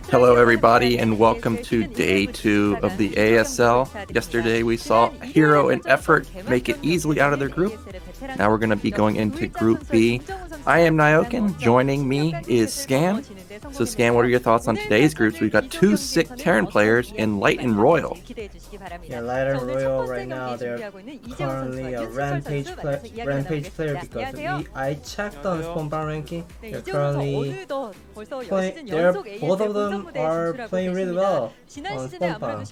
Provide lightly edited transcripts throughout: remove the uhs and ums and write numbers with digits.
Hello everybody and welcome to day 2 of the ASL. Yesterday we saw Hero and Effort make it easily out of their group. Now we're going to be going into Group B. I am Nyoken. Joining me is Scan. So Scan, what are your thoughts on today's groups? We've got two sick Terran players in Light and Royal. Yeah, Light and Royal right now, they're currently a rampage player because I checked on Spawnbound ranking. They're currently both of them are playing really well on Spawnbound.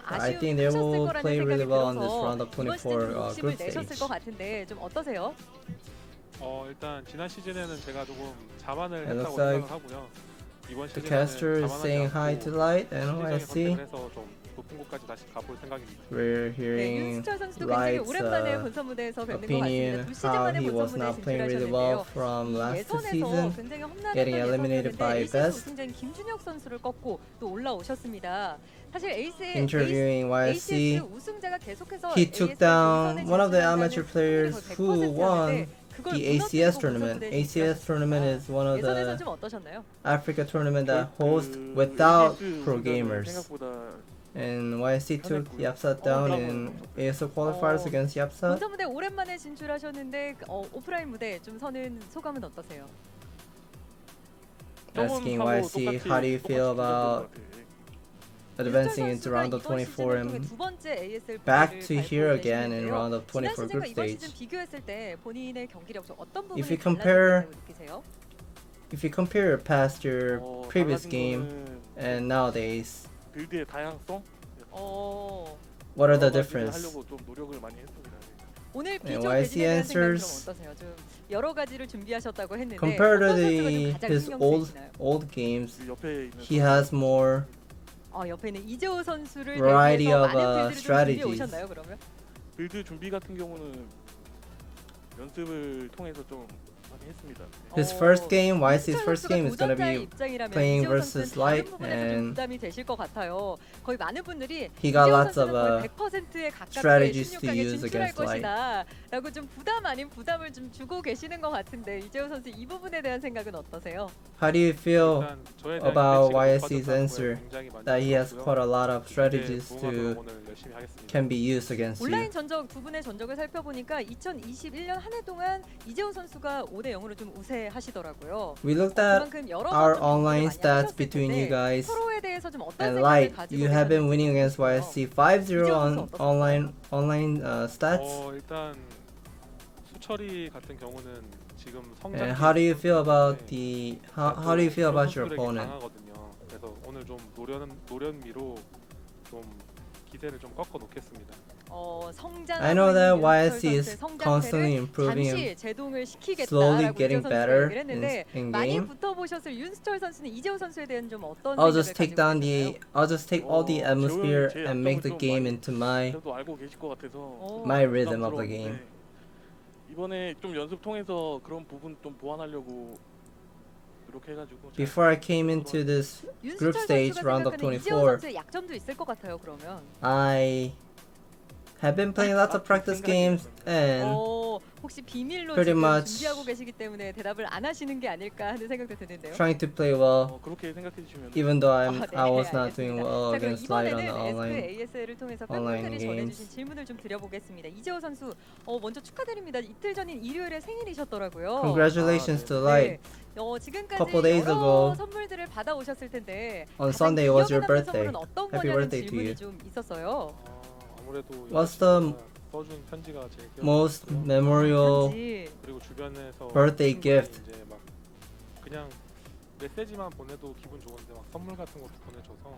I think they will play really well on this round of 24 group stage. 일단 지난 시즌에는 제가 조금 자만을 It looks 했다고 like 생각을 하고요. 이번 the caster is saying hi to Light and YSC. 그래서 좀 높은 곳까지 다시 가볼 생각입니다. We're hearing Light's opinion how he was not playing really well from last season, getting eliminated by Best. Interviewing YSC, he took down one of the amateur players who won the ACS tournament. ACS tournament is one of the Africa tournament that hosts without pro gamers. And YSC took Yapsat down in ASL qualifiers against Yapsat. 본선무대 오랜만에 진출하셨는데 오프라인 무대 좀 서는 소감은 어떠세요? Asking YSC, how do you feel about advancing into round of 24 and back to here again in round of 24 group stage? If you compare past your previous game and nowadays, what are the difference? And YSC answers, compared to his old games, he has more variety of strategies. 빌드 준비 같은 경우는 연습을 통해서 좀 많이 했습니다. His first game, YSC's first game, is gonna be playing versus Light, and he got lots of strategies to use against Light. 라고 좀 부담 아닌 부담을 좀 주고 계시는 것 같은데 이재호 선수 이 부분에 대한 생각은 어떠세요? How do you feel about YSC's answer that he has quite a lot of strategies can be used against you? 온라인 전적 두 분의 전적을 살펴보니까 2021년 한 해 동안 이재호 선수가 5대 0으로 좀 우세하시더라고요. We looked at our online stats between you guys and Light. You have been winning against YSC 5-0 on online stats. 일단 수철이 같은 경우는 지금 And how do you feel about how do you feel about your opponent? 그래서 오늘 좀 노련미로 좀 기세를 좀 꺾어 놓겠습니다. I know that YSC is constantly improving and slowly getting better in game. I'll just take all the atmosphere and make the game into my rhythm of the game. 이번에 좀 연습 통해서 그런 부분 좀 보완하려고 노력해가지고. Before I came into this group stage round of 24, I have been playing lots of practice games and pretty much trying to play well, even though I was not doing well against Light on the online games. Congratulations to Light. Couple days ago, on Sunday was your birthday. Happy birthday to you. What's the most memorable birthday gift? 그냥 메시지만 보내도 기분 좋은데 막 선물 같은 것도 보내줘서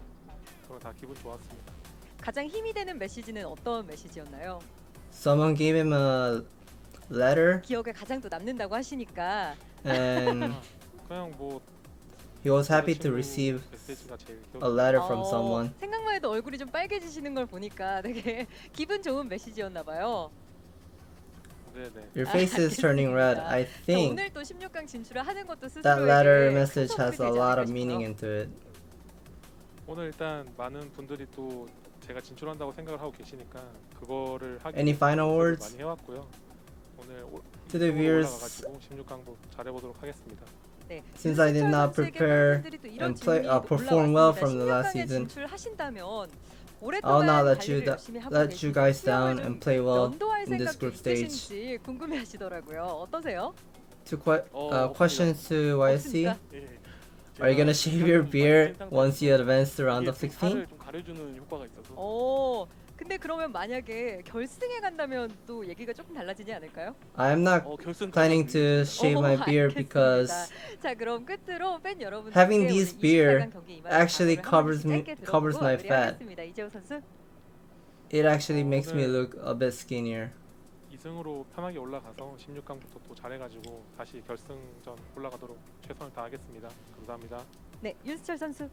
그거 다 기분 좋았습니다. 가장 힘이 되는 메시지는 어떤 메시지였나요? Someone gave him a letter. 기억에 가장 또 남는다고 하시니까. And 그냥 뭐 he was happy to receive a letter from someone. 생각만 해도 얼굴이 좀 빨개지시는 걸 보니까 되게 기분 좋은 메시지였나 봐요. Your face is turning red. I think 오늘 또 16강 진출을 하는 것도 that letter message has a lot of meaning into it. 오늘 일단 많은 분들이 또 제가 진출한다고 생각을 하고 계시니까 그거를 하기 Any final words 많이 해왔고요. 오늘 to the viewers? 16강도 잘해보도록 하겠습니다. 네, Since I did not 선수에게 prepare 팬분들이 또 이런 and play 질문이 perform well 올라왔습니다. from the last 16강에 season, 진출하신다면 I'll 오랫동안 not 관리를 열심히 하고 let 계신 you guys 수영을 down 좀 and play well 면도할 in this 생각도 group stage. 있으신지 궁금해하시더라고요. 어떠세요? Questions to YSC. 없습니까? 예. Are you gonna shave your beard once you advance to round of 이게 16? 살을 좀 가려주는 효과가 있어서. 근데 그러면 만약에 결승에 간다면 또 얘기가 조금 달라지지 않을까요? I'm not 결승 planning to shave my beard because 자, 그럼 끝으로 팬 여러분들께 having 오늘 this 24강 beard 경기 임하는 actually 각오를 한 번씩 짧게 covers 들어보고 my fat. 마무리하겠습니다. 이재호 선수. It actually makes me 오늘 look a bit skinnier. 2승으로 편하게 올라가서 16강부터 또 잘해가지고 다시 결승전 올라가도록 최선을 다하겠습니다. 감사합니다. 네, 윤수철 선수.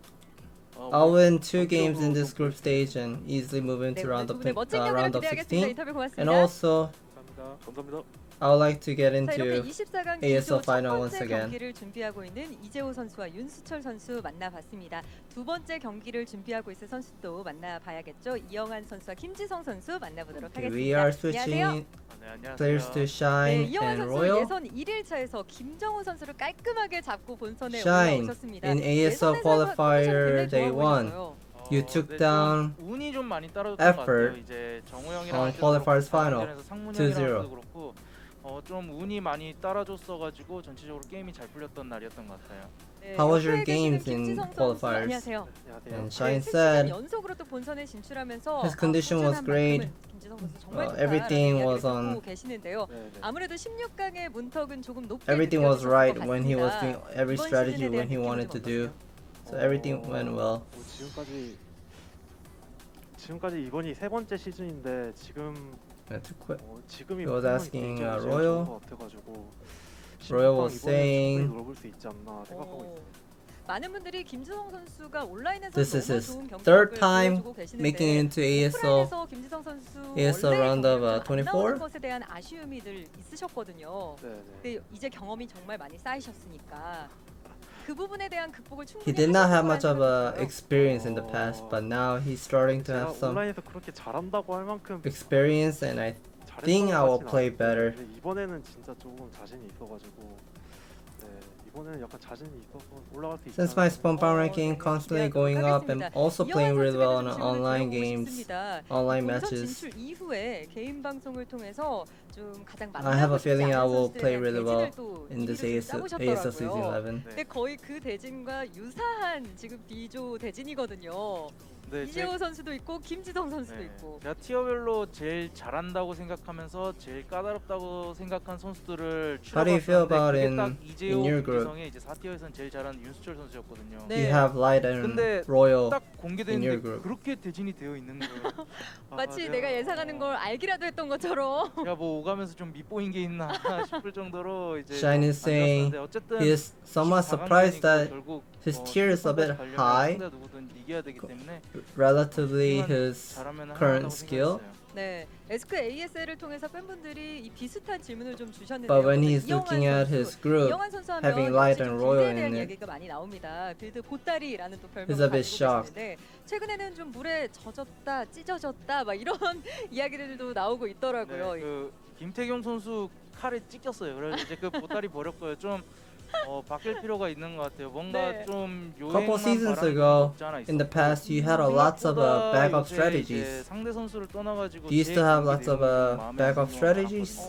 I'll win 2 games in this group stage and easily move into 네, round 오늘 of 두 분의 멋진 경기를 round of 기대하겠습니다. 16. 인터뷰 고맙습니다. And also, 감사합니다. I would like to get 자, 이렇게 into 24강 ASL 첫 final 번째 once again. 경기를 준비하고 있는 이재호 선수와 윤수철 선수 만나봤습니다. 두 번째 경기를 준비하고 있을 선수도 만나봐야겠죠. 이영환 선수와 김지성 선수 만나보도록 하겠습니다. We are switching 안녕하세요. players to Shine 이영환 and 선수 Royal. 예선 1일차에서 김정우 선수를 깔끔하게 잡고 본선에 Shine 올라오셨습니다. in ASL qualifier day 1. You took down 운이 좀 많이 따라줬던 effort 것 같아요. 이제 정우 형이랑 on qualifiers final 2-0. 그렇고 좀 운이 많이 따라줬어가지고 전체적으로 게임이 잘 풀렸던 날이었던 것 같아요. How was your games in qualifiers? 안녕하세요. And Shine 네, said 연속으로 또 본선에 진출하면서 his condition was great. Everything was on. 계시는데요. 아무래도 16강의 문턱은 조금 높게 Everything was 느껴지셨을 right 것 when he was 같습니다. doing every 이번 strategy 시즌에 when he 대한 wanted to 느낌은 do. 좀 So everything went well. 지금까지 이번이 세 번째 시즌인데 지금이 He was asking Royal. 것 같아가지고 Royal was 16강 이번에 saying 충분히 노려볼 수 있지 않나 생각하고 있어요. 많은 분들이 김지성 선수가 온라인에서 This is 너무 his 좋은 third 경기력을 time 보여주고 계시는데 making it into ASL 오프라인에서 김지성 선수 ASL 원래 round of 경기력이 안 24? 나오는 것에 대한 아쉬움이 늘 있으셨거든요. 네네. 근데 이제 경험이 정말 많이 쌓이셨으니까 그 부분에 대한 극복을 충분히 He did not have 하실 much of 거라는 a 생각이 experience in the past, but now he's starting to 제가 have some 온라인에서 그렇게 잘한다고 할 만큼 experience, and I 잘했던 think I will 것 같진 play 않아요. better. 근데 이번에는 진짜 조금 자신이 있어가지고 이번에는 약간 자신이 있어서 올라갈 수 있지 Since my 않나. spawn power ranking constantly going up and also playing really well on online games, online matches, 진출 이후에 개인 방송을 통해서 좀 가장 I have a 만나고 싶지 feeling I 않은 will 선수들에 play 대한 really well 대진을 또 in this 미리를 좀 ASL Season 짜보셨더라고요. 11. 근데 거의 그 대진과 유사한 지금 B조 대진이거든요. 네, 이재호 선수도 있고 김지성 선수도 네. 있고. 제가 티어별로 제일 잘한다고 생각하면서 제일 까다롭다고 생각한 선수들을 How do you feel about 그게 in 딱 이재호, your group? 김지성의 이제 4티어에서는 제일 잘하는 윤수철 선수였거든요. 네. You have Light and 근데 Royal. 딱 in your 공개됐는데 group. 그렇게 대진이 되어 있는 거예요. 마치 내가 예상하는 걸 알기라도 했던 것처럼. 제가 뭐 오가면서 좀 밉보인 게 있나 싶을 정도로 이제 Shine is 안 saying 좋았었는데 어쨌든 he is somewhat surprised that 결국 his tier is a bit high 상대 누구든 이겨야 되기 때문에 relatively his 잘하면 current 할만하다고 skill. 생각했어요. 네, 에스크 ASL을 통해서 팬분들이 이 비슷한 질문을 좀 주셨는데요. But when 먼저 he's looking at his group, 이영환 선수 하면 having Light 역시 and 좀 Royal 빌드에 대한 in it, 얘기가 많이 나옵니다. 빌드 보따리라는 또 He's 별명을 a 가지고 bit shocked. 계시는데 최근에는 좀 물에 젖었다, 찢어졌다 막 이런 이야기들도 나오고 있더라고요. 네, 그 김태경 선수 칼에 찢겼어요. 그래서 이제 그 보따리 버렸고요. 좀 바뀔 필요가 있는 것 같아요. 뭔가 네. 좀 Couple 요행만 seasons 바라는 ago, 건 없지 않아 in the 있었고, past, you had a lots of backup 요새 strategies. 이제 상대 선수를 떠나가지고 You used to have lots of backup strategies.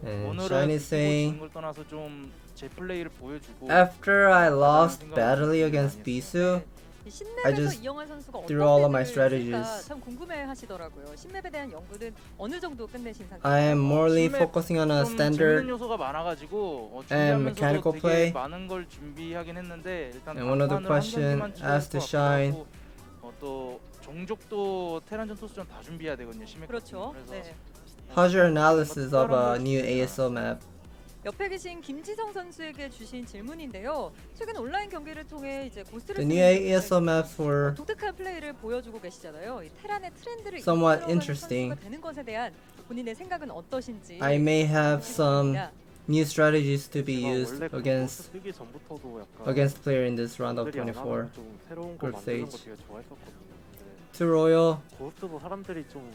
And 오늘은 Shine is saying, 걸 떠나서 좀 제 플레이를 보여주고 after I lost badly against Bisu, I 신맵에서 just 이영환 선수가 어떤 threw all of my 플레이를 strategies. 쓸까 참 궁금해하시더라고요. 신맵에 대한 연구는 어느 정도 끝내신 상태인가요? I am morely 신맵 focusing on a 좀 재밌는 standard 요소가 많아가지고 and 준비하면서도 mechanical 되게 play. 많은 걸 준비하긴 했는데 일단 And one of the 단판을 한 question 경기만 치러야 asked to 될것 같기도 Shine. 하고, 또 종족도 테란전 토스전 다 준비해야 되거든요. 심해 그렇죠. 그래서 네. How's your analysis of a new ASL map? 옆에 계신 김지성 선수에게 주신 질문인데요. 최근 온라인 경기를 통해 이제 고스트를 The new ASL maps were 독특한 플레이를 보여주고 계시잖아요. 이 테란의 트렌드를 somewhat 이끌어가는 interesting. 선수가 되는 것에 대한 본인의 생각은 어떠신지. I may have some 궁금합니다. new strategies to be 제가 used 원래 그 against 쓰기 전부터도 약간 against player in this round of 남들이 안 24. 하는 좀 새로운 거 group 만드는 거 stage. 되게 좋아했었거든요. 근데 To Royal, 고스트도 사람들이 좀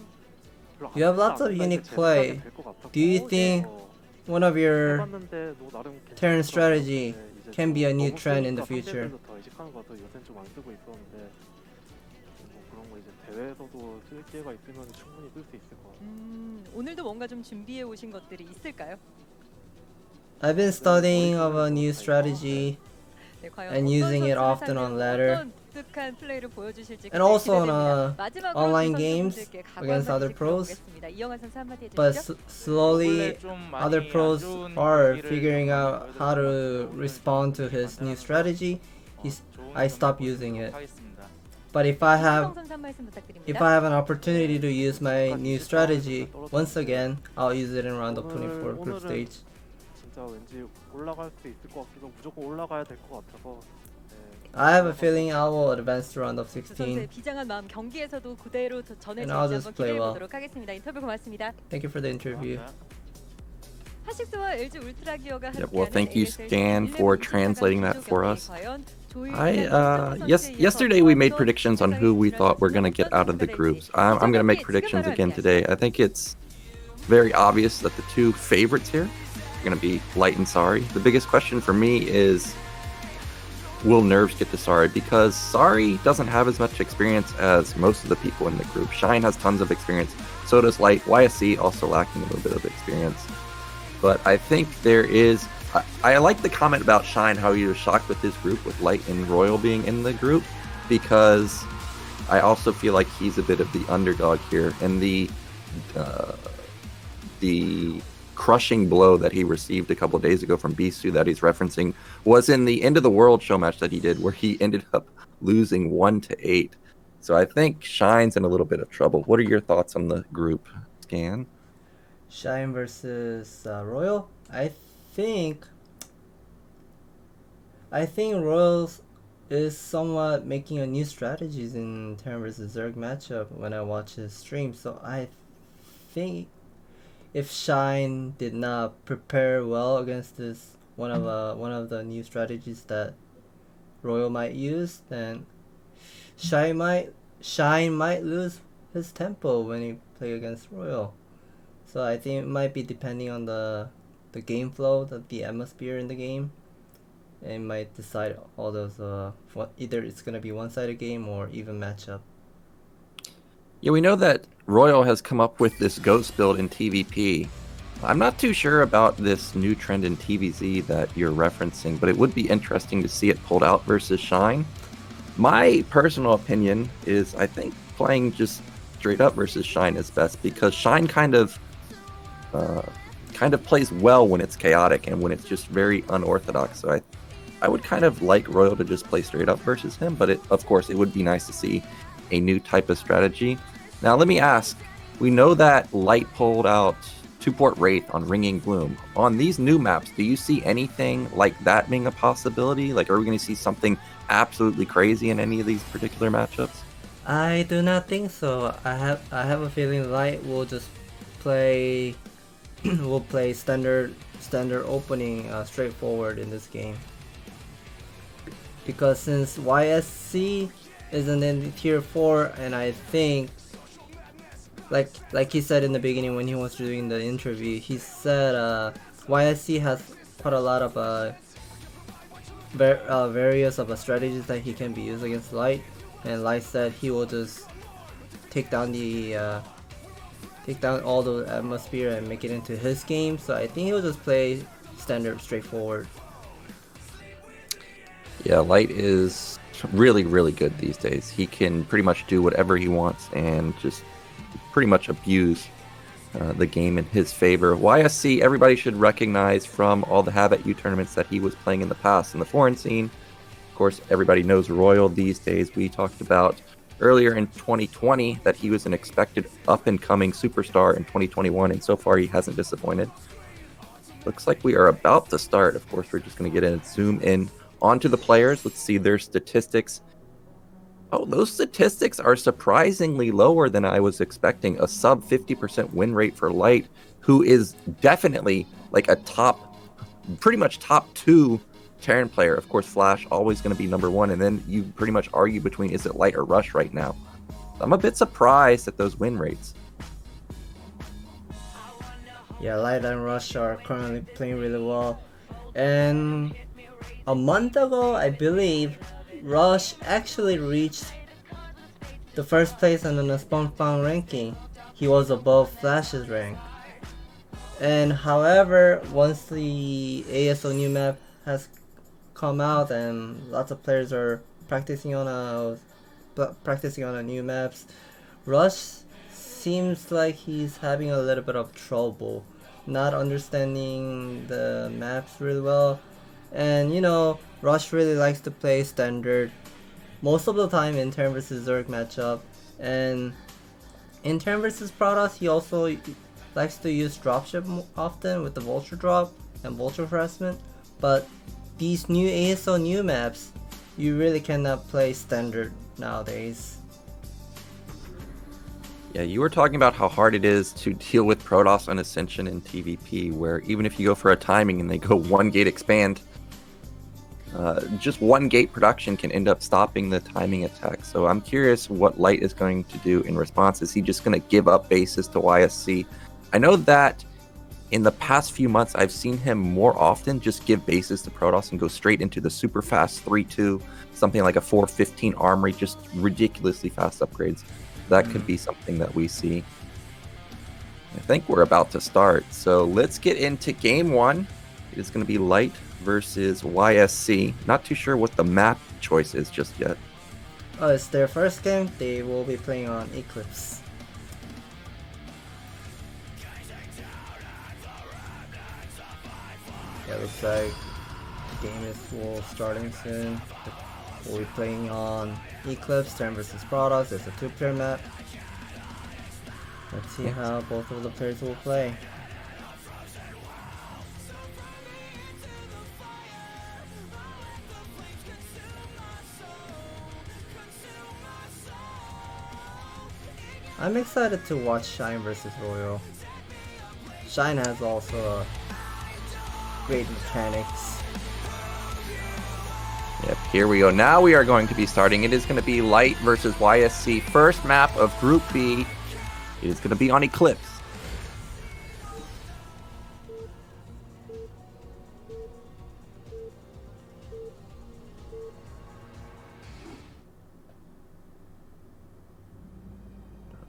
별로 You have lots of 안 unique 제 play. 생각이 될것 같았고, Do you think 어, one of your 해봤는데 뭐 나름 Terran 괜찮더라고요. strategy 네, 이제 can be a new 너무 trend in the 쓰니까 future. 상대들도 더 의식하는 것 같아서 요새는 좀 안 쓰고 있었는데 뭐 그런 거 이제 대회에서도 쓸 기회가 있으면 충분히 쓸 수 있을 것 같아요. 오늘도 뭔가 좀 준비해 오신 것들이 있을까요? I've been studying of a new strategy 네, 과연 and 어떤 using it 선수를 often on 상대로 ladder. 어떤 독특한 플레이를 보여주실지 And also on 기대됩니다. 마지막으로 online 두 games 선수분들께 각오 against other 한마디씩 pros. 들어보겠습니다. 이영환 선수 한마디 But 해주시죠. slowly, 좀 많이 other 안 pros 좋은 are 경기를 figuring 좀 out 많이 how to 보여드릴 것 같은데 respond to 오늘 his new 만나면서, strategy. 좋은 I 경기 stopped using it. 하겠습니다. But if I 김지성 have 선수 한 말씀 부탁드립니다. if I have an opportunity to use my new strategy once again, I'll use it in round of 24 group stage. 진짜 왠지 올라갈 수 있을 것 같기도 무조건 올라가야 될 것 같아서 I have a feeling I will advance to round of 두 선수의 16. 비장한 마음 경기에서도 그대로 And 전해질지 I'll 한번 just play 기대해 well. 보도록 하겠습니다. 인터뷰 고맙습니다. Thank you for the interview. 하식스와 LG 울트라 기어가 Yeah, well, 함께하는 thank you, ASL Scan, for translating that for us. Yes, yesterday we made predictions on who we thought were going to get out of the groups. I'm going to make predictions again today. I think it's very obvious that the two favorites here are going to be Light and Sari. The biggest question for me is, will Nerves get to Sari? Because Sari doesn't have as much experience as most of the people in the group. Shine has tons of experience. So does Light. YSC also lacking a little bit of experience. But I think there is... I like the comment about Shine, how he was shocked with his group, with Light and Royal being in the group, because I also feel like he's a bit of the underdog here. And the crushing blow that he received a couple of days ago from Bisu that he's referencing was in the End of the World show match that he did, where he ended up losing 1-8. So I think Shine's in a little bit of trouble. What are your thoughts on the group, Scan? Shine versus Royal. I think Royals is somewhat making a new strategies in Terran versus Zerg matchup when I watch his stream. So I think if Shine did not prepare well against this one of the new strategies that Royal might use, then Shine might lose his tempo when he play against Royal. So I think it might be depending on the game flow, the atmosphere in the game. It might decide all those either it's gonna be one-sided game or even matchup. Yeah, we know that Royal has come up with this Ghost build in TVP. I'm not too sure about this new trend in TVZ that you're referencing, but it would be interesting to see it pulled out versus Shine. My personal opinion is I think playing just straight up versus Shine is best, because Shine kind of plays well when it's chaotic and when it's just very unorthodox. So I would kind of like Royal to just play straight up versus him, but of course it would be nice to see a new type of strategy. Now let me ask, we know that Light pulled out 2-port Wraith on Ringing Bloom. On these new maps, do you see anything like that being a possibility? Like, are we going to see something absolutely crazy in any of these particular matchups? I do not think so. I have a feeling Light will just play will play standard opening straightforward in this game. Because since YSC isn't in tier 4, and I think like he said in the beginning when he was doing the interview, he said YSC has quite a lot of various of strategies that he can be used against Light, and Light said he will just take down all the atmosphere and make it into his game. So I think he'll just play standard straightforward. Yeah, Light is really, really good these days. He can pretty much do whatever he wants and just pretty much abuse the game in his favor. YSC, everybody should recognize from all the Habit U tournaments that he was playing in the past in the foreign scene. Of course, everybody knows Royal these days. We talked about earlier in 2020 that he was an expected up-and-coming superstar in 2021, and so far he hasn't disappointed. Looks like we are about to start. Of course, we're just going to get in and zoom in onto the players. Let's see their statistics. Oh, those statistics are surprisingly lower than I was expecting. A sub 50% win rate for Light, who is definitely like a pretty much top 2 Terran player. Of course, Flash always going to be number 1, and then you pretty much argue between is it Light or Rush right now. I'm a bit surprised at those win rates. Yeah, Light and Rush are currently playing really well, and a month ago, I believe, Rush actually reached the first place on the Spawn ranking. He was above Flash's rank. And however, once the ASL new map has come out and lots of players are practicing on the new maps, Rush seems like he's having a little bit of trouble, not understanding the maps really well. And you know, Rush really likes to play standard most of the time in turn versus Zerg matchup, and in turn versus Protoss he also likes to use dropship often with the vulture drop and vulture harassment. But these new ASL new maps, you really cannot play standard nowadays. Yeah, you were talking about how hard it is to deal with Protoss on Ascension and TVP, where even if you go for a timing and they go 1 gate expand, just 1 gate production can end up stopping the timing attack. So I'm curious what Light is going to do in response. Is he just going to give up bases to YSC? I know that in the past few months, I've seen him more often just give bases to Protoss and go straight into the super fast 3-2, something like a 4-15 armory, just ridiculously fast upgrades. That could be something that we see. I think we're about to start. So let's get into game 1. It is going to be Light versus YSC. Not too sure what the map choice is just yet. Oh, it's their first game. They will be playing on Eclipse. Yeah, looks like the game is starting soon. We'll be playing on Eclipse, turn versus Protoss. It's a 2-player map. Let's see how both of the players will play. I'm excited to watch Shine versus Royal. Shine has also great mechanics. Yep, here we go. Now we are going to be starting. It is going to be Light versus YSC. First map of Group B. It is going to be on Eclipse.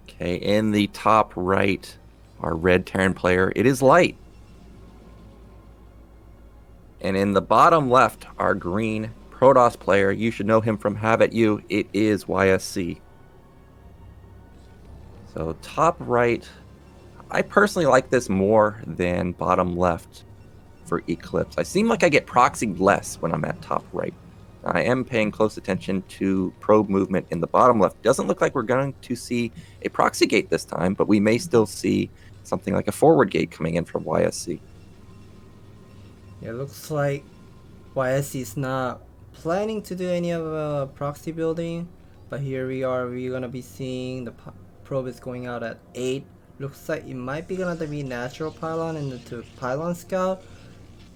Okay, in the top right, our red Terran player, it is Light. And in the bottom left, our green Protoss player, you should know him from Have At You, it is YSC. So top right, I personally like this more than bottom left for Eclipse. I seem like I get proxied less when I'm at top right. I am paying close attention to probe movement in the bottom left. Doesn't look like we're going to see a proxy gate this time, but we may still see something like a forward gate coming in from YSC. It looks like YSC is not planning to do any of proxy building, but here we are. We're gonna be seeing the probe is going out at 8. Looks like it might be gonna be natural pylon into pylon scout.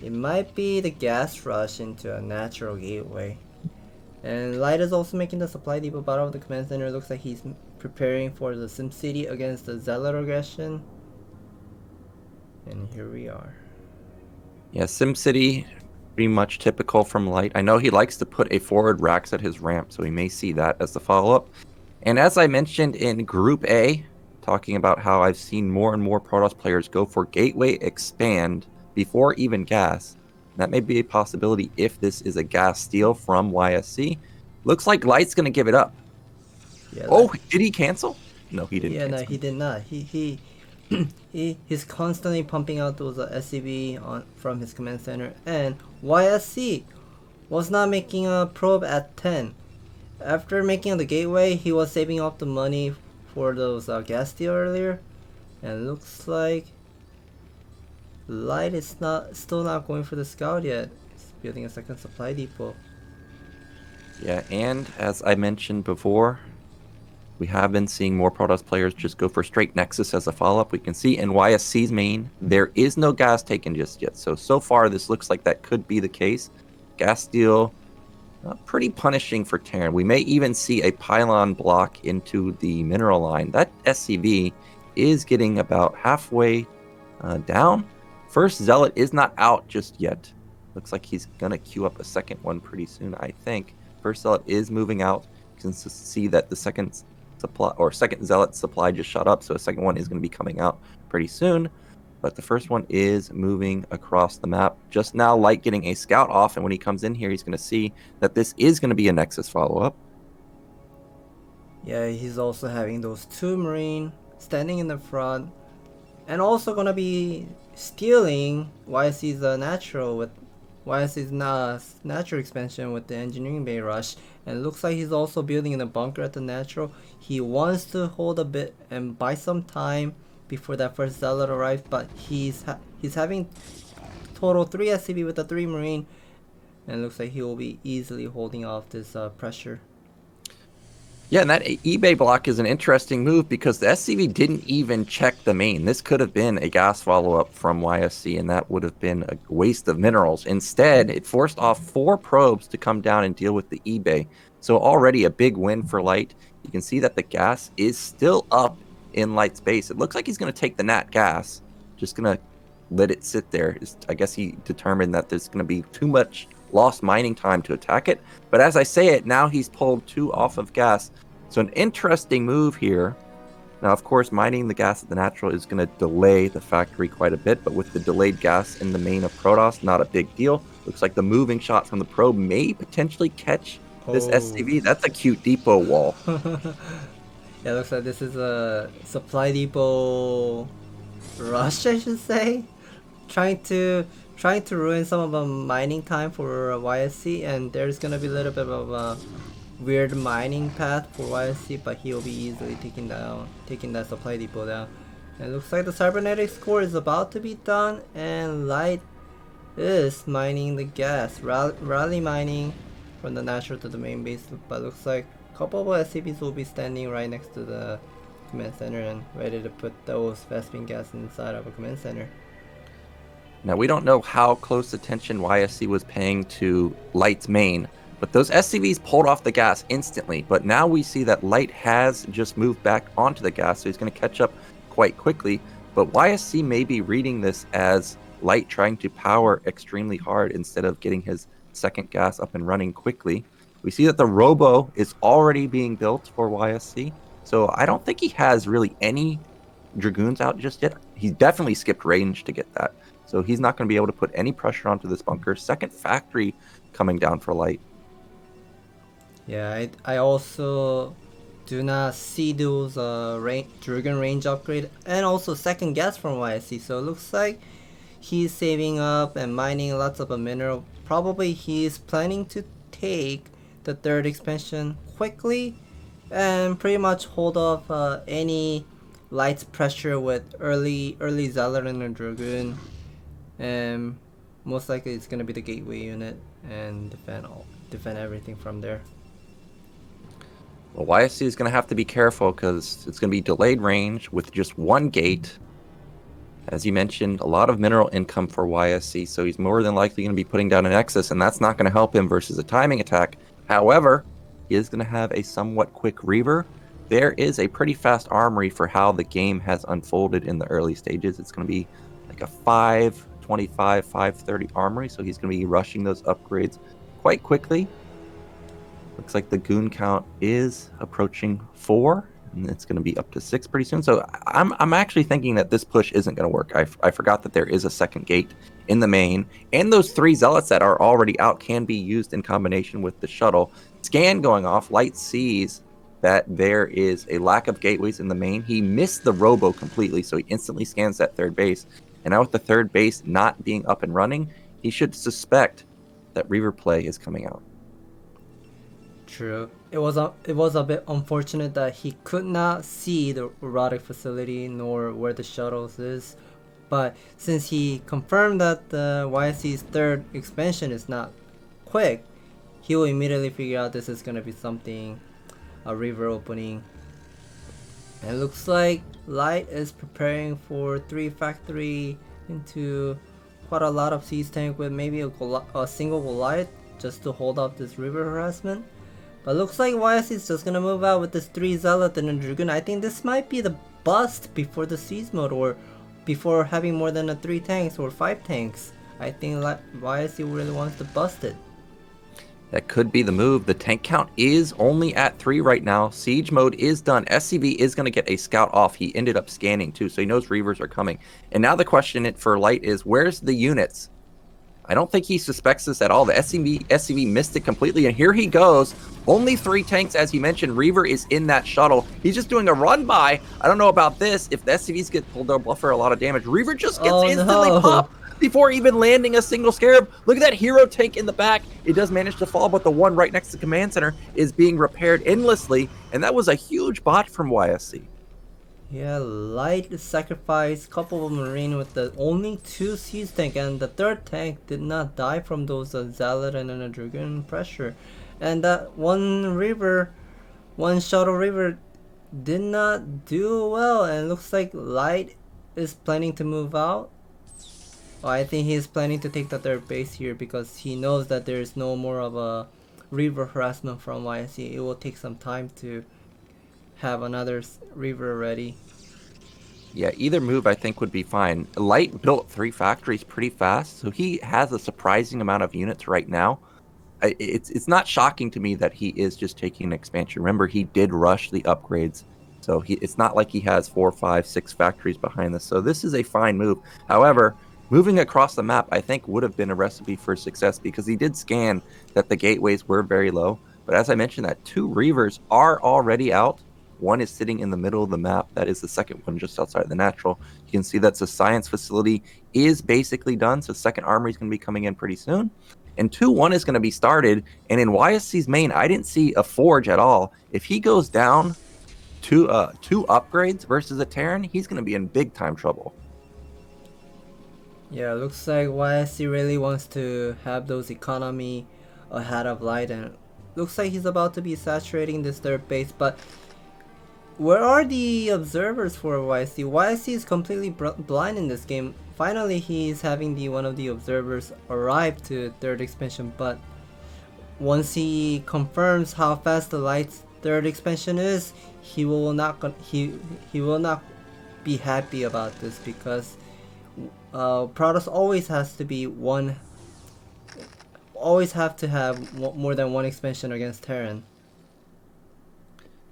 It might be the gas rush into a natural gateway. And Light is also making the supply depot bottom of the command center. Looks like he's preparing for the SimCity against the Zealot aggression. And here we are. Yeah, SimCity, pretty much typical from Light. I know he likes to put a forward Rax at his ramp, so we may see that as the follow-up. And as I mentioned in Group A, talking about how I've seen more and more Protoss players go for Gateway Expand before even gas. That may be a possibility if this is a gas steal from YSC. Looks like Light's going to give it up. Yeah, oh, did he cancel? No, he didn't. Yeah, cancel. no, he did not. He's constantly pumping out those SCV from his command center, and YSC was not making a probe at 10. After making the gateway, he was saving up the money for those gas steal earlier, and looks like Light is still not going for the scout yet. He's building a second supply depot. Yeah, and as I mentioned before, we have been seeing more Protoss players just go for straight Nexus as a follow-up. We can see in YSC's main, there is no gas taken just yet. So far, this looks like that could be the case. Gas steal, pretty punishing for Terran. We may even see a pylon block into the mineral line. That SCV is getting about halfway down. First Zealot is not out just yet. Looks like he's gonna queue up a second one pretty soon, I think. First zealot is moving out. You can see that the second zealot supply just shot up, so a second one is gonna be coming out pretty soon. But the first one is moving across the map. Just now, Light getting a scout off, and when he comes in here, he's gonna see that this is gonna be a Nexus follow-up. Yeah, he's also having those 2 Marine standing in the front, and also gonna be stealing YSC's natural with YSC's natural expansion with the engineering bay rush, and it looks like he's also building in a bunker at the natural. He wants to hold a bit and buy some time before that first zealot arrives, but he's having total 3 SCV with the 3 Marine, and it looks like he will be easily holding off this pressure. Yeah, and that eBay block is an interesting move because the SCV didn't even check the main. This could have been a gas follow-up from YSC, and that would have been a waste of minerals. Instead, it forced off 4 probes to come down and deal with the eBay. So already a big win for Light. You can see that the gas is still up in Light's base. It looks like he's going to take the nat gas. Just going to let it sit there. I guess he determined that there's going to be too much lost mining time to attack it. But as I say it, now he's pulled 2 off of gas. So an interesting move here. Now, of course, mining the gas at the natural is going to delay the factory quite a bit, but with the delayed gas in the main of Protoss, not a big deal. Looks like the moving shot from the probe may potentially catch this SCV. That's a cute depot wall. Yeah, looks like this is a supply depot rush, I should say. Trying to ruin some of the mining time for YSC, and there's gonna be a little bit of a weird mining path for YSC, but he'll be easily taking that supply depot down. And it looks like the cybernetics core is about to be done, and Light is mining the gas, rally mining from the natural to the main base. But looks like a couple of SCPs will be standing right next to the command center and ready to put those Vespene gas inside of a command center. Now, we don't know how close attention YSC was paying to Light's main, but those SCVs pulled off the gas instantly. But now we see that Light has just moved back onto the gas, so he's going to catch up quite quickly. But YSC may be reading this as Light trying to power extremely hard instead of getting his second gas up and running quickly. We see that the Robo is already being built for YSC, so I don't think he has really any Dragoons out just yet. He definitely skipped range to get that, so he's not going to be able to put any pressure onto this bunker. Second factory coming down for Light. Yeah, I also do not see those Dragon range upgrade and also second gas from YSC, so it looks like he's saving up and mining lots of a mineral. Probably he's planning to take the 3rd expansion quickly and pretty much hold off any Light's pressure with early Zealot and a Dragoon, and most likely it's gonna be the gateway unit and defend everything from there. Well, YSC is going to have to be careful because it's going to be delayed range with just 1 gate. As you mentioned, a lot of mineral income for YSC, so he's more than likely going to be putting down an Nexus, and that's not going to help him versus a timing attack. However, he is going to have a somewhat quick Reaver. There is a pretty fast armory for how the game has unfolded in the early stages. It's going to be like a 525, 530 armory, so he's going to be rushing those upgrades quite quickly. Looks like the goon count is approaching 4, and it's going to be up to 6 pretty soon. So I'm actually thinking that this push isn't going to work. I forgot that there is a second gate in the main, and those 3 zealots that are already out can be used in combination with the shuttle. Scan going off. Light sees that there is a lack of gateways in the main. He missed the Robo completely, so he instantly scans that 3rd base. And now with the 3rd base not being up and running, he should suspect that Reaver play is coming out. True. It was a bit unfortunate that he could not see the erotic facility nor where the shuttles is, but since he confirmed that the YSC's 3rd expansion is not quick, he will immediately figure out this is gonna be something, a river opening. And it looks like Light is preparing for 3 factory into quite a lot of siege tank with maybe a single Goliath just to hold up this river harassment. But looks like YSC is just gonna move out with this 3 Zealot and a Dragoon. I think this might be the bust before the siege mode, or before having more than 3 tanks or 5 tanks. I think YSC really wants to bust it. That could be the move. The tank count is only at 3 right now. Siege mode is done. SCV is going to get a scout off. He ended up scanning too, so he knows Reavers are coming. And now the question for Light is, where's the units? I don't think he suspects this at all. The SCV missed it completely, and here he goes. Only 3 tanks, as he mentioned. Reaver is in that shuttle. He's just doing a run by. I don't know about this. If the SCVs get pulled, they'll buffer a lot of damage. Reaver just gets instantly popped before even landing a single Scarab. Look at that hero tank in the back. It does manage to fall, but the one right next to Command Center is being repaired endlessly, and that was a huge bot from YSC. Yeah, Light sacrificed a couple of Marine with the only 2 siege tank, and the 3rd tank did not die from those Zealot and a Dragoon pressure. And that one shuttle Reaver did not do well, and it looks like Light is planning to move out. I think he's planning to take the 3rd base here because he knows that there's no more of a Reaver harassment from YSC. It will take some time to have another Reaver ready. Yeah, either move I think would be fine. Light built 3 factories pretty fast, so he has a surprising amount of units right now. It's not shocking to me that he is just taking an expansion. Remember, he did rush the upgrades, so it's not like he has 4, 5, 6 factories behind this. So this is a fine move. However, moving across the map I think would have been a recipe for success because he did scan that the gateways were very low. But as I mentioned, that 2 Reavers are already out. One is sitting in the middle of the map. That is the second one just outside the natural. You can see that's a science facility is basically done. So second armory is going to be coming in pretty soon. And 2-1 is going to be started. And in YSC's main, I didn't see a forge at all. If he goes down to 2 upgrades versus a Terran, he's going to be in big time trouble. Yeah, looks like YSC really wants to have those economy ahead of Light, and looks like he's about to be saturating this 3rd base, but where are the observers for YSC? YSC is completely blind in this game. Finally, he's having one of the observers arrive to 3rd expansion, but once he confirms how fast the Light's 3rd expansion is, he will not be happy about this because Protoss always have to have more than 1 expansion against Terran.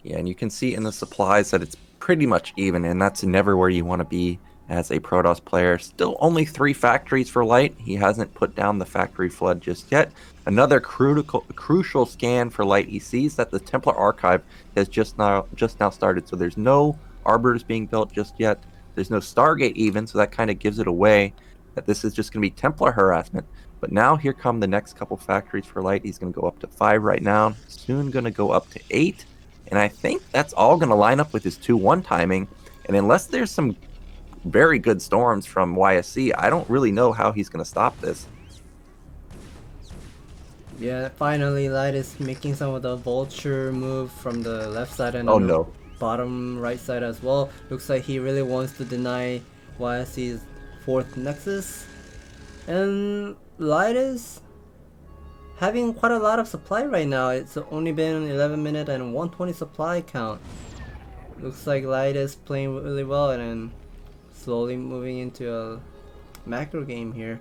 Yeah, and you can see in the supplies that it's pretty much even, and that's never where you want to be as a Protoss player. Still only 3 factories for Light. He hasn't put down the factory flood just yet. Another crucial scan for Light. He sees that the Templar Archive has just now started, so there's no Arbiters being built just yet. There's no Stargate even, so that kind of gives it away that this is just going to be Templar harassment. But now here come the next couple factories for Light. He's going to go up to 5 right now. Soon going to go up to 8. And I think that's all going to line up with his 2-1 timing. And unless there's some very good storms from YSC, I don't really know how he's going to stop this. Yeah, finally Light is making some of the vulture move from the left side and bottom right side as well. Looks like he really wants to deny YSC's 4th Nexus. And Light is having quite a lot of supply right now. It's only been 11 minutes and 120 supply count. Looks like Light is playing really well and slowly moving into a macro game here.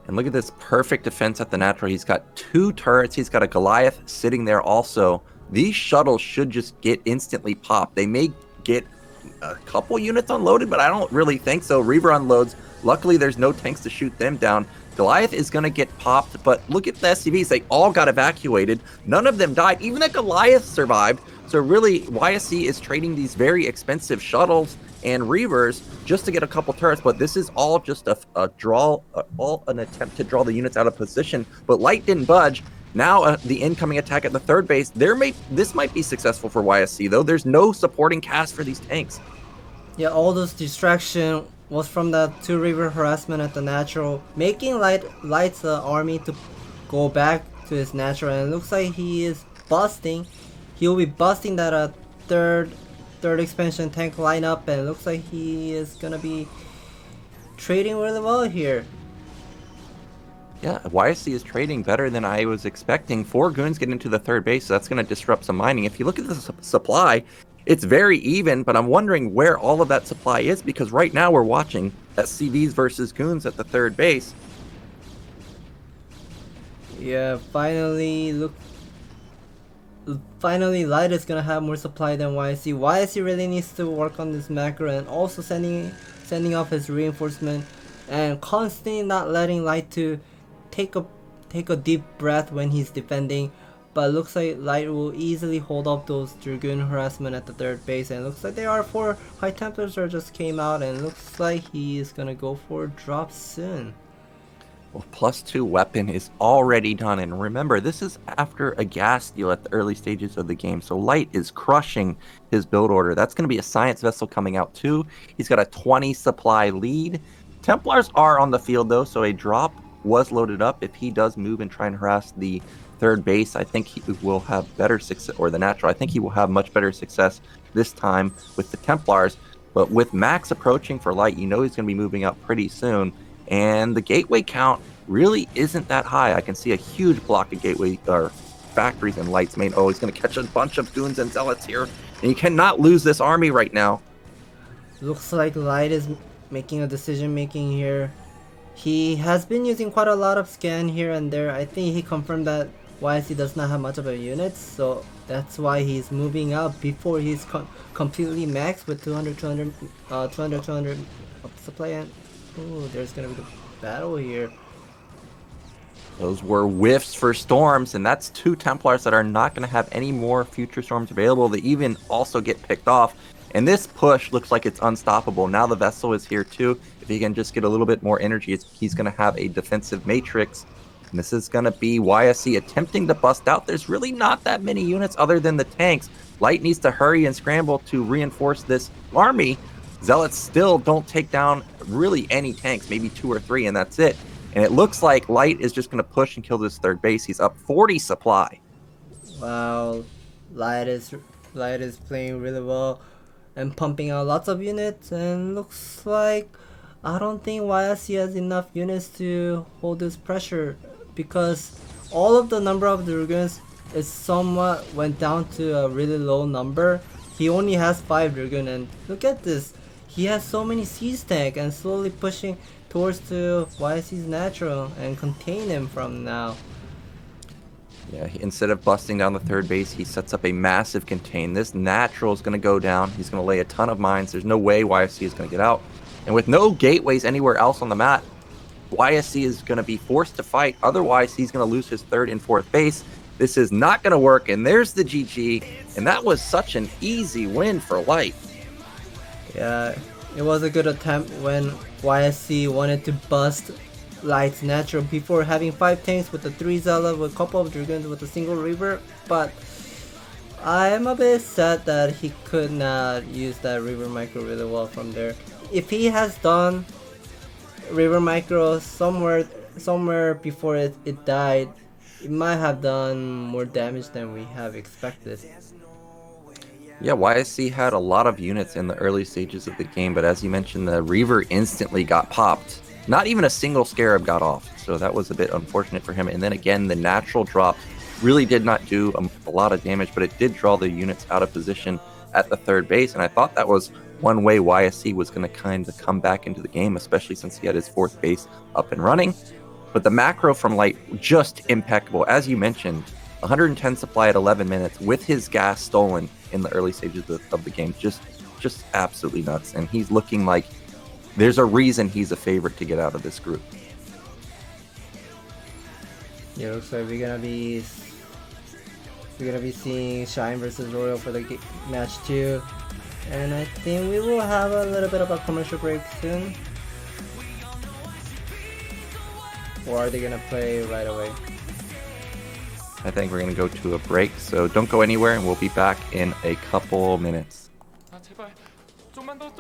And look at this perfect defense at the natural. He's got 2 turrets. He's got a Goliath sitting there also. These shuttles should just get instantly popped. They may get a couple units unloaded, but I don't really think so. Reaver unloads. Luckily, there's no tanks to shoot them down. Goliath is going to get popped, but look at the SCVs. They all got evacuated. None of them died. Even the Goliath survived. So really, YSC is trading these very expensive shuttles and Reavers just to get a couple turrets, but this is all just an attempt to draw the units out of position. But Light didn't budge. Now the incoming attack at the 3rd base. This might be successful for YSC, though. There's no supporting cast for these tanks. Yeah, all those distraction was from the 2 Reaver harassment at the natural, making Light's army to go back to his natural, and it looks like he is busting. He'll be busting that third expansion tank lineup, and it looks like he is gonna be trading really well here. Yeah, YSC is trading better than I was expecting. 4 goons get into the 3rd base, so that's going to disrupt some mining. If you look at the supply, it's very even, but I'm wondering where all of that supply is, because right now we're watching SCVs versus goons at the 3rd base. Yeah, finally Light is gonna have more supply than YSC. YSC really needs to work on this macro and also sending off his reinforcement and constantly not letting Light to take a deep breath when he's defending. But looks like Light will easily hold up those Dragoon harassment at the third base, and looks like there are 4 High Templars that just came out, and looks like he is gonna go for a drop soon. Well, +2 weapon is already done, and remember, this is after a gas steal at the early stages of the game, so Light is crushing his build order. That's going to be a Science Vessel coming out too. He's got a 20 supply lead. Templars are on the field though, so a drop was loaded up. If he does move and try and harass the third base, I think he will have better success, or the natural, I think he will have much better success this time with the Templars. But with Max approaching for Light, you know he's going to be moving up pretty soon. And the gateway count really isn't that high. I can see a huge block of gateway or factories in Light's main. Oh, he's going to catch a bunch of goons and zealots here. And you cannot lose this army right now. Looks like Light is making a decision making here. He has been using quite a lot of scan here and there. I think he confirmed that YSC does not have much of a unit, so that's why he's moving out before he's completely maxed with 200 supply. And oh, there's gonna be the battle here. Those were whiffs for storms, and that's 2 Templars that are not going to have any more future storms available. They even also get picked off. And this push looks like it's unstoppable. Now the Vessel is here too. If he can just get a little bit more energy, he's going to have a defensive matrix. And this is going to be YSC attempting to bust out. There's really not that many units other than the tanks. Light needs to hurry and scramble to reinforce this army. Zealots still don't take down really any tanks, maybe 2 or 3, and that's it. And it looks like Light is just going to push and kill this third base. He's up 40 supply. Wow, Light is playing really well and pumping out lots of units, and looks like I don't think YSC has enough units to hold this pressure, because all of the number of Dragoons is somewhat went down to a really low number. He only has 5 Dragoon, and look at this. He has so many siege tank and slowly pushing towards to YSC's natural and contain him from now. Yeah, instead of busting down the third base, he sets up a massive contain. This natural is going to go down. He's going to lay a ton of mines. There's no way YSC is going to get out. And with no gateways anywhere else on the map, YSC is going to be forced to fight. Otherwise, he's going to lose his third and fourth base. This is not going to work. And there's the GG. And that was such an easy win for Light. Yeah, it was a good attempt when YSC wanted to bust Light's natural before having 5 tanks with a 3 Zealot with a couple of Dragoons with a single Reaver, but I'm a bit sad that he could not use that Reaver Micro really well from there. If he has done Reaver Micro somewhere before it died, it might have done more damage than we have expected. Yeah, YSC had a lot of units in the early stages of the game, but as you mentioned, the Reaver instantly got popped. Not even a single Scarab got off, so that was a bit unfortunate for him. And then again, the natural drop really did not do a lot of damage, but it did draw the units out of position at the third base, and I thought that was one way YSC was going to kind of come back into the game, especially since he had his fourth base up and running. But the macro from Light, just impeccable. As you mentioned, 110 supply at 11 minutes with his gas stolen in the early stages of the game. Just absolutely nuts. And he's looking like there's a reason he's a favorite to get out of this group. Yeah, looks like we're gonna be seeing Shine versus Royal for the match 2, and I think we will have a little bit of a commercial break soon. Or are they gonna play right away? I think we're gonna go to a break, so don't go anywhere, and we'll be back in a couple minutes. 제발 좀만 더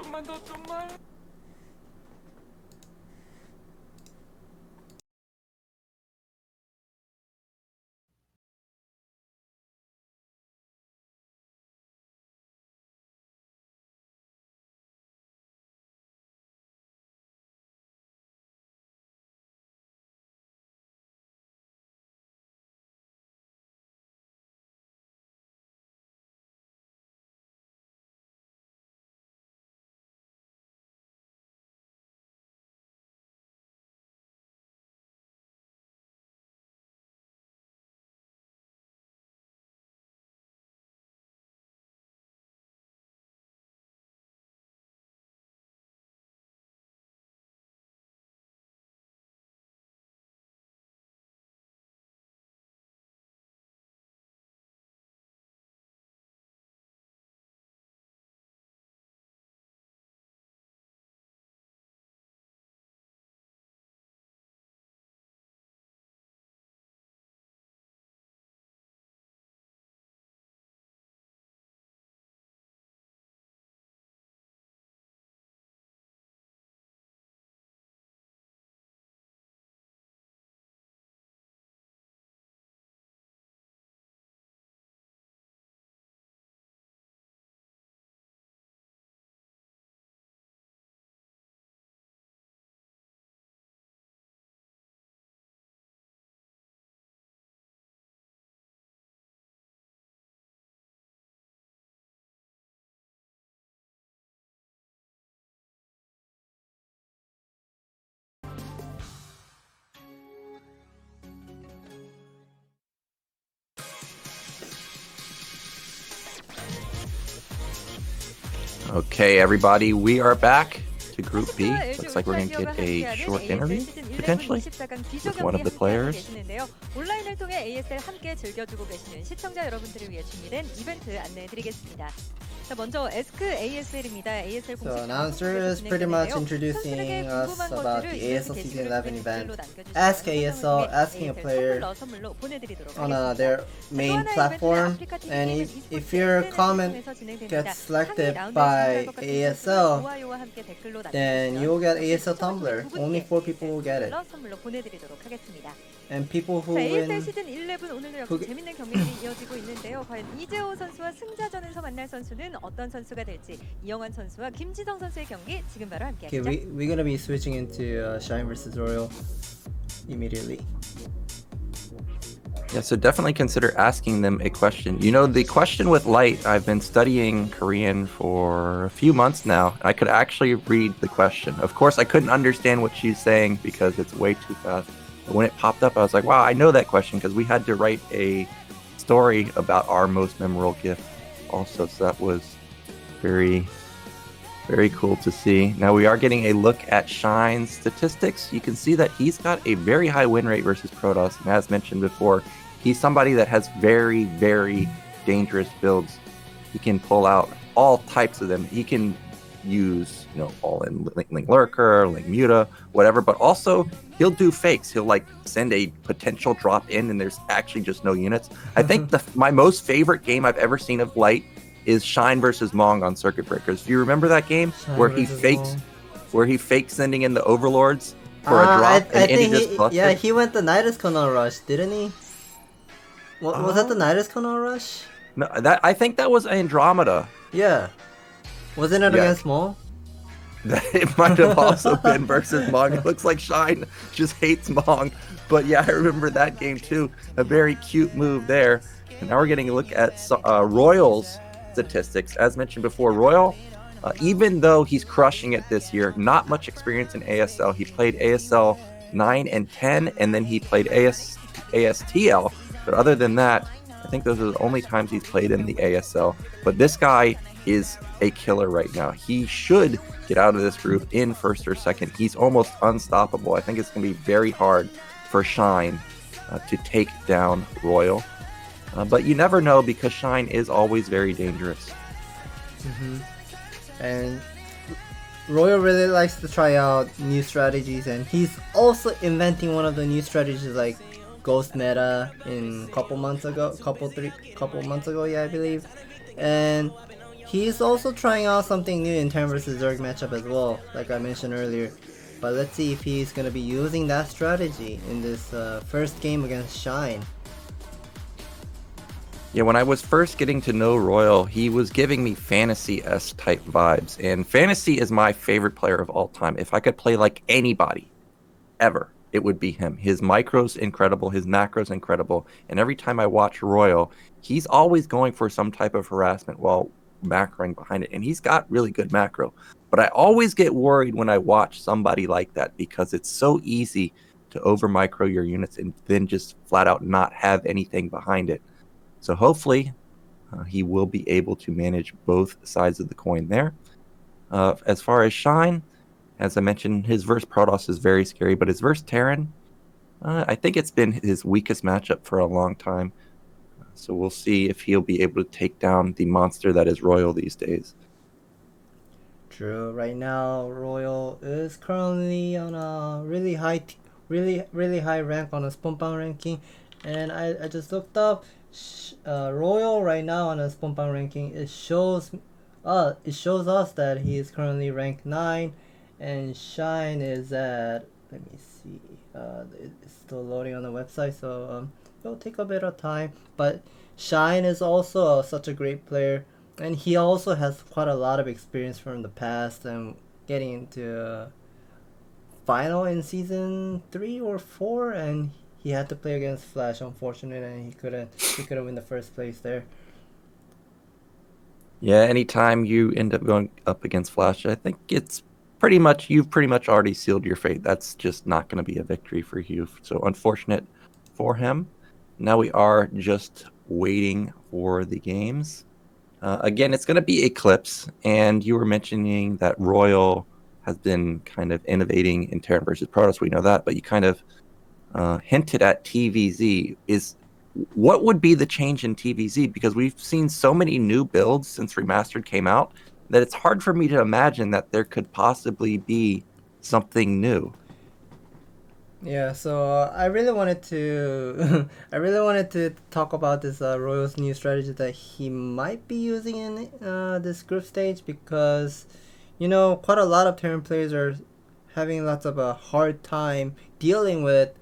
Okay, everybody, we are back to Group B. Looks like we're going to get a short interview, potentially, with one of the players. 온라인을 통해 ASL 함께 즐겨주고 계시는 시청자 여러분들을 위해 준비된 이벤트 안내해드리겠습니다. 자, 먼저 에스크 ASL입니다. ASL 공식 So announcer is pretty much introducing us about the ASL Season 11 event. Ask ASL, asking a player on their main platform, and if your comment gets selected by ASL, then you will get ASL Tumbler. Only 4 people will get it. And people who win. ASL 시즌 11 오늘도 역시 재밌는 경기들이 이어지고 있는데요. 과연 이재호 선수와 승자전에서 만날 선수는 어떤 선수가 될지 이영환 선수와 김지성 선수의 경기 지금 바로 함께하시죠. Okay, we're gonna be switching into Shine versus Royal immediately. Yeah, so definitely consider asking them a question. You know, the question with Light, I've been studying Korean for a few months now. I could actually read the question. Of course, I couldn't understand what she's saying because it's way too fast. But when it popped up, I was like, wow, I know that question because we had to write a story about our most memorable gift also. So that was very, very cool to see. Now we are getting a look at Shine's statistics. You can see that he's got a very high win rate versus Protoss. And as mentioned before, he's somebody that has very, very dangerous builds. He can pull out all types of them. He can use, you know, all in Ling Lurker, Ling Muta, whatever, but also he'll do fakes. He'll like send a potential drop in and there's actually just no units. I think my most favorite game I've ever seen of Light is Shine versus Mong on Circuit Breakers. Do you remember that game where he fakes sending in the Overlords for a drop and he just busted? Yeah, he went the Nidus Canal Rush, didn't he? Was that the Nidus Canal Rush? No, I think that was Andromeda. Yeah. Wasn't it against Mong? It might have also been versus Mong. It looks like Shine just hates Mong. But yeah, I remember that game too. A very cute move there. And now we're getting a look at Royal's statistics. As mentioned before, Royal, even though he's crushing it this year, not much experience in ASL. He played ASL 9 and 10, and then he played ASTL. But other than that, I think those are the only times he's played in the ASL. But this guy is a killer right now. He should get out of this group in first or second. He's almost unstoppable. I think it's going to be very hard for Shine to take down Royal. But you never know because Shine is always very dangerous. And Royal really likes to try out new strategies, and he's also inventing one of the new strategies like Ghost Meta in couple months ago, yeah, I believe. And he's also trying out something new in Terran vs Zerg matchup as well, like I mentioned earlier. But let's see if he's gonna be using that strategy in this first game against Shine. Yeah, when I was first getting to know Royal, he was giving me Fantasy-esque type vibes. And Fantasy is my favorite player of all time. If I could play like anybody, ever, it would be him. His micro's incredible, his macro's incredible. And every time I watch Royal, he's always going for some type of harassment while macroing behind it. And he's got really good macro. But I always get worried when I watch somebody like that because it's so easy to over micro your units and then just flat out not have anything behind it. So hopefully he will be able to manage both sides of the coin there. As far as Shine, as I mentioned, his versus Protoss is very scary, but his versus Terran, I think it's been his weakest matchup for a long time. So we'll see if he'll be able to take down the monster that is Royal these days. True. Right now, Royal is currently on a really high rank on a Spompang ranking, and I just looked up. Royal right now on a Spompang ranking, it shows us that he is currently ranked 9, and Shine is at, let me see, it's still loading on the website, so it'll take a bit of time. But Shine is also such a great player, and he also has quite a lot of experience from the past and getting into final in season 3 or 4, and he had to play against Flash, unfortunately, and he couldn't win the first place there. Yeah, anytime you end up going up against Flash, I think it's you've pretty much already sealed your fate. That's just not going to be a victory for you. So unfortunate for him. Now we are just waiting for the games. Again, it's going to be Eclipse, and you were mentioning that Royal has been kind of innovating in Terran versus Protoss. We know that, but you kind of hinted at TVZ. What would be the change in TVZ? Because we've seen so many new builds since Remastered came out that it's hard for me to imagine that there could possibly be something new. Yeah, so I really wanted to I really wanted to talk about this Royal's new strategy that he might be using in this group stage, because quite a lot of Terran players are having lots of a hard time dealing with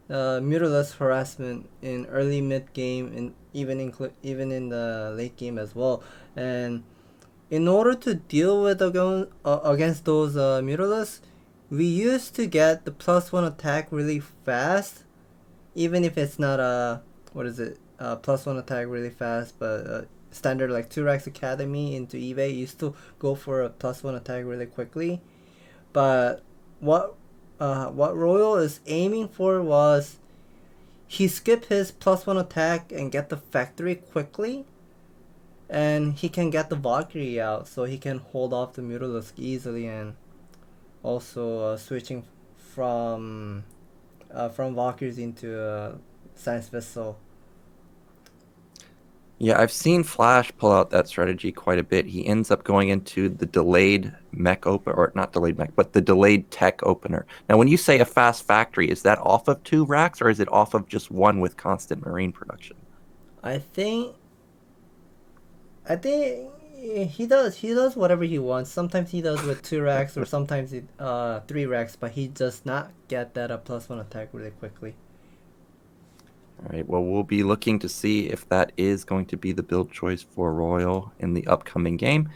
Mutalisk harassment in early mid game and even in the late game as well. And in order to deal with against those Mutalisks, we used to get the +1 attack really fast, even if it's not a +1 attack really fast, but standard like 2-Rax Academy into eBay used to go for a +1 attack really quickly. But what Royal is aiming for was he skip his +1 attack and get the factory quickly, and he can get the Valkyrie out so he can hold off the Mutalisk easily, and also switching from Valkyries into Science Vessel. Yeah, I've seen Flash pull out that strategy quite a bit. He ends up going into the delayed mech opener, or not delayed mech, but the delayed tech opener. Now, when you say a fast factory, is that off of 2 racks, or is it off of just 1 with constant marine production? I think he does whatever he wants. Sometimes he does with 2 racks, or sometimes 3 racks, but he does not get that +1 attack really quickly. All right, well, we'll be looking to see if that is going to be the build choice for Royal in the upcoming game.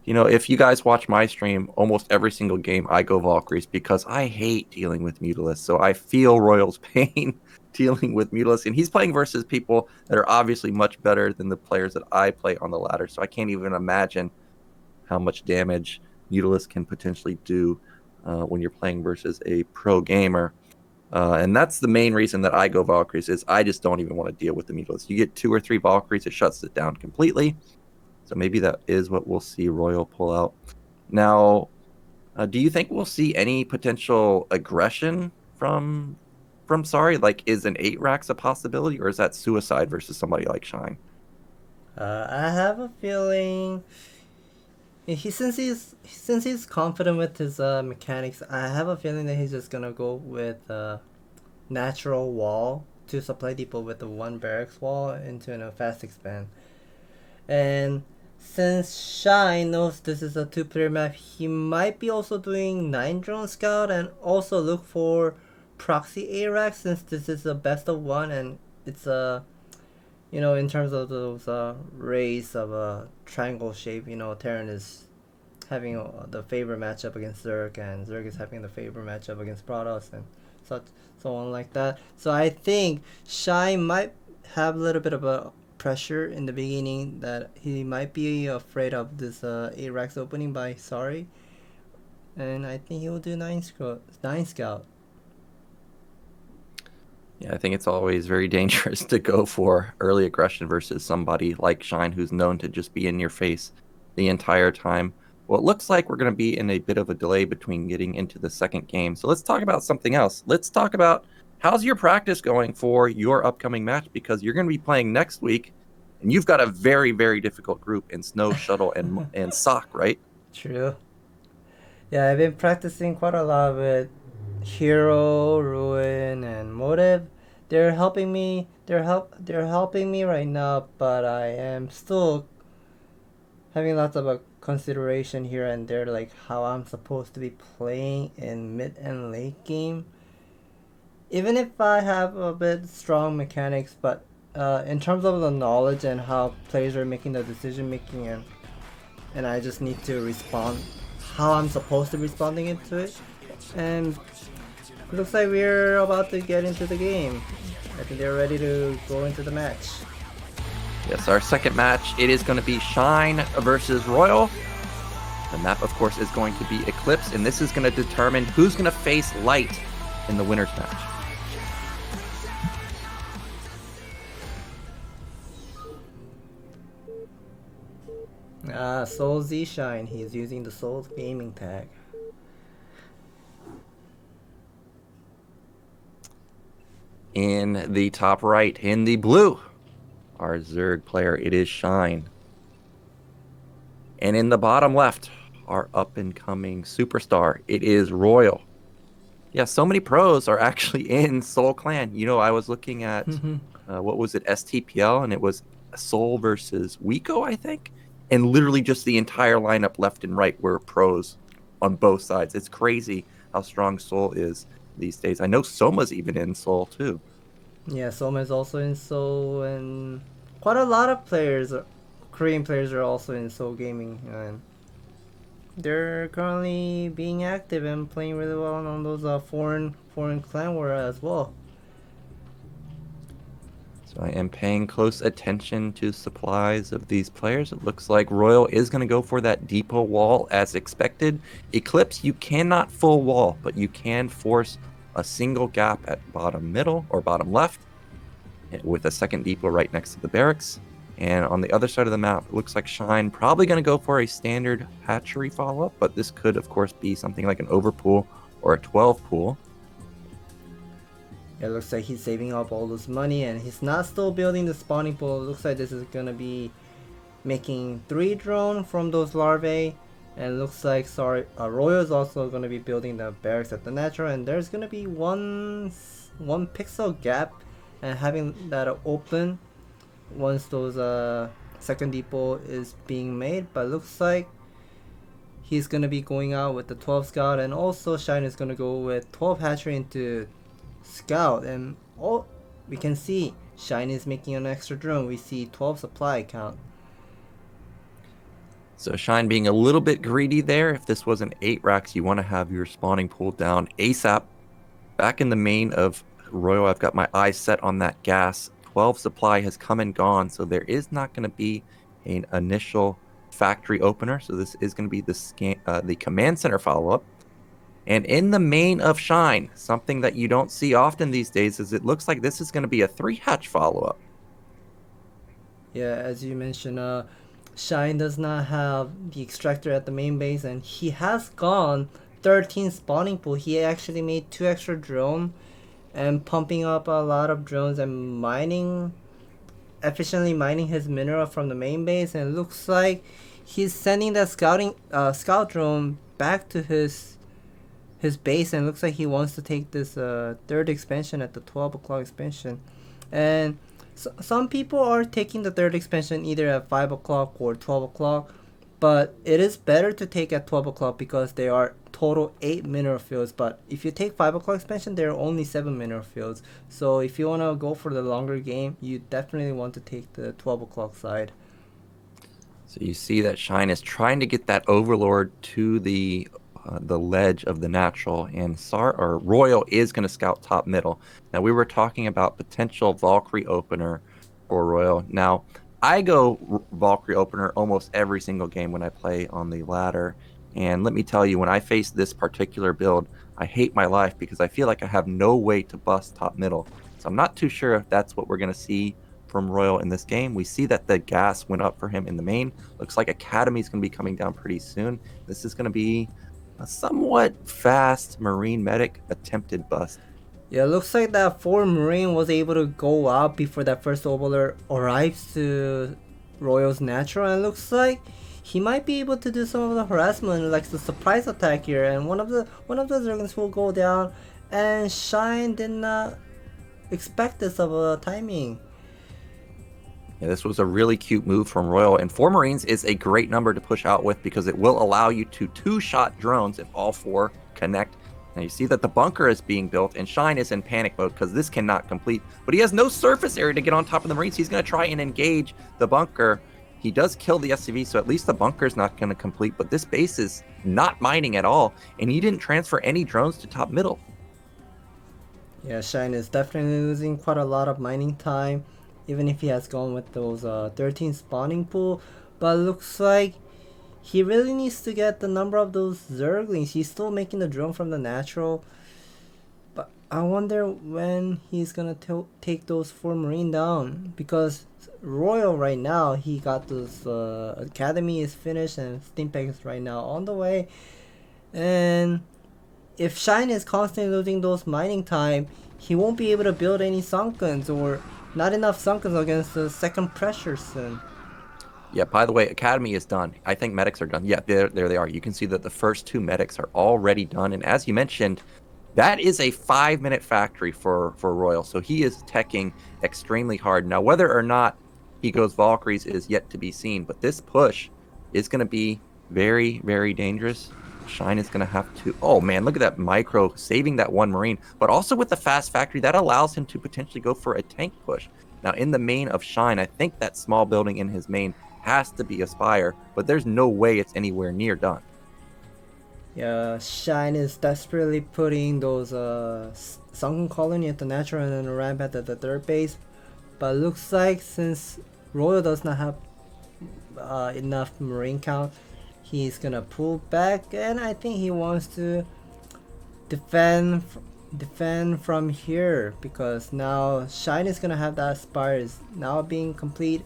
If you guys watch my stream, almost every single game I go Valkyries because I hate dealing with Mutalisks. So I feel Royal's pain dealing with Mutalisks. And he's playing versus people that are obviously much better than the players that I play on the ladder. So I can't even imagine how much damage Mutalisk can potentially do when you're playing versus a pro gamer. And that's the main reason that I go Valkyries, is I just don't even want to deal with the Mutalisk. You get 2 or 3 Valkyries, it shuts it down completely. So maybe that is what we'll see Royal pull out. Now, do you think we'll see any potential aggression from Sorry? Like, is an 8 racks a possibility, or is that suicide versus somebody like Shine? I have a feeling since he's confident with his mechanics, I have a feeling that he's just gonna go with natural wall to supply depot with the 1 barracks wall into a fast expand. And since Shine knows this is a 2-player map, he might be also doing 9 drone scout and also look for proxy ARAX, since this is a best of 1 and it's in terms of those rays of a triangle shape, Terran is having the favor matchup against Zerg, and Zerg is having the favor matchup against Protoss, and so on like that. So I think Shine might have a little bit of a pressure in the beginning, that he might be afraid of this ARAX opening by Sorry, and I think he will do 9 scout. Yeah, I think it's always very dangerous to go for early aggression versus somebody like Shine, who's known to just be in your face the entire time. Well, it looks like we're going to be in a bit of a delay between getting into the second game. So let's talk about something else. Let's talk about, how's your practice going for your upcoming match? Because you're going to be playing next week, and you've got a very, very difficult group in Snow, Shuttle, and Sock, right? True. Yeah, I've been practicing quite a lot with Hero, Ruin, and Motive. They're helping me. They're helping me right now, but I am still having lots of consideration here and there, like how I'm supposed to be playing in mid and late game. Even if I have a bit strong mechanics, but in terms of the knowledge and how players are making the decision making, and I just need to respond how I'm supposed to be responding into it. And it looks like we're about to get into the game. I think they're ready to go into the match. Yes, our second match, it is going to be Shine versus Royal. The map, of course, is going to be Eclipse, and this is going to determine who's going to face Light in the winner's match. Soul Z Shine. He's using the Soul Gaming tag. In the top right, in the blue, our Zerg player, it is Shine. And in the bottom left, our up-and-coming superstar, it is Royal. Yeah, so many pros are actually in Soul Clan. You know, I was looking at, what was it, STPL, and it was Soul versus Wiko, I think? And literally just the entire lineup left and right were pros on both sides. It's crazy how strong Soul is these days. I know Soma's even in Soul, too. Yeah, Soma is also in Soul, and quite a lot of players, Korean players, are also in Soul Gaming. And they're currently being active and playing really well on those foreign clan war as well. So I am paying close attention to supplies of these players. It looks like Royal is going to go for that depot wall as expected. Eclipse, you cannot full wall, but you can force a single gap at bottom middle or bottom left with a second depot right next to the barracks. And on the other side of the map, it looks like Shine probably going to go for a standard hatchery follow-up, but this could, of course, be something like an overpool or a 12 pool. It looks like he's saving up all this money, and he's not still building the spawning pool. It looks like this is going to be making 3 drone from those larvae. And it looks like, Royal is also going to be building the barracks at the natural, and there's going to be one pixel gap and having that open once those second depot is being made. But it looks like he's going to be going out with the 12 scout, and also Shine is going to go with 12 hatchery into scout. And we can see Shine is making an extra drone. We see 12 supply count. So Shine being a little bit greedy there. If this was an 8 racks, you want to have your spawning pool down ASAP. Back in the main of Royal, I've got my eyes set on that gas. 12 supply has come and gone, so there is not going to be an initial factory opener. So this is going to be the command center follow-up. And in the main of Shine, something that you don't see often these days is it looks like this is going to be a 3-hatch follow-up. Yeah, as you mentioned, Shine does not have the extractor at the main base, and he has gone 13 spawning pool. He actually made 2 extra drone and pumping up a lot of drones and efficiently mining his mineral from the main base. And it looks like he's sending that scout drone back to his base, and it looks like he wants to take this 3rd expansion at the 12 o'clock expansion. And some people are taking the 3rd expansion either at 5 o'clock or 12 o'clock, but it is better to take at 12 o'clock because there are total 8 mineral fields. But if you take 5 o'clock expansion, there are only 7 mineral fields. So if you want to go for the longer game, you definitely want to take the 12 o'clock side. So you see that Shine is trying to get that Overlord to the ledge of the natural, and Royal is going to scout top middle. Now, we were talking about potential Valkyrie opener for Royal. Now, I go Valkyrie opener almost every single game when I play on the ladder, and let me tell you, when I face this particular build, I hate my life because I feel like I have no way to bust top middle. So I'm not too sure if that's what we're going to see from Royal in this game. We see that the gas went up for him in the main. Looks like Academy is going to be coming down pretty soon. This is going to be a somewhat fast Marine medic attempted bust. Yeah, it looks like that 4 Marine was able to go out before that first Overlord arrives to Royal's natural, and it looks like he might be able to do some of the harassment, like the surprise attack here, and one of the dragons will go down, and Shine did not expect this of a timing. Yeah, this was a really cute move from Royal, and 4 Marines is a great number to push out with because it will allow you to 2-shot drones if all 4 connect. Now you see that the bunker is being built, and Shine is in panic mode because this cannot complete, but he has no surface area to get on top of the Marines. He's going to try and engage the bunker. He does kill the SCV, so at least the bunker is not going to complete, but this base is not mining at all, and he didn't transfer any drones to top middle. Yeah, Shine is definitely losing quite a lot of mining time, even if he has gone with those 13 spawning pool. But it looks like he really needs to get the number of those Zerglings. He's still making the drone from the natural. But I wonder when he's gonna take those 4 Marine down, because Royal right now, he got those Academy is finished and Steampack is right now on the way. And if Shine is constantly losing those mining time, he won't be able to build any Sunkens, or not enough Sunkens against the second pressure soon. Yeah, by the way, Academy is done. I think medics are done. Yeah, there they are. You can see that the first 2 medics are already done. And as you mentioned, that is a 5-minute factory for Royal. So he is teching extremely hard. Now, whether or not he goes Valkyries is yet to be seen. But this push is going to be very, very dangerous. Shine is going to have to... Oh, man, look at that micro saving that 1 Marine. But also with the fast factory, that allows him to potentially go for a tank push. Now, in the main of Shine, I think that small building in his main has to be a Spire, but there's no way it's anywhere near done. Yeah, Shine is desperately putting those Sunken Colony at the natural and then a ramp at the third base. But looks like since Royal does not have enough Marine count, he's gonna pull back, and I think he wants to defend from here, because now Shine is gonna have that Spires now being complete.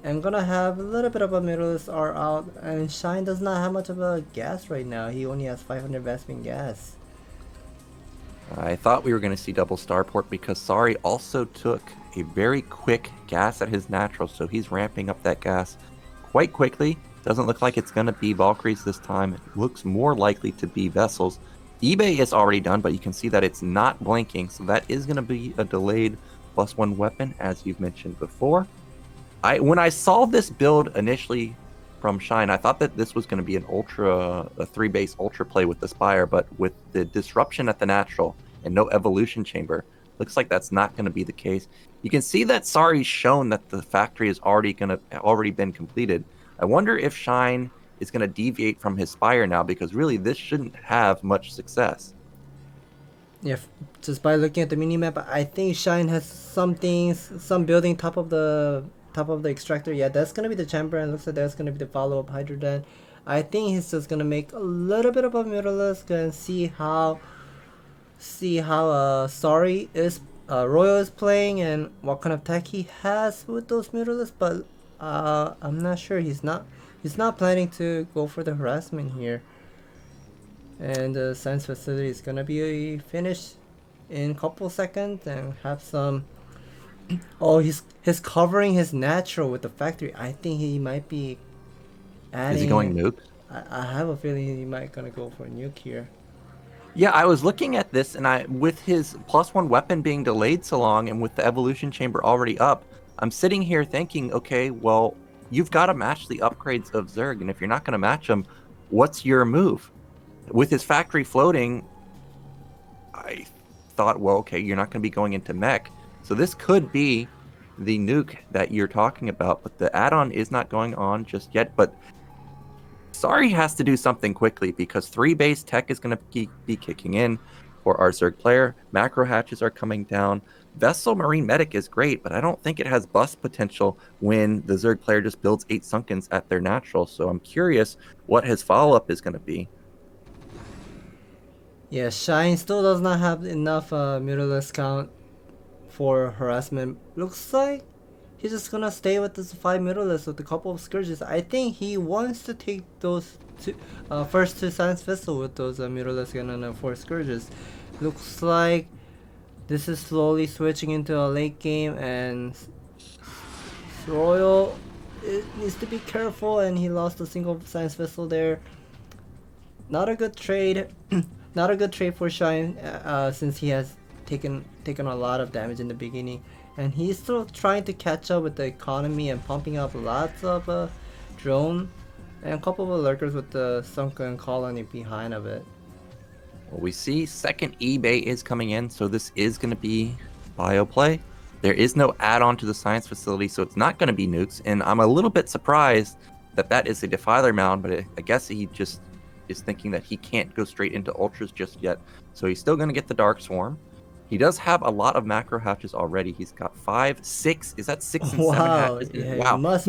I'm gonna have a little bit of a middleless R out, and Shine does not have much of a gas right now. He only has 500 Vespene gas. I thought we were going to see double starport because Sari also took a very quick gas at his natural, so he's ramping up that gas quite quickly. Doesn't look like it's going to be Valkyries this time. It looks more likely to be Vessels. eBay is already done, but you can see that it's not blinking, so that is going to be a delayed +1 weapon, as you've mentioned before. When I saw this build initially from Shine, I thought that this was going to be a 3-base ultra play with the Spire, but with the disruption at the natural and no evolution chamber, looks like that's not going to be the case. You can see that Sari's shown that the factory is already been completed. I wonder if Shine is going to deviate from his Spire now, because really this shouldn't have much success. Yeah, just by looking at the minimap, I think Shine has some building top of the extractor. Yeah, that's gonna be the chamber, and looks like that's gonna be the follow-up hydrogen. I think he's just gonna make a little bit of a middleless and see how Royal is playing and what kind of tech he has with those middleless. But I'm not sure. He's not planning to go for the harassment here. And the science facility is gonna be finished in a couple seconds and have some... Oh, he's covering his natural with the factory. I think he might be adding... Is he going nuke? I have a feeling he might gonna go for a nuke here. Yeah, I was looking at this, and with his +1 weapon being delayed so long and with the evolution chamber already up, I'm sitting here thinking, okay, well, you've got to match the upgrades of Zerg, and if you're not going to match them, what's your move? With his factory floating, I thought, well, okay, you're not going to be going into mech. So this could be the nuke that you're talking about, but the add-on is not going on just yet. But Sari has to do something quickly, because 3-base tech is going to be kicking in for our Zerg player. Macro hatches are coming down. Vessel Marine Medic is great, but I don't think it has bust potential when the Zerg player just builds 8 Sunkens at their natural. So I'm curious what his follow-up is going to be. Yeah, Shine still does not have enough middleless count for harassment. Looks like he's just gonna stay with this 5 middleless with a couple of scourges. I think he wants to take those first 2 science vessel with those middleless and 4 scourges. Looks like this is slowly switching into a late game, and Royal needs to be careful, and he lost a single science vessel there. Not a good trade. Not a good trade for Shine, since he has taken a lot of damage in the beginning, and he's still trying to catch up with the economy and pumping up lots of drone and a couple of lurkers with the sunken colony behind of it. Well, we see second eBay is coming in, so this is going to be bio play. There is no add-on to the science facility, so it's not going to be nukes, and I'm a little bit surprised that is a defiler mound, but I guess he just is thinking that he can't go straight into ultras just yet, so he's still going to get the Dark Swarm. He does have a lot of macro hatches already. He's got 5, 6. Is that 6 and 7 hatches? Yeah, wow. Must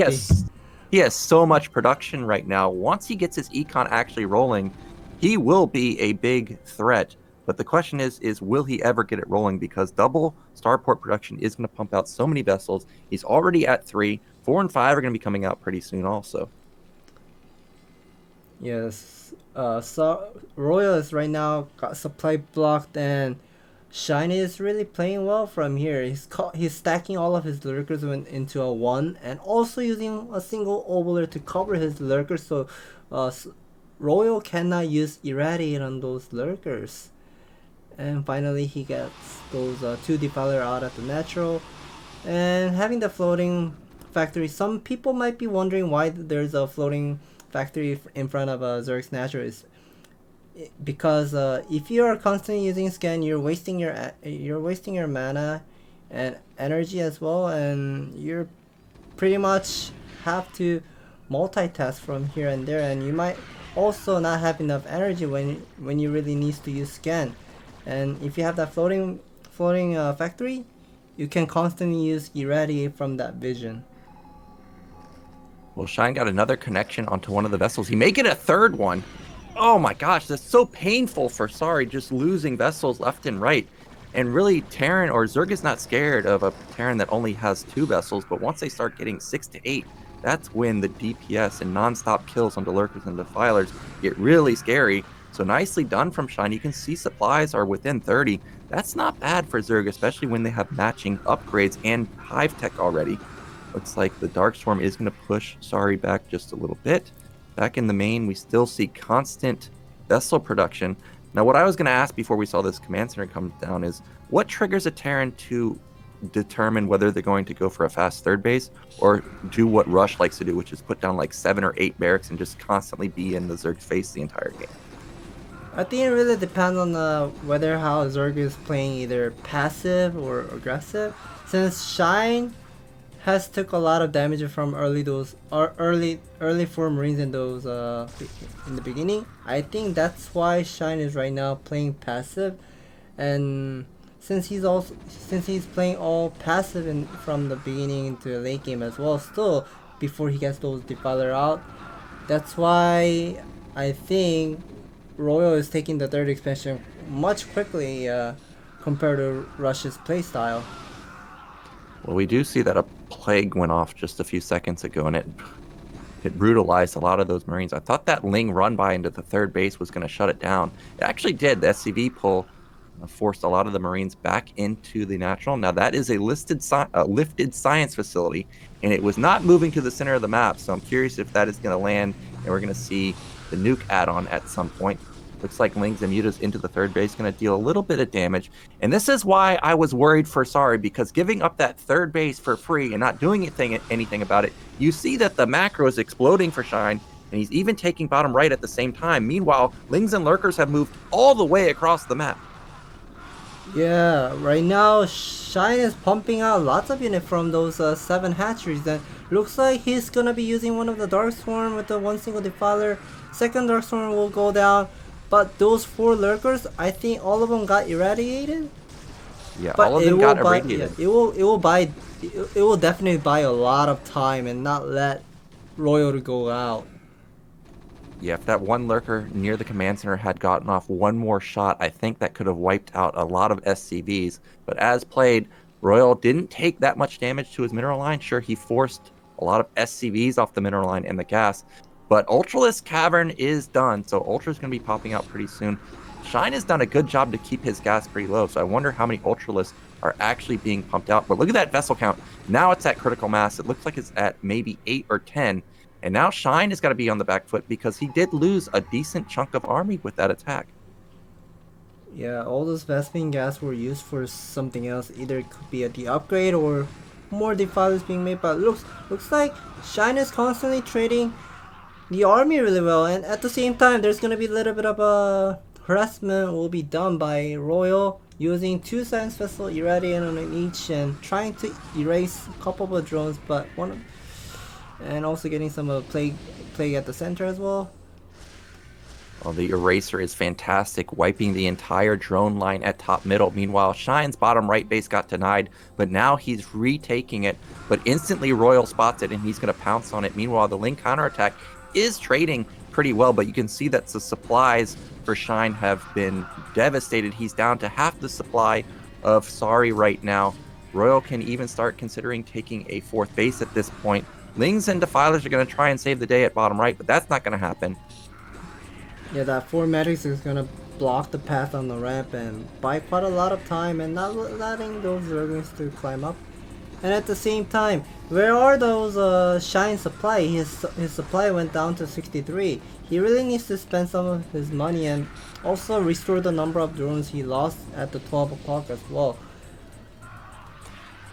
he has so much production right now. Once he gets his econ actually rolling, he will be a big threat But the question is will he ever get it rolling? Because double starport production is going to pump out so many vessels. He's already at 3. 4 and 5 are going to be coming out pretty soon also. Yes. So Royal is right now got supply blocked, and Shiny is really playing well from here. He's stacking all of his lurkers into a 1, and also using a single ovaler to cover his lurkers, so Royal cannot use Irradiate on those lurkers. And finally he gets those 2 Defiler out at the natural. And having the floating factory, some people might be wondering why there's a floating factory in front of Zerg's natural, is because if you are constantly using scan, you're wasting your mana and energy as well, and you're pretty much have to multitask from here and there, and you might also not have enough energy when you really need to use scan. And if you have that floating factory, you can constantly use Irradiate from that vision. Well, Shine got another connection onto one of the vessels. He may get a third one. Oh my gosh, that's so painful for Sorry, just losing vessels left and right. And really, Terran or Zerg is not scared of a Terran that only has 2 vessels, but once they start getting 6 to 8, that's when the DPS and non-stop kills on the Lurkers and Defilers get really scary. So nicely done from Shine. You can see supplies are within 30. That's not bad for Zerg, especially when they have matching upgrades and Hive Tech already. Looks like the Darkstorm is going to push Sorry back just a little bit. Back in the main, we still see constant vessel production. Now, what I was going to ask before we saw this command center come down is, what triggers a Terran to determine whether they're going to go for a fast third base or do what Rush likes to do, which is put down like 7 or 8 barracks and just constantly be in the Zerg's face the entire game? I think it really depends on whether how Zerg is playing either passive or aggressive. Since Shine has took a lot of damage from early 4 Marines in those in the beginning, I think that's why Shine is right now playing passive. And since he's playing all passive from the beginning into the late game as well, still before he gets those Defiler out, that's why I think Royal is taking the 3rd expansion much quickly compared to Rush's playstyle. Well, we do see that a plague went off just a few seconds ago, and it brutalized a lot of those Marines. I thought that Ling run by into the 3rd base was going to shut it down. It actually did. The SCV pull forced a lot of the Marines back into the natural. Now, that is a lifted science facility, and it was not moving to the center of the map, so I'm curious if that is going to land, and we're going to see the nuke add-on at some point. Looks like Ling's and Muta's into the 3rd base, going to deal a little bit of damage. And this is why I was worried for Sorry, because giving up that 3rd base for free and not doing anything about it, you see that the macro is exploding for Shine, and he's even taking bottom right at the same time. Meanwhile, Lings and Lurkers have moved all the way across the map. Yeah, right now Shine is pumping out lots of units from those 7 hatcheries, and looks like he's gonna be using one of the Darkstorm with the 1 single Defiler. 2nd Darkstorm will go down, but those 4 Lurkers, I think all of them got irradiated. Yeah, but all of them got irradiated. Yeah, it will definitely buy a lot of time and not let Royal to go out. Yeah, if that 1 Lurker near the command center had gotten off 1 more shot, I think that could have wiped out a lot of SCVs. But as played, Royal didn't take that much damage to his mineral line. Sure, he forced a lot of SCVs off the mineral line and the gas, but Ultralisk Cavern is done, so Ultra's going to be popping out pretty soon. Shine has done a good job to keep his gas pretty low, so I wonder how many Ultralisks are actually being pumped out. But look at that vessel count. Now it's at critical mass. It looks like it's at maybe 8 or 10. And now Shine has got to be on the back foot because he did lose a decent chunk of army with that attack. Yeah, all those Vespene gas were used for something else. Either it could be the upgrade or more defilers being made. But looks like Shine is constantly trading the army really well. And at the same time, there's going to be a little bit of a harassment will be done by Royal using 2 science vessel irradiating on each and trying to erase a couple of drones, but and also getting some plague at the center as well. Well, the eraser is fantastic, wiping the entire drone line at top middle. Meanwhile, Shine's bottom right base got denied, but now he's retaking it. But instantly Royal spots it, and he's going to pounce on it. Meanwhile, the Ling counterattack is trading pretty well, but you can see that the supplies for Shine have been devastated. He's down to half the supply of Sorry right now. Royal can even start considering taking a 4th base at this point. Lings and Defilers are going to try and save the day at bottom right, but that's not going to happen. Yeah, that 4 medics is going to block the path on the ramp and buy quite a lot of time and not letting those Zerglings to climb up. And at the same time, where are those Shine supply? His supply went down to 63. He really needs to spend some of his money and also restore the number of drones he lost at the 12 o'clock as well.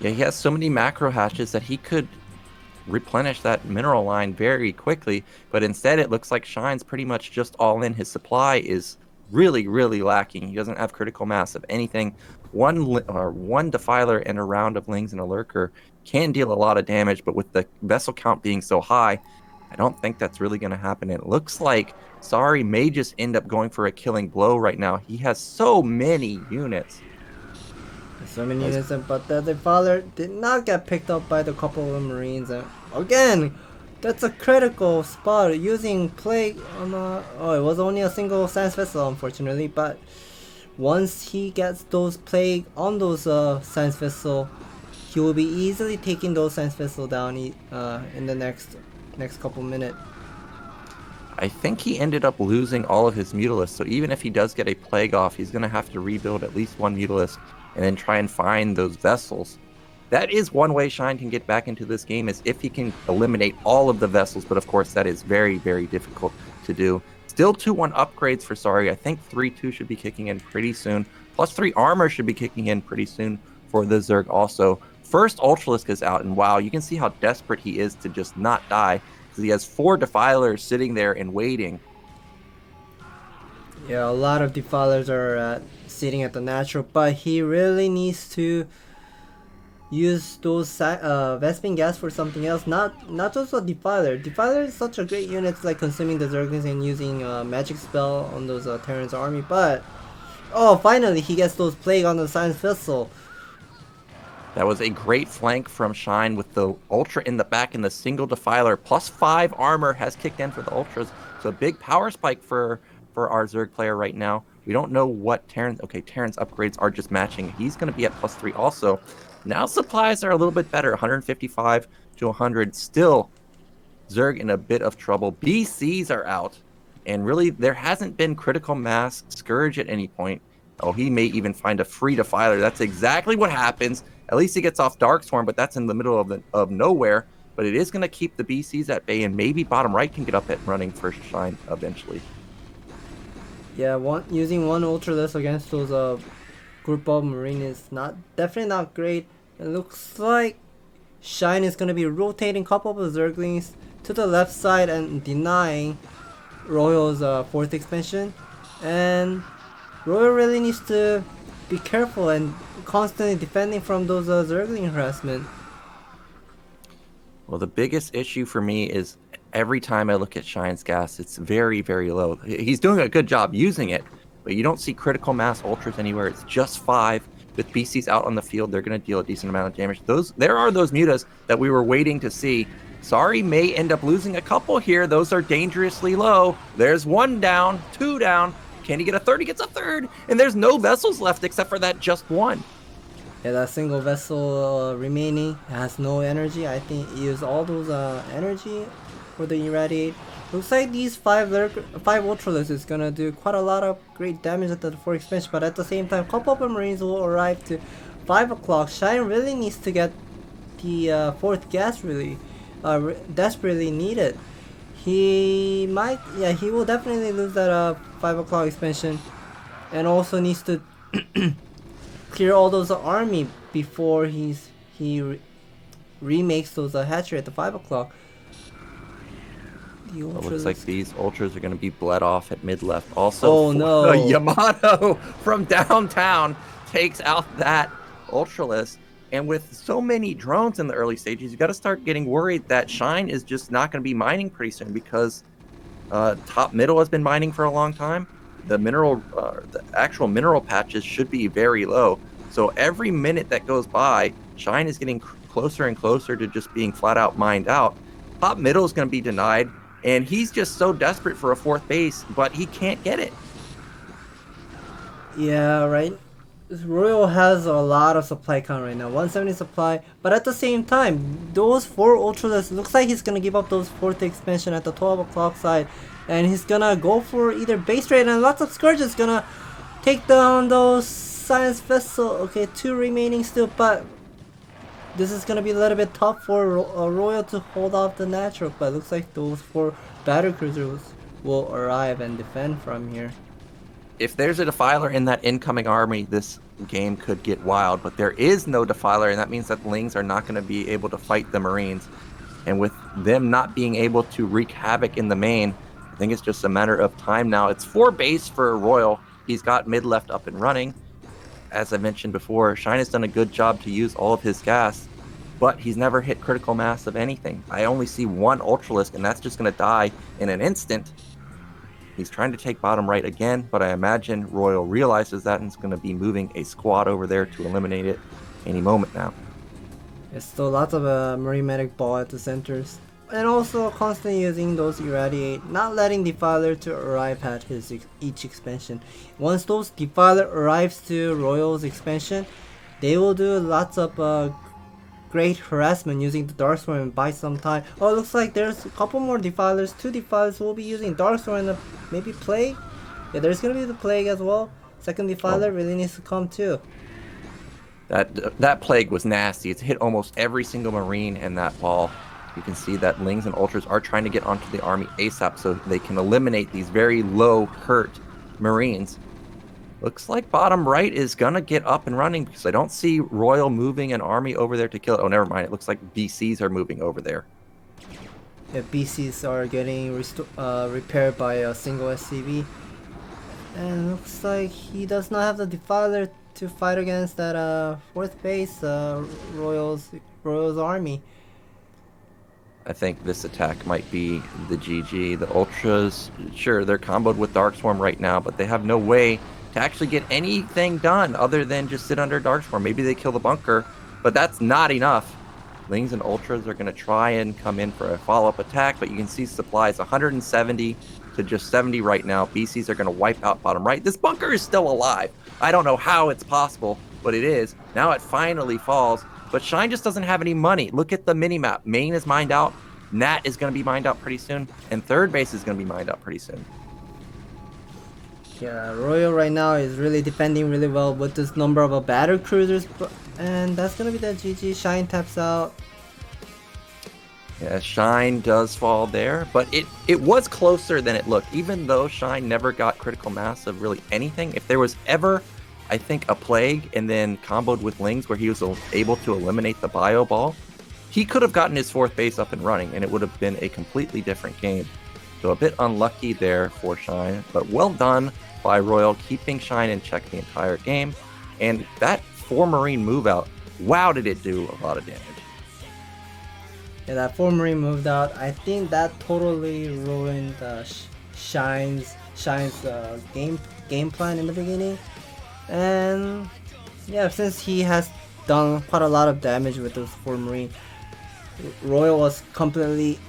Yeah, he has so many macro hashes that he could replenish that mineral line very quickly, but instead it looks like Shine's pretty much just all in. His supply is really, really lacking. He doesn't have critical mass of anything. One Defiler and a round of Lings and a Lurker can deal a lot of damage, but with the vessel count being so high, I don't think that's really going to happen. It looks like Sorry may just end up going for a killing blow right now. He has so many units. So many units, but the Defiler did not get picked up by the couple of Marines. And again, that's a critical spot using Plague on it was only a single Science Vessel, unfortunately, but once he gets those Plague on those Science Vessel, he will be easily taking those Science Vessel down in the next couple minutes. I think he ended up losing all of his Mutalisks, so even if he does get a Plague off, he's going to have to rebuild at least one Mutalisk and then try and find those vessels. That is one way Shine can get back into this game, is if he can eliminate all of the vessels, but of course that is very, very difficult to do. Still 2-1 upgrades for Sorry. I think 3-2 should be kicking in pretty soon. Plus 3 armor should be kicking in pretty soon for the Zerg also. First Ultralisk is out, and wow, you can see how desperate he is to just not die, because he has 4 Defilers sitting there and waiting. Yeah, a lot of Defilers are sitting at the natural, but he really needs to use those Vespene gas for something else, not just a Defiler. Defiler is such a great unit, it's like consuming the Zerglings and using magic spell on those Terran's army, but oh, finally he gets those Plague on the Science Vessel. That was a great flank from Shine with the Ultra in the back and the single Defiler. Plus 5 armor has kicked in for the Ultras. So a big power spike for our Zerg player right now. We don't know what Terran's... Okay, Terran's upgrades are just matching. He's going to be at plus 3 also. Now supplies are a little bit better. 155 to 100. Still, Zerg in a bit of trouble. BCs are out. And really, there hasn't been critical mass Scourge at any point. Oh, he may even find a free Defiler. That's exactly what happens. At least he gets off Darkstorm, but that's in the middle of nowhere. But it is going to keep the BCs at bay, and maybe bottom right can get up and running for Shine eventually. Yeah, using one Ultralisk against those group of Marine is definitely not great. It looks like Shine is going to be rotating a couple of Zerglings to the left side and denying Royal's 4th expansion. And Royal really needs to be careful and constantly defending from those Zergling harassment. Well, the biggest issue for me is every time I look at Shine's gas, it's very, very low. He's doing a good job using it, but you don't see critical mass Ultras anywhere. It's just 5. With BCs out on the field, they're going to deal a decent amount of damage. There are those mutas that we were waiting to see. Sorry may end up losing a couple here. Those are dangerously low. There's 1 down, 2 down. Can he get a 3rd? He gets a 3rd. And there's no vessels left except for that just 1. Yeah, that single vessel remaining has no energy. I think he used all those energy for the irradiate. Looks like these 5 Ultralisks is gonna do quite a lot of great damage at the 4th expansion, but at the same time, a couple of Marines will arrive to 5 o'clock. Shine really needs to get the 4th gas really desperately needed. He will definitely lose that 5 o'clock expansion, and also needs to clear all those army before he remakes those hatchery at the 5 o'clock. It looks like these Ultras are going to be bled off at mid-left. Also, oh no! Yamato from downtown takes out that Ultralisk. And with so many drones in the early stages, you got to start getting worried that Shine is just not going to be mining pretty soon, because top middle has been mining for a long time. The actual mineral patches should be very low. So every minute that goes by, Shine is getting closer and closer to just being flat out mined out. Top middle is going to be denied. And he's just so desperate for a fourth base, but he can't get it. Yeah, right. Royal has a lot of supply count right now, 170 supply, but at the same time, those 4 Ultralists, looks like he's gonna give up those 4th expansion at the 12 o'clock side, and he's gonna go for either base raid, and lots of Scourges gonna take down those Science Vessel. Okay, 2 remaining still, but this is gonna be a little bit tough for Royal to hold off the natural, but looks like those 4 battle cruisers will arrive and defend from here. If there's a Defiler in that incoming army, this game could get wild, but there is no Defiler, and that means that the Lings are not going to be able to fight the Marines. And with them not being able to wreak havoc in the main, I think it's just a matter of time now. It's 4 base for Royal. He's got mid-left up and running. As I mentioned before, Shine has done a good job to use all of his gas, but he's never hit critical mass of anything. I only see 1 Ultralisk, and that's just going to die in an instant. He's trying to take bottom right again, but I imagine Royal realizes that and is going to be moving a squad over there to eliminate it any moment now. There's still lots of Marine Medic ball at the centers. And also constantly using those Irradiate, not letting Defiler to arrive at his each expansion. Once those Defiler arrives to Royal's expansion, they will do lots of great harassment using the Darkstorm and buy some time. Oh, it looks like there's a couple more Defilers. 2 Defilers will be using Darkstorm and maybe Plague. Yeah, there's gonna be the Plague as well. Second Defiler really needs to come too. That Plague was nasty. It's hit almost every single Marine in that ball. You can see that Lings and Ultras are trying to get onto the army ASAP so they can eliminate these very low hurt Marines. Looks like bottom right is gonna get up and running because I don't see Royal moving an army over there to kill it. Oh, never mind. It looks like BCs are moving over there. Yeah, BCs are getting repaired by a single SCV. And looks like he does not have the Defiler to fight against that 4th base Royal's army. I think this attack might be the GG. The Ultras, sure, they're comboed with Darkstorm right now, but they have no way to actually get anything done other than just sit under Darkstorm. Maybe they kill the bunker, but that's not enough. Lings and Ultras are going to try and come in for a follow-up attack, but you can see supplies 170 to just 70 right now. BCs are going to wipe out bottom right. This bunker is still alive. I don't know how it's possible, but it is. Now it finally falls, but Shine just doesn't have any money. Look at the mini-map. Main is mined out. Nat is going to be mined out pretty soon, and third base is going to be mined out pretty soon. Yeah, Royal right now is really defending really well with this number of battle cruisers, and that's gonna be the GG. Shine taps out. Yeah, Shine does fall there, but it was closer than it looked. Even though Shine never got critical mass of really anything, if there was ever, I think, a Plague and then comboed with Lings where he was able to eliminate the bio ball, he could have gotten his 4th base up and running, and it would have been a completely different game. So a bit unlucky there for Shine, but well done by Royal, keeping Shine in check the entire game. And that 4 Marine move out, wow, did it do a lot of damage. Yeah, that 4 Marine moved out. I think that totally ruined Shine's game plan in the beginning. And yeah, since he has done quite a lot of damage with those 4 Marine, Royal was completely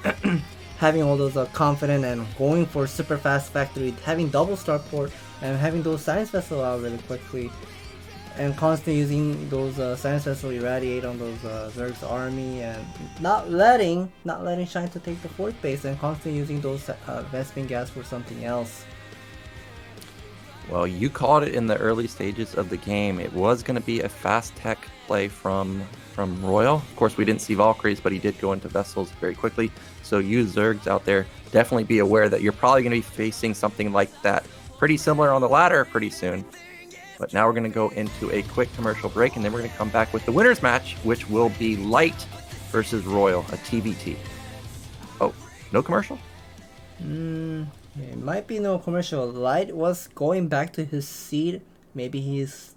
having all those confident and going for super fast factory, having double starport and having those science vessel out really quickly, and constantly using those science vessel irradiate on those Zerg's army, and not letting Shine to take the 4th base, and constantly using those Vespin gas for something else. Well, you called it in the early stages of the game. It was going to be a fast tech play from Royal. Of course, we didn't see Valkyries, but he did go into Vessels very quickly. So you Zergs out there, definitely be aware that you're probably going to be facing something like that pretty similar on the ladder pretty soon. But now we're going to go into a quick commercial break, and then we're going to come back with the winner's match, which will be Light versus Royal, a TVT. Oh, no commercial? It might be no commercial. Light was going back to his seat. Maybe he's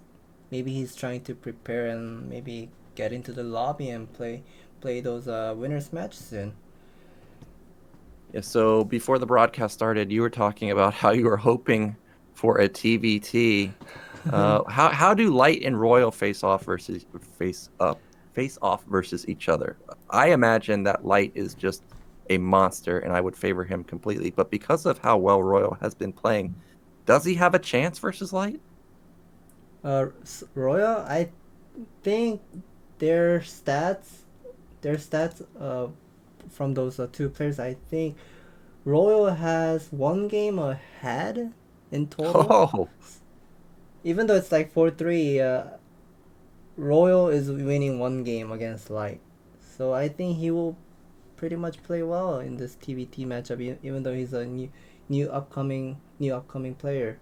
trying to prepare and maybe get into the lobby and play those winners matches soon. Yeah, so before the broadcast started, you were talking about how you were hoping for a TVT. How do Light and Royal face off versus each other? I imagine that Light is just a monster, and I would favor him completely. But because of how well Royal has been playing, does he have a chance versus Light? Royal, I think their stats, from those two players, I think Royal has one game ahead in total. Oh, Even though it's like 4-3, Royal is winning one game against Light. So I think he will pretty much play well in this TVT matchup, even though he's a new upcoming player.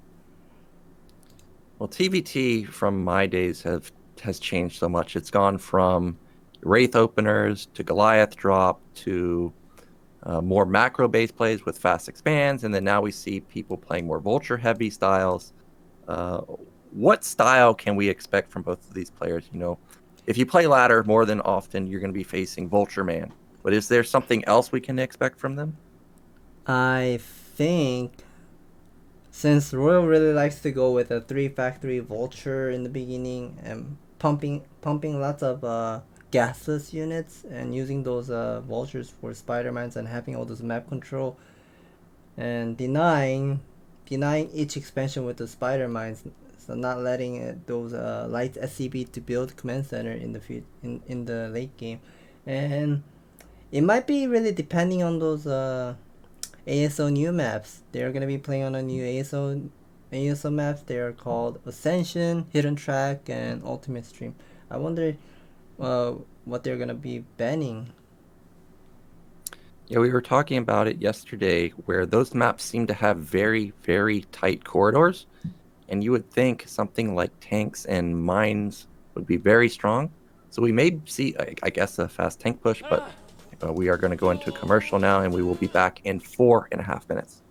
well, TVT from my days has changed so much. It's gone from Wraith openers to Goliath drop to more macro-based plays with fast expands, and then now we see people playing more vulture-heavy styles. What style can we expect from both of these players? You know, if you play ladder more than often, you're going to be facing Vulture Man. But is there something else we can expect from them? I think since Royal really likes to go with a 3-factory Vulture in the beginning and pumping lots of gasless units and using those Vultures for Spider-Mans and having all those map control and denying each expansion with the Spider-Mines, so not letting those light SCB to build command center in the late game. And it might be really depending on those ASL new maps. They're gonna be playing on a new ASL maps. They are called Ascension, Hidden Track, and Ultimate Stream. I wonder what they're gonna be banning. Yeah, we were talking about it yesterday, where those maps seem to have very, very tight corridors, and you would think something like tanks and mines would be very strong. So we may see, I guess, a fast tank push, but we are going to go into a commercial now, and we will be back in 4.5 minutes.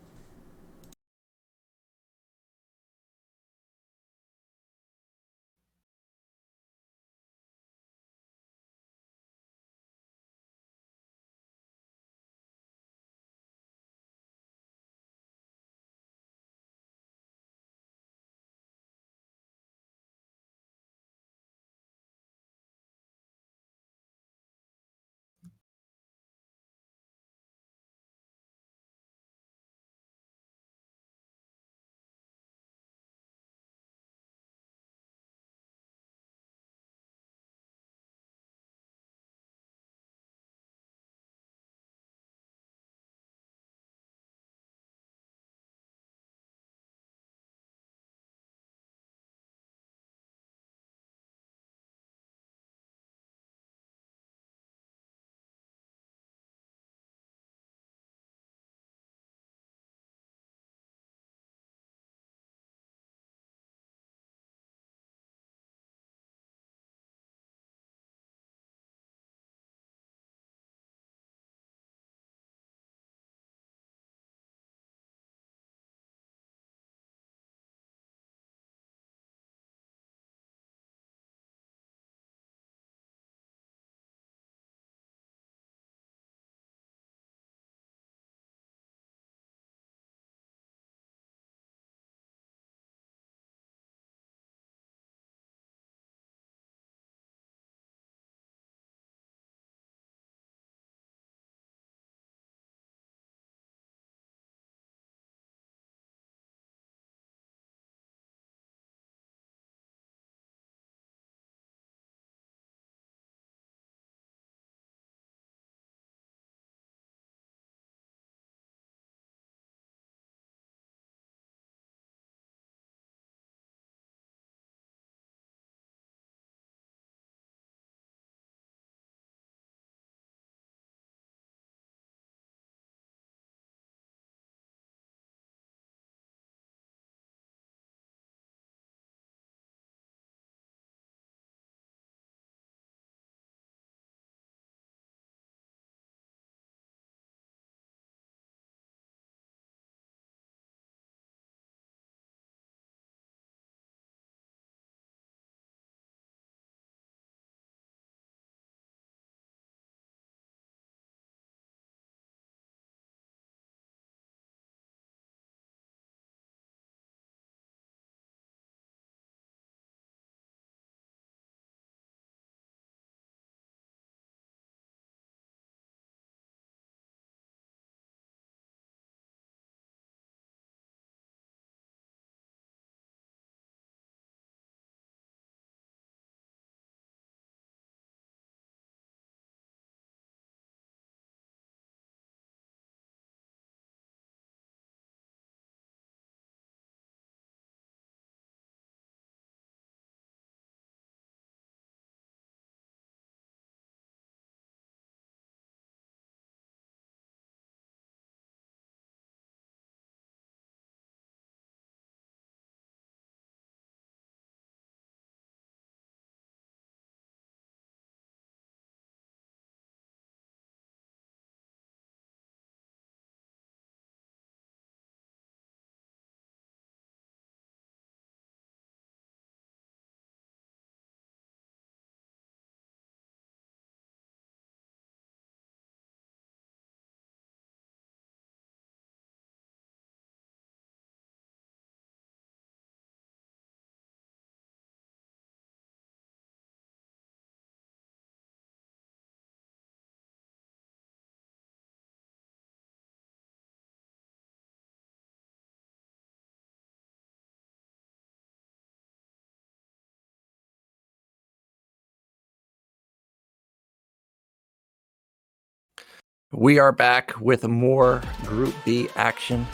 We are back with more Group B action.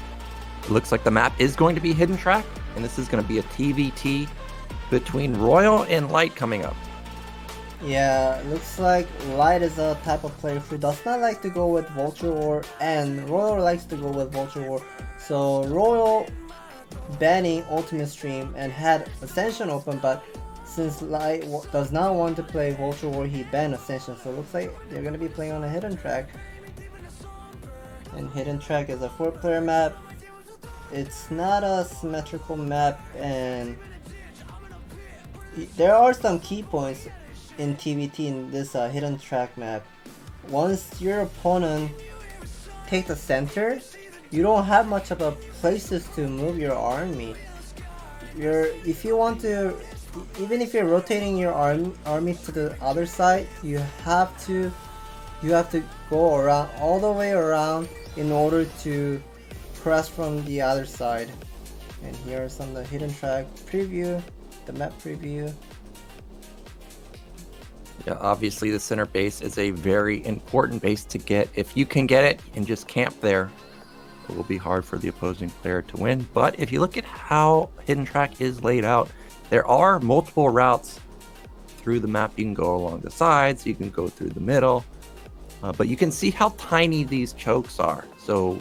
It looks like the map is going to be Hidden Track, and this is going to be a TVT between Royal and Light coming up. Yeah, looks like Light is a type of player who does not like to go with Vulture War, and Royal likes to go with Vulture War. So Royal banning Ultimate Stream and had Ascension open, but since Light does not want to play Vulture War, he banned Ascension. So it looks like they're going to be playing on a Hidden Track. And Hidden Track is a 4-player map. It's not a symmetrical map, and there are some key points in TVT in this Hidden Track map. Once your opponent takes the center, you don't have much of a places to move your army. If you want to, even if you're rotating your army to the other side, you have to go around all the way around in order to press from the other side. And here are some of the Hidden Track preview, the map preview. Yeah, obviously the center base is a very important base to get. If you can get it and just camp there, it will be hard for the opposing player to win. But if you look at how Hidden Track is laid out, there are multiple routes through the map. You can go along the sides, you can go through the middle, but you can see how tiny these chokes are. So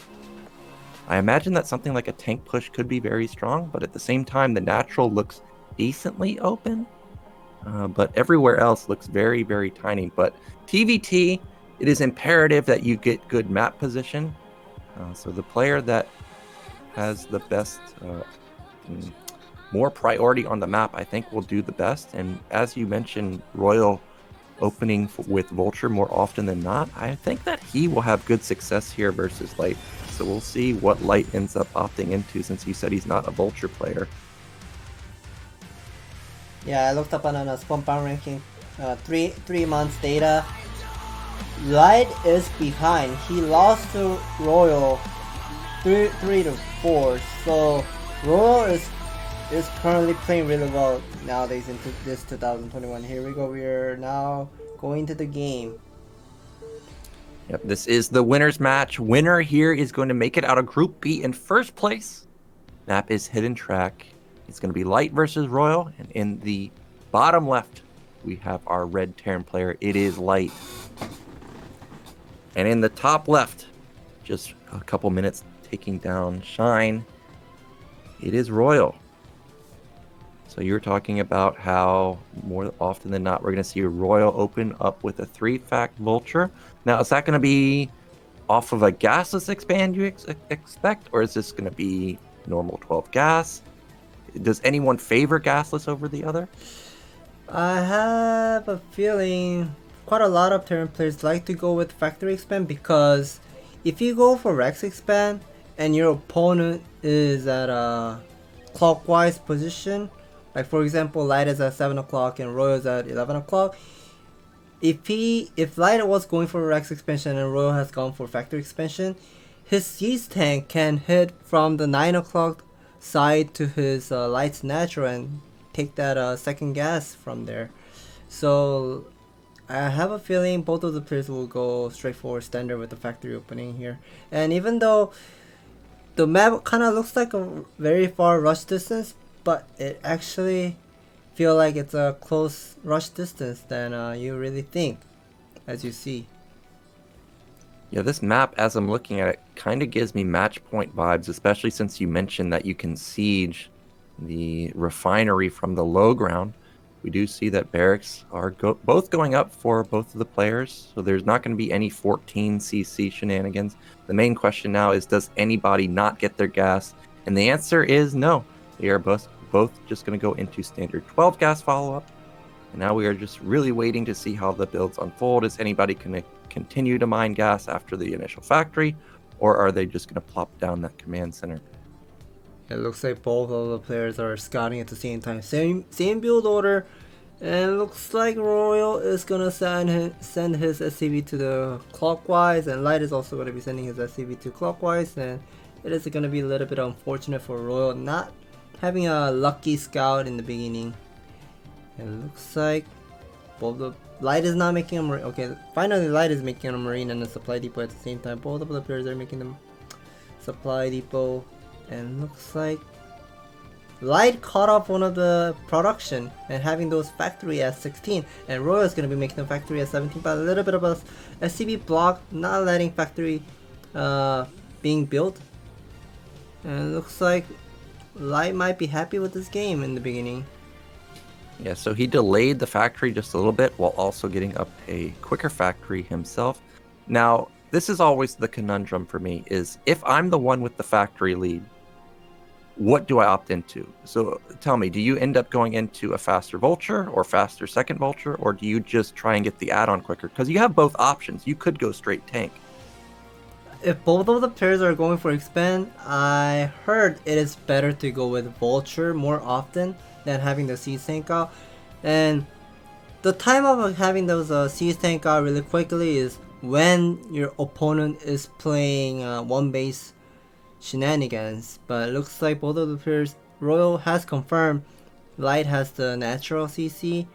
I imagine that something like a tank push could be very strong, but at the same time, the natural looks decently open. But everywhere else looks very, very tiny. But TVT, it is imperative that you get good map position. So the player that has the best, more priority on the map, I think will do the best. And as you mentioned, Royal opening with Vulture more often than not, I think that he will have good success here versus Light. So we'll see what Light ends up opting into, since you said he's not a Vulture player. Yeah, I looked up on a spawn power ranking, 3 months data. Light is behind. He lost to Royal 3-4. So Royal is currently playing really well nowadays into this 2021. Here we go. We are now going to the game. Yep, this is the winner's match. Winner here is going to make it out of Group B in first place. Map is Hidden Track. It's going to be Light versus Royal, and in the bottom left, we have our red Terran player. It is Light. And in the top left, just a couple minutes taking down Shine, it is Royal. So you're talking about how more often than not, we're going to see Royal open up with a 3-fact Vulture. Now, is that going to be off of a gasless expand you expect, or is this going to be normal 12 gas? Does anyone favor gasless over the other? I have a feeling quite a lot of Terran players like to go with factory expand, because if you go for Rex expand and your opponent is at a clockwise position, like for example Light is at 7 o'clock and Royal is at 11 o'clock, if Light was going for Rex expansion and Royal has gone for factory expansion, his siege tank can hit from the 9 o'clock side to his Light's natural and take that second gas from there. So I have a feeling both of the players will go straightforward standard with the factory opening here. And even though the map kind of looks like a very far rush distance, but it actually feel like it's a close rush distance than you really think, as you see. Yeah, this map, as I'm looking at it, kind of gives me match point vibes, especially since you mentioned that you can siege the refinery from the low ground. We do see that barracks are both going up for both of the players, so there's not going to be any 14 CC shenanigans. The main question now is, does anybody not get their gas? And the answer is no. They are both just going to go into standard 12 gas follow-up. And now we are just really waiting to see how the builds unfold. Is anybody going to continue to mine gas after the initial factory, or are they just going to plop down that command center? It looks like both of the players are scouting at the same time. Same build order, and it looks like Royal is gonna send his SCV to the clockwise, and Light is also gonna be sending his SCV to clockwise. And it is gonna be a little bit unfortunate for Royal not having a lucky scout in the beginning. It looks like both the Light is not making a marine. Okay, finally Light is making a marine and a supply depot at the same time. Both of the players are making them supply depot, and looks like Light caught off one of the production and having those factory at 16, and Royal is going to be making the factory at 17, but a little bit of a SCB block, not letting factory being built. And it looks like Light might be happy with this game in the beginning. Yeah, so he delayed the factory just a little bit while also getting up a quicker factory himself. Now, this is always the conundrum for me, is if I'm the one with the factory lead, what do I opt into? So tell me, do you end up going into a faster vulture or faster second vulture, or do you just try and get the add-on quicker? Because you have both options. You could go straight tank. If both of the players are going for expand, I heard it is better to go with vulture more often than having the siege tank out. And the time of having those siege tank out really quickly is when your opponent is playing one base shenanigans. But it looks like both of the players, Royal has confirmed Light has the natural CC,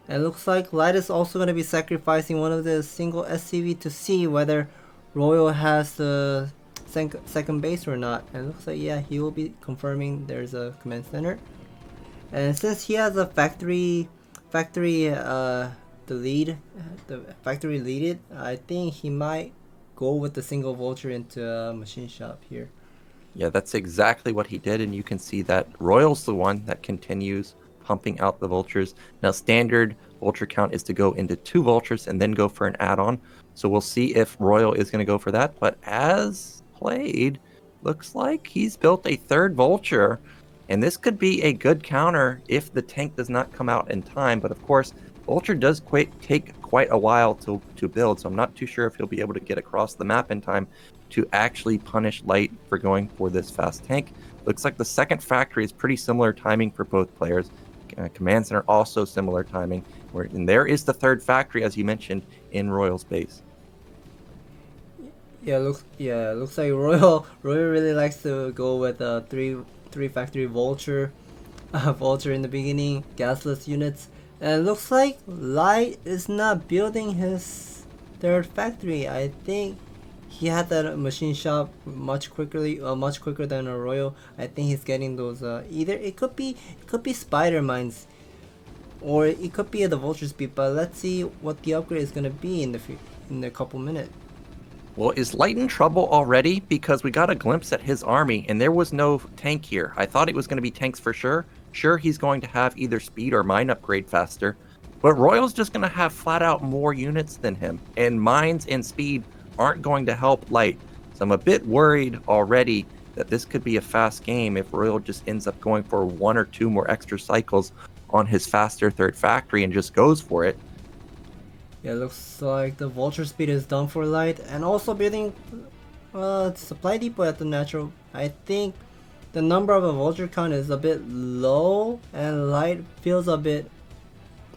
and it looks like Light is also going to be sacrificing one of the single SCV to see whether Royal has the second base or not. And it looks like, yeah, he will be confirming there's a command center. And since he has a factory lead, I think he might go with the single vulture into a machine shop here. Yeah, that's exactly what he did, and you can see that Royal's the one that continues pumping out the vultures. Now, standard vulture count is to go into 2 vultures and then go for an add-on. So we'll see if Royal is going to go for that. But as played, looks like he's built a 3rd vulture. And this could be a good counter if the tank does not come out in time. But of course, vulture does take quite a while to build. So I'm not too sure if he'll be able to get across the map in time to actually punish Light for going for this fast tank. Looks like the second factory is pretty similar timing for both players. Command center also similar timing. And there is the 3rd factory, as you mentioned, in Royal's base. Yeah, looks like Royal really likes to go with a three factory vulture in the beginning, gasless units. And it looks like Light is not building his 3rd factory. I think he had that machine shop much quicker than a Royal. I think he's getting those either it could be spider mines, or it could be the vulture speed. But let's see what the upgrade is gonna be in a couple minutes. Well, is Light in trouble already? Because we got a glimpse at his army, and there was no tank here. I thought it was going to be tanks for sure. Sure, he's going to have either speed or mine upgrade faster. But Royal's just going to have flat out more units than him. And mines and speed aren't going to help Light. So I'm a bit worried already that this could be a fast game if Royal just ends up going for 1 or 2 more extra cycles on his faster 3rd factory and just goes for it. Yeah, looks like the vulture speed is done for Light, and also building supply depot at the natural. I think the number of a vulture count is a bit low, and Light feels a bit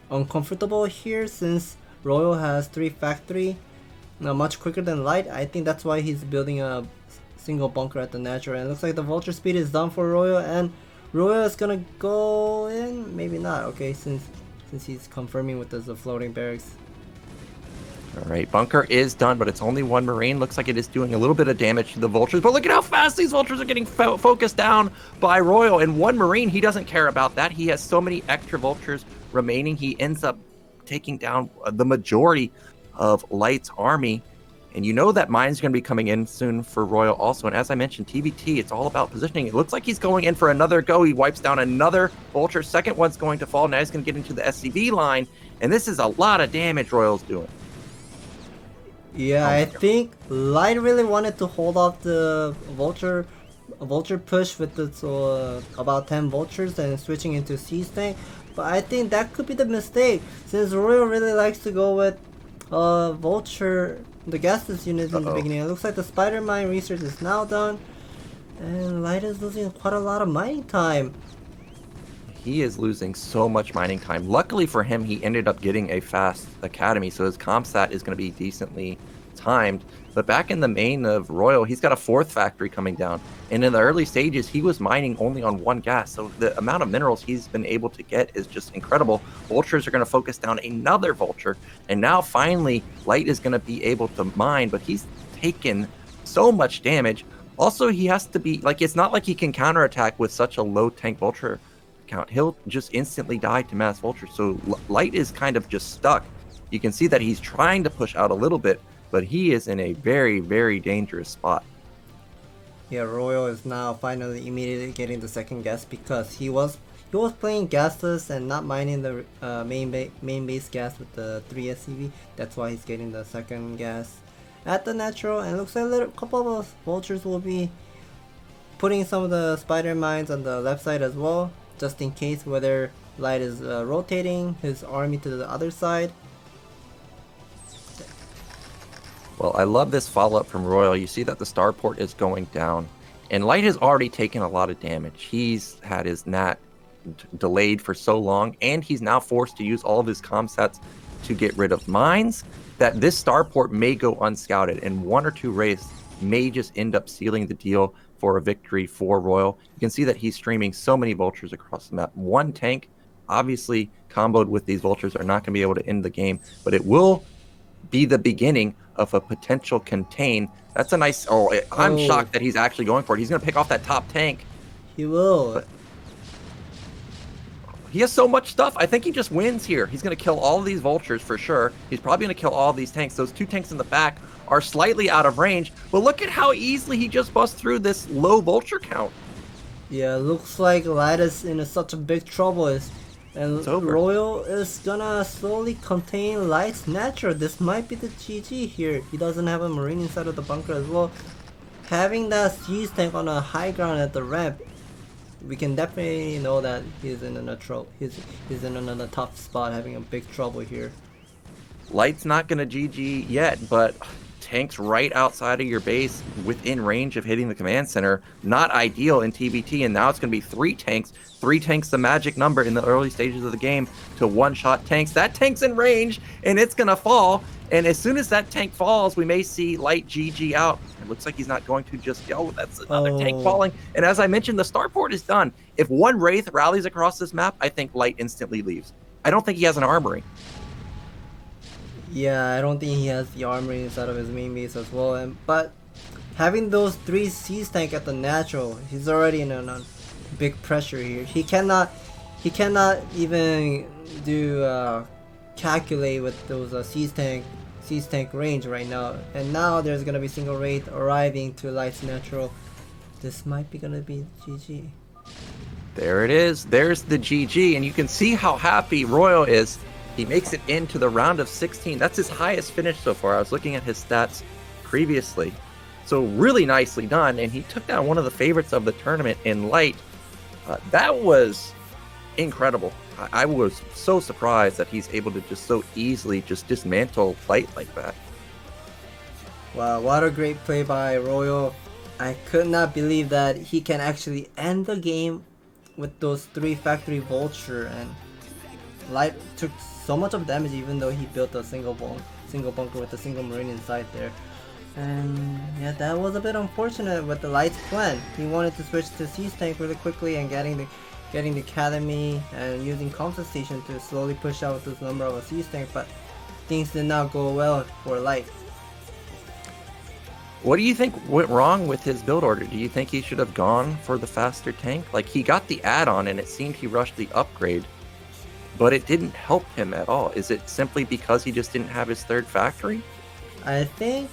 uncomfortable here since Royal has 3 factory, much quicker than Light. I think that's why he's building a single bunker at the natural. And it looks like the vulture speed is done for Royal, and Royal is gonna go in, maybe not. Okay, since he's confirming with the floating barracks. All right, bunker is done, but it's only 1 Marine. Looks like it is doing a little bit of damage to the vultures, but look at how fast these vultures are getting focused down by Royal. And 1 Marine, he doesn't care about that. He has so many extra vultures remaining. He ends up taking down the majority of Light's army. And you know that mine's going to be coming in soon for Royal also. And as I mentioned, TVT, it's all about positioning. It looks like he's going in for another go. He wipes down another vulture. Second one's going to fall. Now he's going to get into the SCV line. And this is a lot of damage Royal's doing. Yeah, I think Light really wanted to hold off the vulture push with the about 10 vultures and switching into siege tank. But I think that could be the mistake, since Royal really likes to go with vulture, the gasless units in the beginning. It looks like the spider mine research is now done, and Light is losing quite a lot of mining time. He is losing so much mining time. Luckily for him, he ended up getting a fast academy, so his comp stat is going to be decently timed. But back in the main of Royal, he's got a 4th factory coming down. And in the early stages, he was mining only on 1 gas. So the amount of minerals he's been able to get is just incredible. Vultures are going to focus down another vulture. And now finally, Light is going to be able to mine, but he's taken so much damage. Also, he has to be, like, it's not like he can counterattack with such a low tank vulture count. He'll just instantly die to mass vultures. So Light is kind of just stuck. You can see that he's trying to push out a little bit, but he is in a very, very dangerous spot. Yeah, Royal is now finally immediately getting the 2nd gas because he was playing gasless and not mining the main base gas with the 3 SCV. That's why he's getting the 2nd gas at the natural. And it looks like a couple of vultures will be putting some of the spider mines on the left side as well, just in case whether Light is rotating his army to the other side. Well, I love this follow-up from Royal. You see that the starport is going down, and Light has already taken a lot of damage. He's had his nat delayed for so long, and he's now forced to use all of his comm sets to get rid of mines, that this starport may go unscouted, and 1 or 2 wraiths may just end up sealing the deal for a victory for Royal. You can see that he's streaming so many vultures across the map. 1 tank, obviously, comboed with these vultures are not going to be able to end the game, but it will be the beginning of a potential contain. That's a nice... I'm shocked that he's actually going for it. He's going to pick off that top tank. He will. But he has so much stuff. I think he just wins here. He's going to kill all of these vultures for sure. He's probably going to kill all of these tanks. Those 2 tanks in the back are slightly out of range, but look at how easily he just busts through this low vulture count. Yeah, looks like Light is in such a big trouble. And Royal is gonna slowly contain Light's natural. This might be the GG here. He doesn't have a marine inside of the bunker as well. Having that siege tank on a high ground at the ramp, we can definitely know that he's in a tough spot, having a big trouble here. Light's not gonna GG yet, but tanks right outside of your base within range of hitting the command center, not ideal in TBT. And now it's going to be 3 tanks. 3 tanks, the magic number in the early stages of the game to one-shot tanks. That tank's in range and it's going to fall. And as soon as that tank falls, we may see Light GG out. It looks like he's not going to just go. That's another tank falling. And as I mentioned, the starport is done. If 1 wraith rallies across this map, I think Light instantly leaves. I don't think he has an armory. Yeah, I don't think he has the armory inside of his main base as well. But having those 3 siege tank at the natural, he's already in a big pressure here. He cannot even do calculate with those siege tank range right now. And now there's gonna be single wraith arriving to Light's natural. This might be gonna be GG. There it is. There's the GG, and you can see how happy Royal is. He makes it into the round of 16. That's his highest finish so far. I was looking at his stats previously. So really nicely done, and he took down one of the favorites of the tournament in Light. That was incredible. I was so surprised that he's able to just so easily just dismantle Light like that. Wow, what a great play by Royal. I could not believe that he can actually end the game with those 3 factory vulture, and Light took so much of damage even though he built a single bunker with a single marine inside there. And yeah, that was a bit unfortunate with the Light's plan. He wanted to switch to siege tank really quickly and getting the academy and using compensation to slowly push out this number of a siege tank, but things did not go well for Light. What do you think went wrong with his build order? Do you think he should have gone for the faster tank? Like, he got the add-on and it seemed he rushed the upgrade, but it didn't help him at all. Is it simply because he just didn't have his 3rd factory? I think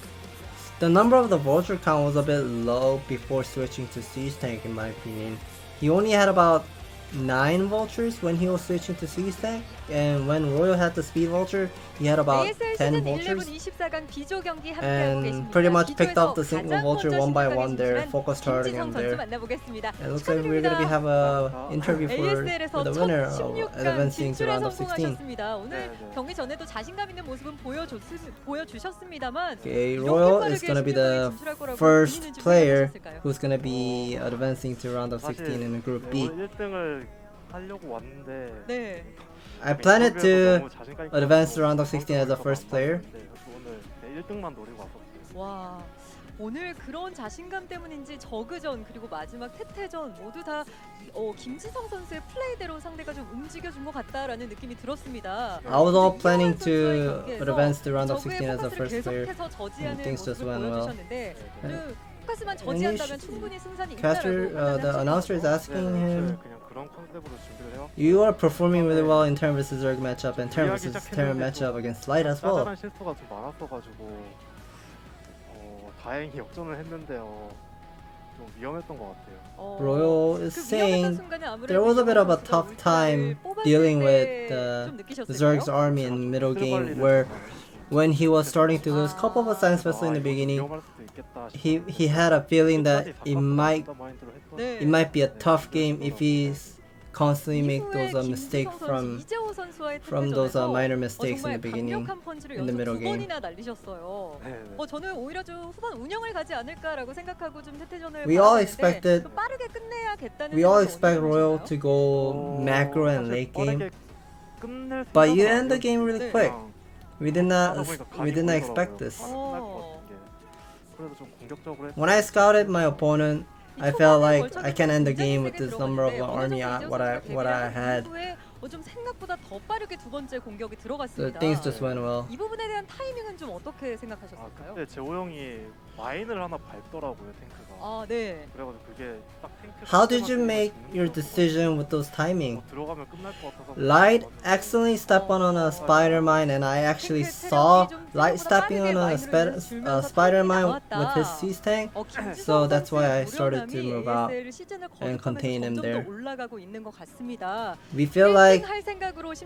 the number of the vulture count was a bit low before switching to siege tank, in my opinion. He only had about 9 vultures when he was switching to siege tank, and when Royal had the speed vulture, he had about 10 vultures, and pretty much picked up the single vulture one by one there, focused targeting him there. It looks like we're going to have an interview for the winner of advancing to round of 16. Okay, Royal is going to be the first player who's going to be advancing to round of 16 in Group B. I planned to advance to round of 16 as the first player, 1등만 노리고 왔었어요. 와, 오늘 그런 자신감 때문인지 저그전 그리고 마지막 태태전 모두 다 김지성 선수의 플레이대로 상대가 좀 움직여준 것 같다라는 느낌이 들었습니다. I was all planning 이영환 to 선수와의 경기에서 advance to round of 저그의 16 as the 포커스를 first player. 계속해서 저지하는 things just 모습을 went well. 보여주셨는데 네. 포커스만 And 저지한다면 충분히 승산이 Caster, 있다라고 the announcer is asking him, 그냥 그런 컨셉으로 준비를 해왔고 you are performing really well in turn versus Zerg matchup and turn versus turn matchup against Light as well. 짜잘한 실수가 좀 많았어가지고 다행히 역전을 했는데요. 좀 위험했던 것 같아요. Royal is saying there was a bit of a tough time dealing with the Zerg's army in middle game where when he was starting to lose couple of times, especially in the beginning, he had a feeling that it might be a tough game if he's constantly make those mistakes from those minor mistakes in the beginning, in the middle game. 날리셨어요. 저는 오히려 좀 후반 운영을 가지 않을까라고 생각하고 좀 태태전을 We all 바라봤는데 expected, 빠르게 끝내야겠다는 we all 생각이 expect 어느 Royal 정도신가요? to go macro and late game, but you end the game really quick. We did not expect this. When I scouted my opponent, I felt like I can end the game with this number of army what I had. 좀 생각보다 더 빠르게 두 번째 공격이 So 들어갔습니다. things just went well. 이 부분에 대한 타이밍은 좀 어떻게 생각하셨을까요? 그때 재호 형이 마인을 하나 밟더라고요, 탱크가. 아, 네. 그래가지고 그게 딱 탱크. How did you make your decision with those timing? 들어가면 끝날 것 같아서. Light accidentally stepped on a spider mine, and I actually saw Light stepping on a spider mine with his siege tank. So that's why I started to move out and contain him there. We feel like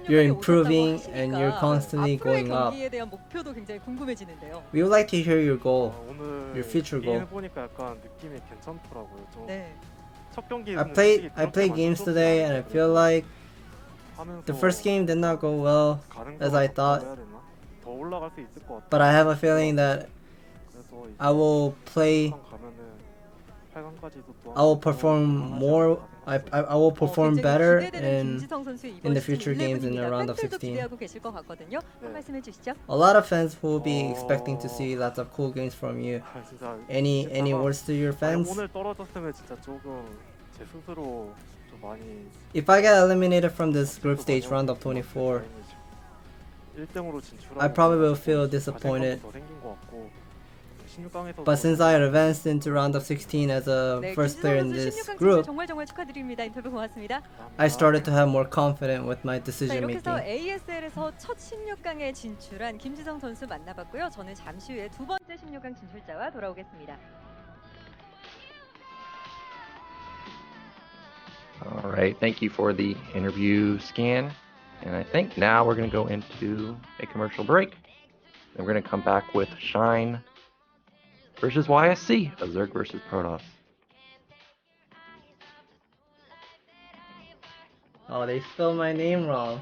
you're improving and you're constantly going up. We would like to hear your goal, your future goal. 보니까 약간 느낌이 괜찮더라고요. 좀 네. 첫 경기 I played games today, and I feel like the first game did not go well as I thought. 더 올라갈 수 있을 것 같아요. But I have a feeling that 그래서 I will play. I will perform more. I will perform better in the future games in the round of 16. A lot of fans will be expecting to see lots of cool games from you. Any words to your fans? 오늘 떨어졌으면 진짜 조금 제 스스로 좀 많이. If I get eliminated from this group stage round of 24, I probably will feel disappointed. But since I advanced into round of 16 as a first player in this group, I started to have more confidence with my decision 이렇게 해서 making. ASL에서 첫 16강에 진출한 김지성 선수 만나봤고요. 저는 잠시 후에 두 번째 16강 진출자와 돌아오겠습니다. All right, thank you for the interview scan. And I think now we're going to go into a commercial break. Then we're going to come back with Shine versus YSC, a Zerg versus Protoss. Oh, they spelled my name wrong.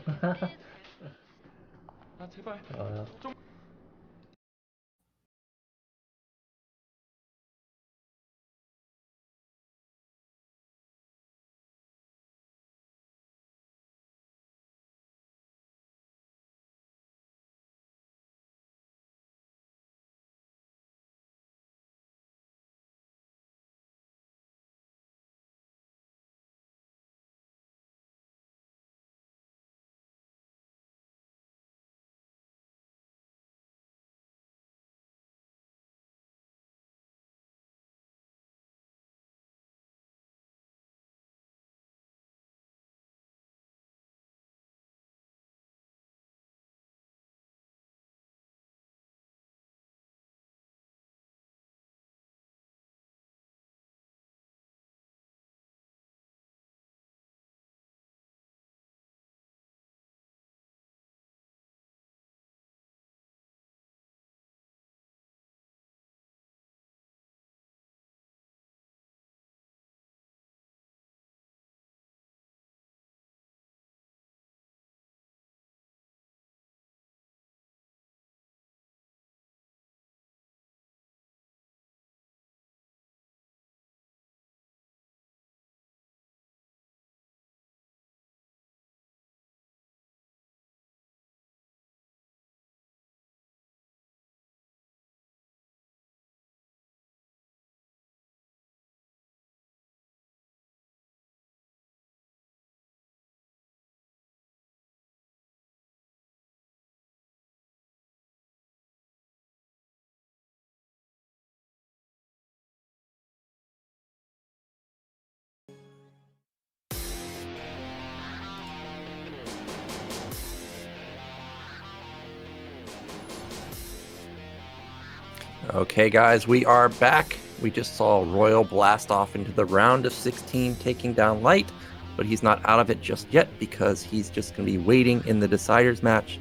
Okay, guys, we are back. We just saw Royal blast off into the round of 16, taking down Light, but he's not out of it just yet because he's just going to be waiting in the Deciders match.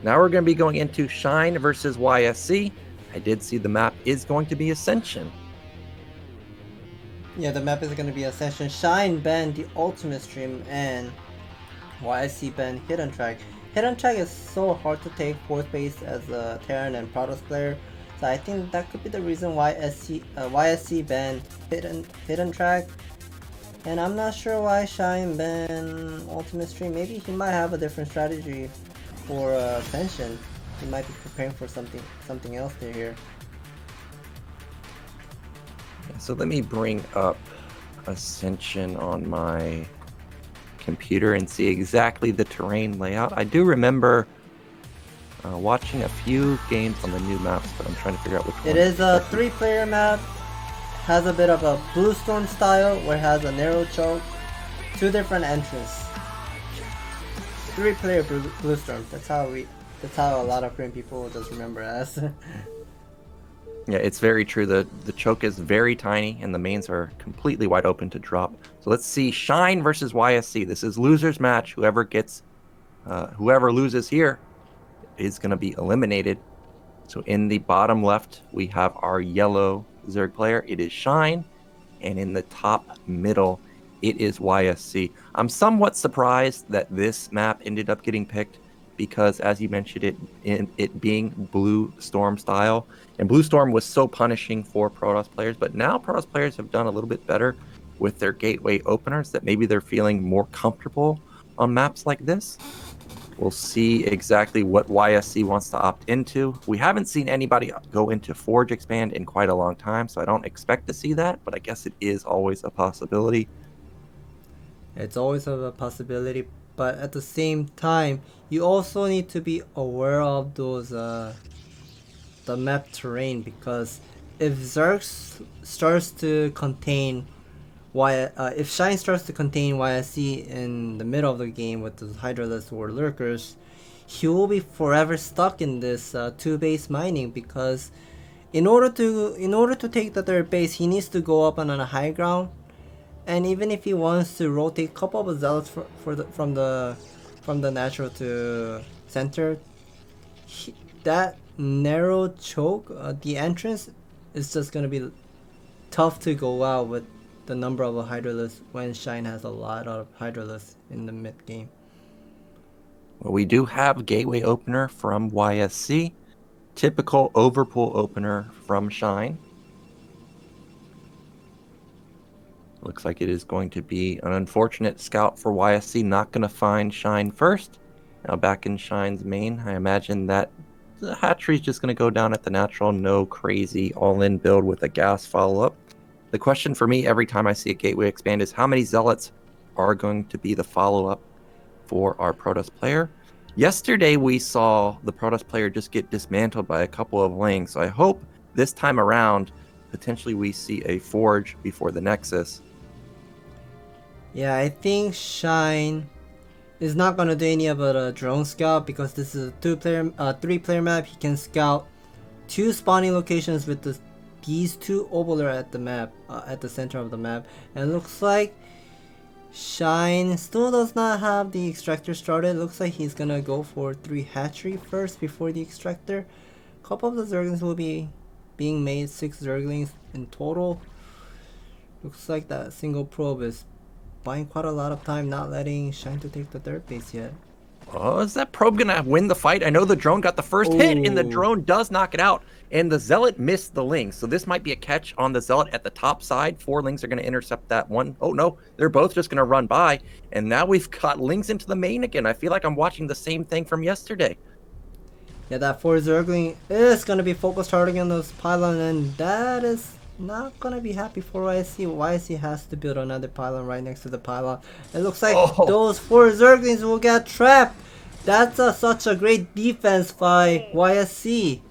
Now we're going to be going into Shine versus YSC. I did see the map is going to be Ascension. Yeah, the map is going to be Ascension. Shine banned the Ultimate Stream and YSC banned Hidden Track. Hidden Track is so hard to take 4th base as a Terran and Protoss player. So I think that could be the reason why YSC banned Hidden Track. And I'm not sure why Shine banned Ultimate Stream. Maybe he might have a different strategy for Ascension. He might be preparing for something else here. So let me bring up Ascension on my computer and see exactly the terrain layout. I do remember watching a few games on the new maps, but I'm trying to figure out which one. It is a 3-player map. Has a bit of a Blue Storm style where it has a narrow choke, 2 different entrances. 3-player Blue Storm. That's how a lot of Korean people just remember us. Yeah, it's very true. The choke is very tiny and the mains are completely wide open to drop. So let's see Shine versus YSC. This is loser's match. Whoever loses here is going to be eliminated. So in the bottom left, we have our yellow Zerg player. It is Shine. And in the top middle, it is YSC. I'm somewhat surprised that this map ended up getting picked because, as you mentioned, it being Blue Storm style. And Blue Storm was so punishing for Protoss players, but now Protoss players have done a little bit better with their gateway openers, that maybe they're feeling more comfortable on maps like this. We'll see exactly what YSC wants to opt into. We haven't seen anybody go into Forge Expand in quite a long time, so I don't expect to see that, but I guess it is always a possibility. It's always a possibility, but at the same time, you also need to be aware of those the map terrain, because if Zerg starts to contain if Shine starts to contain YSC in the middle of the game with the Hydralisk or Lurkers, he will be forever stuck in this 2-base mining, because in order to take the 3rd base, he needs to go up on a high ground. And even if he wants to rotate a couple of zealots from the natural to center, that narrow choke, the entrance is just gonna be tough to go out with the number of Hydralisks when Shine has a lot of Hydralisks in the mid game. Well, we do have gateway opener from YSC, typical overpool opener from Shine. Looks like it is going to be an unfortunate scout for YSC, not going to find Shine first. Now back in Shine's main, I imagine that the hatchery is just going to go down at the natural, no crazy all-in build with a gas follow-up. The question for me every time I see a gateway expand is how many zealots are going to be the follow-up for our Protoss player. Yesterday we saw the Protoss player just get dismantled by a couple of lings, so I hope this time around potentially we see a Forge before the Nexus. Yeah, I think Shine is not gonna do any of a drone scout, because this is a 3-player map. He can scout 2 spawning locations with these 2 ovular at the map, at the center of the map. And it looks like Shine still does not have the extractor started. Looks like he's gonna go for 3 hatchery first before the extractor. A couple of the Zerglings will be being made, 6 Zerglings in total. Looks like that single probe is buying quite a lot of time, not letting Shine to take the 3rd base yet. Oh, is that probe gonna win the fight? I know the drone got the first hit, and the drone does knock it out, and the Zealot missed the Ling, so this might be a catch on the Zealot at the top side. 4 Lings are gonna intercept that one. Oh no, they're both just gonna run by, and now we've got Lings into the main again. I feel like I'm watching the same thing from yesterday. Yeah, that 4 Zergling is gonna be focused hard on those pylon, and that is not gonna be happy for YSC. YSC has to build another pylon right next to the pylon. It looks like those 4 Zerglings will get trapped. That's such a great defense by YSC.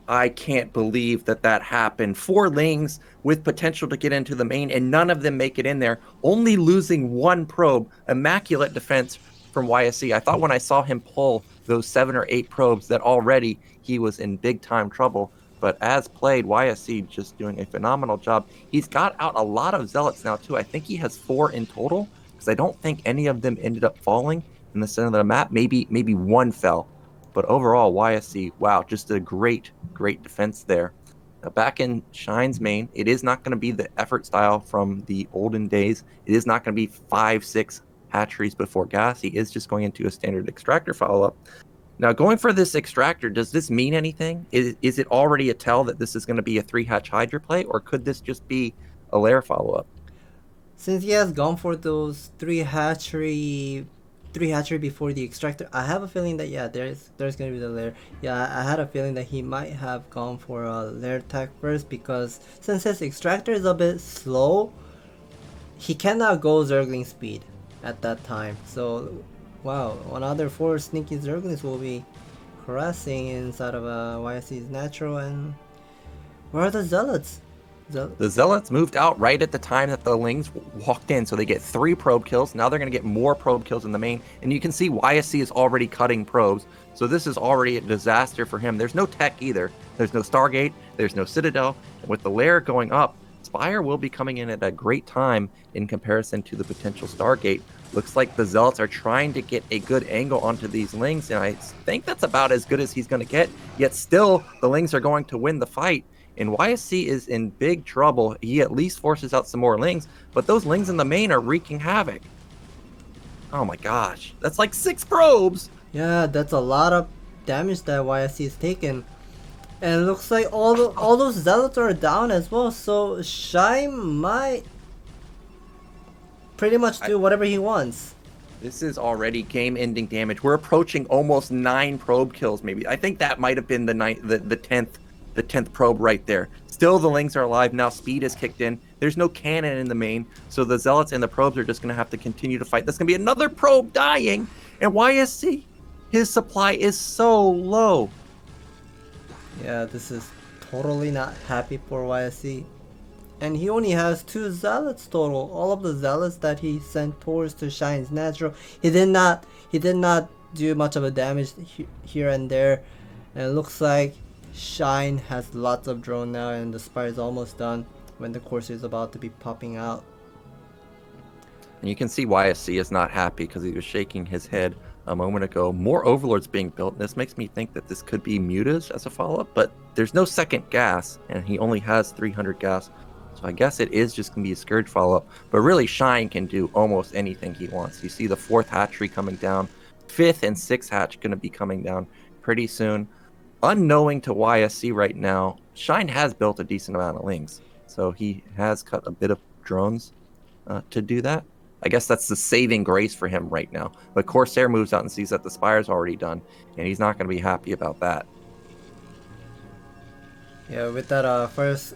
I can't believe that happened. 4 Lings with potential to get into the main, and none of them make it in there. Only losing 1 probe. Immaculate defense from YSC. I thought when I saw him pull those 7 or 8 probes that already he was in big time trouble. but as played, YSC just doing a phenomenal job. He's got out a lot of Zealots now, too. I think he has 4 in total, because I don't think any of them ended up falling in the center of the map. Maybe one fell. But overall, YSC, wow, just a great defense there. Now, back in Shine's main, it is not going to be the effort style from the olden days. It is not going to be 5-6 hatcheries before gas. He is just going into a standard extractor follow-up. Now, going for this extractor, does this mean anything? Is it already a tell that this is going to be a 3-hatch Hydra play, or could this just be a lair follow-up? Since he has gone for those 3 hatchery before the extractor, I have a feeling that there's gonna be the lair. I had a feeling that he might have gone for a lair tech first, because since his extractor is a bit slow, he cannot go Zergling speed at that time. So wow, another 4 sneaky Zerglings will be harassing inside of YSC's natural. And where are the Zealots? The Zealots moved out right at the time that the Lings walked in, so they get 3 probe kills. Now they're going to get more probe kills in the main, and you can see YSC is already cutting probes, so this is already a disaster for him. There's no tech either. There's no Stargate, there's no Citadel, and with the lair going up, Spire will be coming in at a great time in comparison to the potential Stargate. Looks like the Zealots are trying to get a good angle onto these Lings, and I think that's about as good as he's going to get, yet still the Lings are going to win the fight. And YSC is in big trouble. He at least forces out some more Lings, but those Lings in the main are wreaking havoc. Oh my gosh, that's like 6 probes! Yeah, that's a lot of damage that YSC is taking. And it looks like all those Zealots are down as well, so Shine might pretty much do whatever he wants. This is already game-ending damage. We're approaching almost 9 probe kills, maybe. I think that might have been the 10th probe right there. Still, the Lings are alive. Now speed is kicked in. There's no cannon in the main, so the Zealots and the probes are just going to have to continue to fight. That's going to be another probe dying, and YSC, his supply is so low. Yeah, this is totally not happy for YSC. And he only has 2 Zealots total. All of the Zealots that he sent towards to Shine's natural, he did not do much of a damage here and there. And it looks like Shine has lots of drone now, and the Spire is almost done when the Corsair is about to be popping out. And you can see YSC is not happy because he was shaking his head a moment ago. More Overlords being built. This makes me think that this could be Mutas as a follow-up, but there's no second gas, and he only has 300 gas. So I guess it is just going to be a Scourge follow-up. But really, Shine can do almost anything he wants. You see the 4th hatchery coming down. 5th and 6th hatch going to be coming down pretty soon. Unknowing to YSC right now, Shine has built a decent amount of Lings. So he has cut a bit of drones to do that. I guess that's the saving grace for him right now. But Corsair moves out and sees that the Spire's already done, and he's not going to be happy about that. Yeah, with that first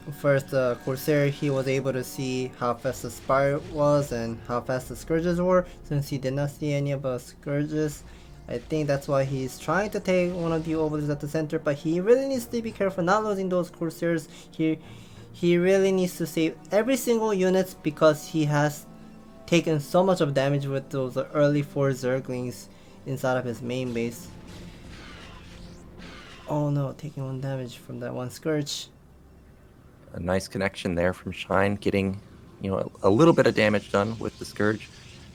Corsair, he was able to see how fast the Spire was and how fast the Scourges were. Since he did not see any of the Scourges, I think that's why he's trying to take one of the Overlords at the center, but he really needs to be careful not losing those Corsairs. He really needs to save every single unit because he has taken so much of damage with those early 4 Zerglings inside of his main base. Oh no, taking 1 damage from that 1 Scourge. A nice connection there from Shine, getting a little bit of damage done with the Scourge.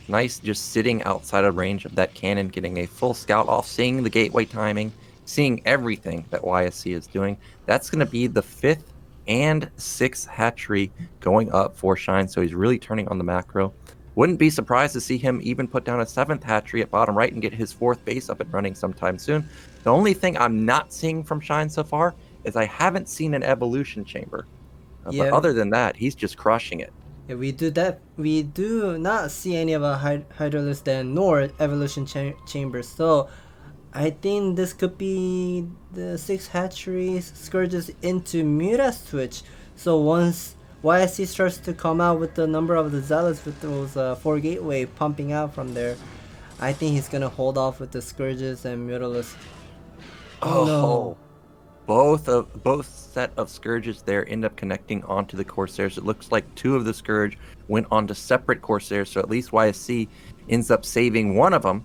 Nice just sitting outside of range of that cannon, getting a full scout off, seeing the gateway timing, seeing everything that YSC is doing. That's going to be the 5th and 6th hatchery going up for Shine, so he's really turning on the macro. Wouldn't be surprised to see him even put down a 7th hatchery at bottom right and get his 4th base up and running sometime soon. The only thing I'm not seeing from Shine so far is I haven't seen an evolution chamber. But other than that, he's just crushing it. Yeah, we do not see any of a Hydralisk Den nor evolution chambers, so I think this could be the 6 hatcheries Scourges into Muta switch. So once YSC starts to come out with the number of the Zealots with those 4 gateway pumping out from there, I think he's gonna hold off with the Scourges and Mutalisk. Oh no. Both set of Scourges there end up connecting onto the Corsairs. It looks like 2 of the Scourge went onto separate Corsairs, so at least YSC ends up saving one of them.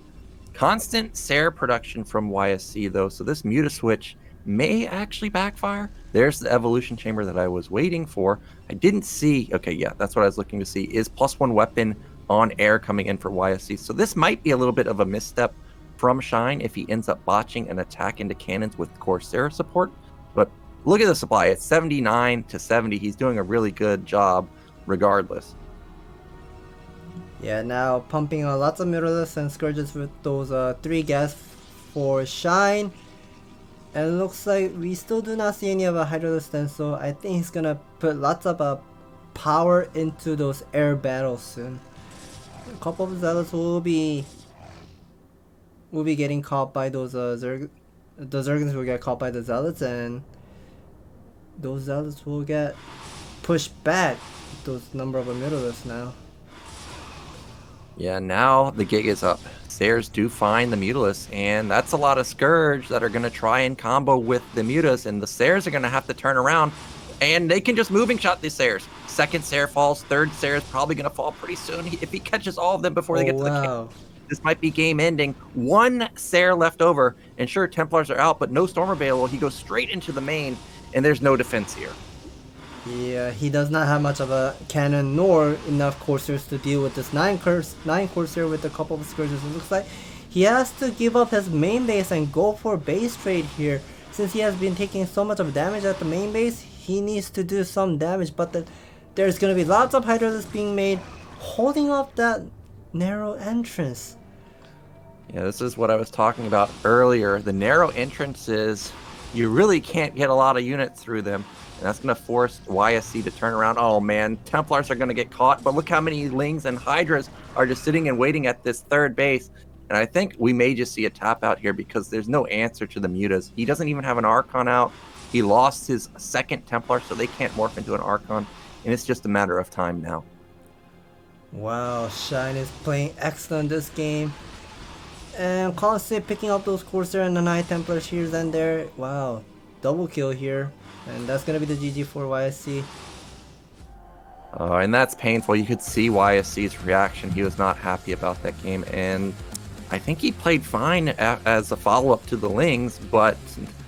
Constant Sair production from YSC though, so this Muta switch may actually backfire. There's the evolution chamber that I was waiting for. I didn't see. Okay, yeah, that's what I was looking to see. Is +1 weapon on air coming in for YSC. So this might be a little bit of a misstep from Shine if he ends up botching an attack into cannons with Corsair support. But look at the supply. It's 79 to 70. He's doing a really good job regardless. Yeah, now pumping on lots of Murderless and Scourges with those 3 gas for Shine. And it looks like we still do not see any of a Hydraless Stencil. I think he's gonna put lots of power into those air battles soon. A couple of Zealots will be getting caught by those the Zergans will get caught by the Zealots, and those Zealots will get pushed back. Those number of Murderless now. Yeah, now the gig is up. Sayers do find the Mutalisk, and that's a lot of Scourge that are going to try and combo with the Mutas, and the Sayers are going to have to turn around, and they can just moving shot these Sayers. Second Sayer falls, third Sayer is probably going to fall pretty soon if he catches all of them before they get to the camp. This might be game ending. 1 Sayer left over, and sure, Templars are out, but no Storm available. He goes straight into the main, and there's no defense here. Yeah, he does not have much of a cannon nor enough Corsairs to deal with this 9 Corsair with a couple of Scourges. It looks like he has to give up his main base and go for base trade here. Since he has been taking so much of damage at the main base, he needs to do some damage, but there's going to be lots of Hydralisks being made, holding up that narrow entrance. Yeah, this is what I was talking about earlier. The narrow entrances, you really can't get a lot of units through them. And that's going to force YSC to turn around. Oh, man, Templars are going to get caught. But look how many Lings and Hydras are just sitting and waiting at this third base. And I think we may just see a tap out here because there's no answer to the Mutas. He doesn't even have an Archon out. He lost his second Templar, so they can't morph into an Archon. And it's just a matter of time now. Wow, Shine is playing excellent this game. And constantly picking up those Corsair and the Knight Templars here and there. Wow, double kill here. And that's going to be the GG for YSC. And that's painful. You could see YSC's reaction. He was not happy about that game. And I think he played fine as a follow-up to the Lings, but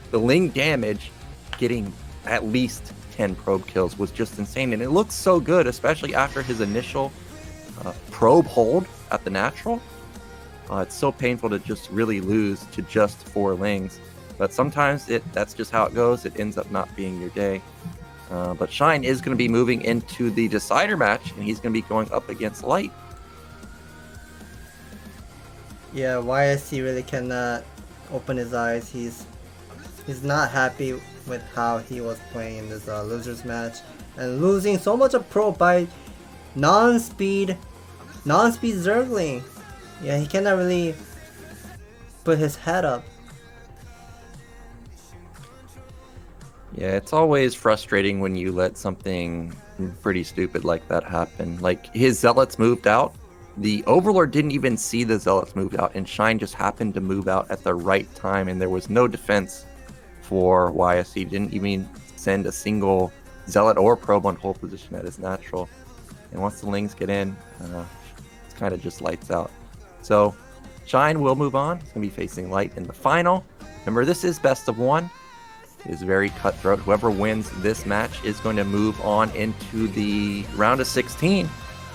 the Ling damage, getting at least 10 probe kills, was just insane. And it looks so good, especially after his initial probe hold at the natural. It's so painful to just really lose to just 4 Lings. But sometimes that's just how it goes. It ends up not being your day. But Shine is going to be moving into the decider match, and he's going to be going up against Light. Yeah, YSC really cannot open his eyes. He's not happy with how he was playing in this losers match, and losing so much of pro by non-speed Zergling. Yeah, he cannot really put his head up. Yeah, it's always frustrating when you let something pretty stupid like that happen. Like, his Zealots moved out. The Overlord didn't even see the Zealots moved out, and Shine just happened to move out at the right time, and there was no defense for YSC. Didn't even send a single Zealot or probe on hold position at his natural. And once the Lings get in, it's kind of just lights out. So, Shine will move on. He's going to be facing Light in the final. Remember, this is best of 1. It is very cutthroat. Whoever wins this match is going to move on into the round of 16.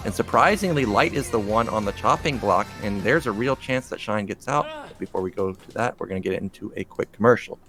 And surprisingly, Light is the one on the chopping block, and there's a real chance that Shine gets out. But before we go to that, we're going to get into a quick commercial.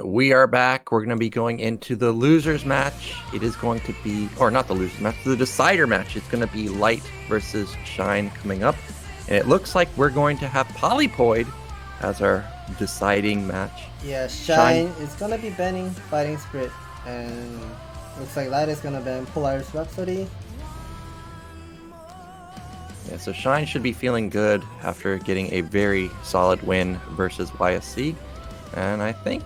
We are back. We're going to be going into the losers match. It is going to be, or not the losers match, the decider match. It's going to be Light versus Shine coming up. And it looks like we're going to have Polypoid as our deciding match. Yeah, Shine is going to be banning Fighting Spirit. And looks like Light is going to ban Polaris Rhapsody. Yeah, so Shine should be feeling good after getting a very solid win versus YSC. And I think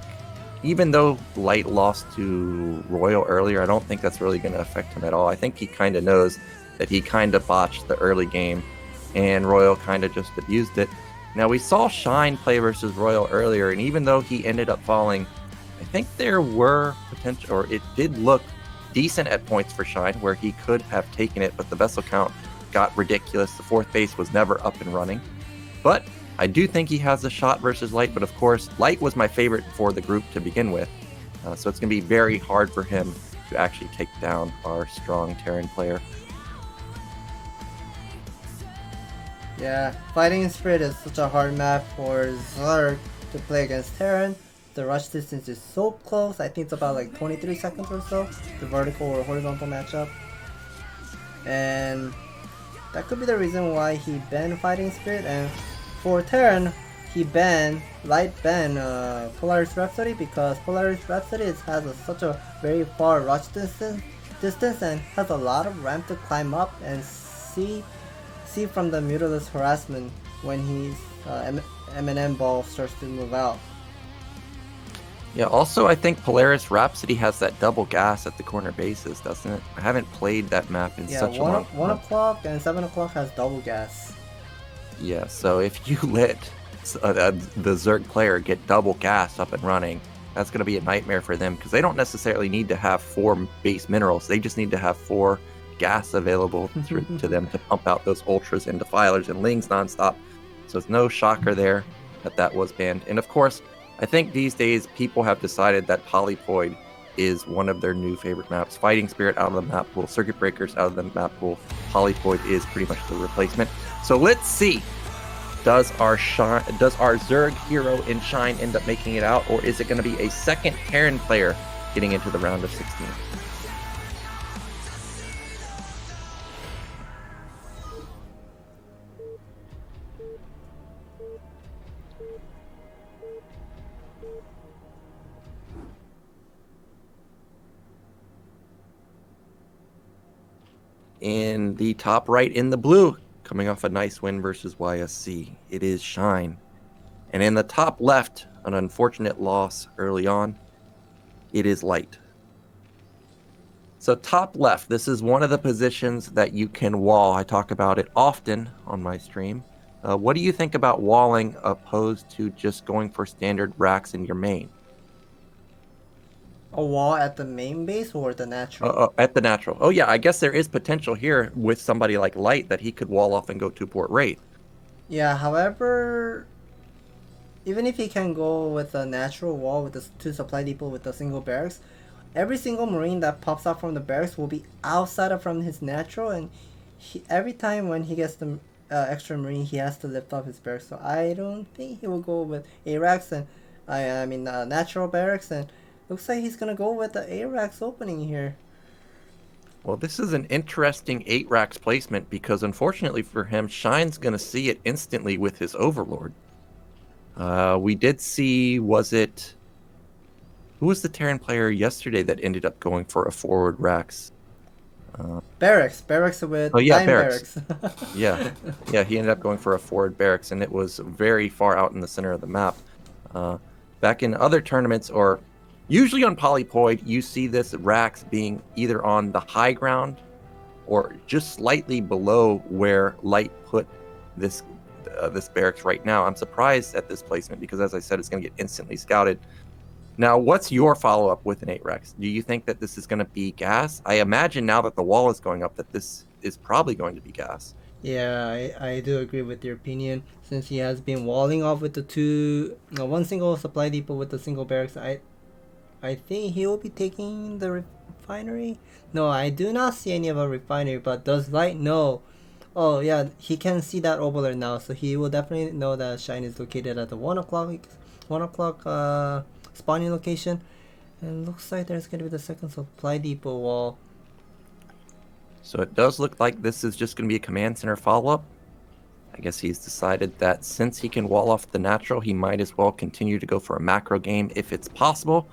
even though Light lost to Royal earlier, I don't think that's really going to affect him at all. I think he kind of knows that he kind of botched the early game, and Royal kind of just abused it. Now, we saw Shine play versus Royal earlier, and even though he ended up falling, I think there were potential, or it did look decent at points for Shine, where he could have taken it, but the vessel count got ridiculous. The fourth base was never up and running. But I do think he has a shot versus Light, but of course, Light was my favorite for the group to begin with. So it's going to be very hard for him to actually take down our strong Terran player. Yeah, Fighting Spirit is such a hard map for Zerg to play against Terran. The rush distance is so close. I think it's about like 23 seconds or so, the vertical or horizontal matchup. And that could be the reason why he banned Fighting Spirit. And for Terran, he banned, Light banned Polaris Rhapsody, because Polaris Rhapsody has such a very far rush distance and has a lot of ramp to climb up and see from the Mutila's harassment when his M&M ball starts to move out. Yeah, also I think Polaris Rhapsody has that double gas at the corner bases, doesn't it? I haven't played that map in such a long time. 1 o'clock and 7 o'clock has double gas. Yeah, so if you let the Zerg player get double gas up and running, that's going to be a nightmare for them, because they don't necessarily need to have 4 base minerals. They just need to have 4 gas available to them to pump out those ultras and defilers and lings nonstop. So it's no shocker there that was banned. And of course, I think these days people have decided that Polypoid is one of their new favorite maps. Fighting Spirit out of the map pool, Circuit Breakers out of the map pool. Polypoid is pretty much the replacement. So let's see. Does our Zerg hero in Shine end up making it out, or is it going to be a second Terran player getting into the round of 16? In the top right in the blue, coming off a nice win versus YSC, it is Shine. And in the top left, an unfortunate loss early on, it is Light. So top left, this is one of the positions that you can wall. I talk about it often on my stream. What do you think about walling opposed to just going for standard racks in your main? A wall at the main base or the natural? At the natural. Oh yeah, I guess there is potential here with somebody like Light that he could wall off and go 2-port Wraith. Yeah, however, even if he can go with a natural wall with the 2 supply depot with a single barracks, every single marine that pops out from the barracks will be outside of from his natural, and every time when he gets the extra marine, he has to lift up his barracks. So I don't think he will go with A-racks and I mean natural barracks, and looks like he's gonna go with the A-racks opening here. Well, this is an interesting 8-racks placement, because unfortunately for him, Shine's gonna see it instantly with his Overlord. We did see, who was the Terran player yesterday that ended up going for a forward racks? Barracks with barracks. barracks. yeah, he ended up going for a forward barracks, and it was very far out in the center of the map. Back in other tournaments, or usually on Polypoid, you see this racks being either on the high ground or just slightly below where Light put this barracks right now. I'm surprised at this placement, because as I said, it's going to get instantly scouted. Now, what's your follow-up with an 8-racks? Do you think that this is going to be gas? I imagine now that the wall is going up that this is probably going to be gas. Yeah, I do agree with your opinion. Since he has been walling off with the one single supply depot with the single barracks, I think he will be taking the refinery. No, I do not see any of a refinery, but does Light know? Oh yeah, he can see that overlord now, so he will definitely know that Shine is located at the 1 o'clock spawning location. And it looks like there's going to be the second supply depot wall. So it does look like this is just going to be a command center follow-up. I guess he's decided that since he can wall off the natural, he might as well continue to go for a macro game if it's possible.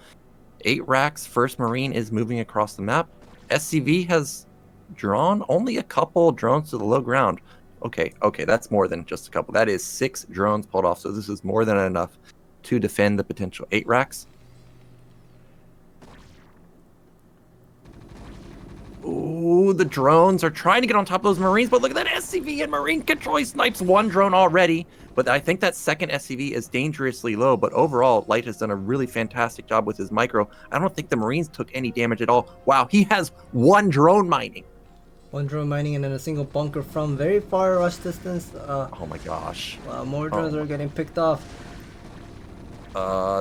8 racks, first Marine is moving across the map. SCV has drawn only a couple drones to the low ground. Okay, that's more than just a couple. That is 6 drones pulled off, so this is more than enough to defend the potential 8 racks. Ooh, the drones are trying to get on top of those Marines, but look at that SCV and Marine control. He snipes 1 drone already, but I think that second SCV is dangerously low, but overall, Light has done a really fantastic job with his micro. I don't think the Marines took any damage at all. Wow, he has 1 drone mining. 1 drone mining and then a single bunker from very far rush distance. Oh my gosh. Wow, more drones are getting picked off.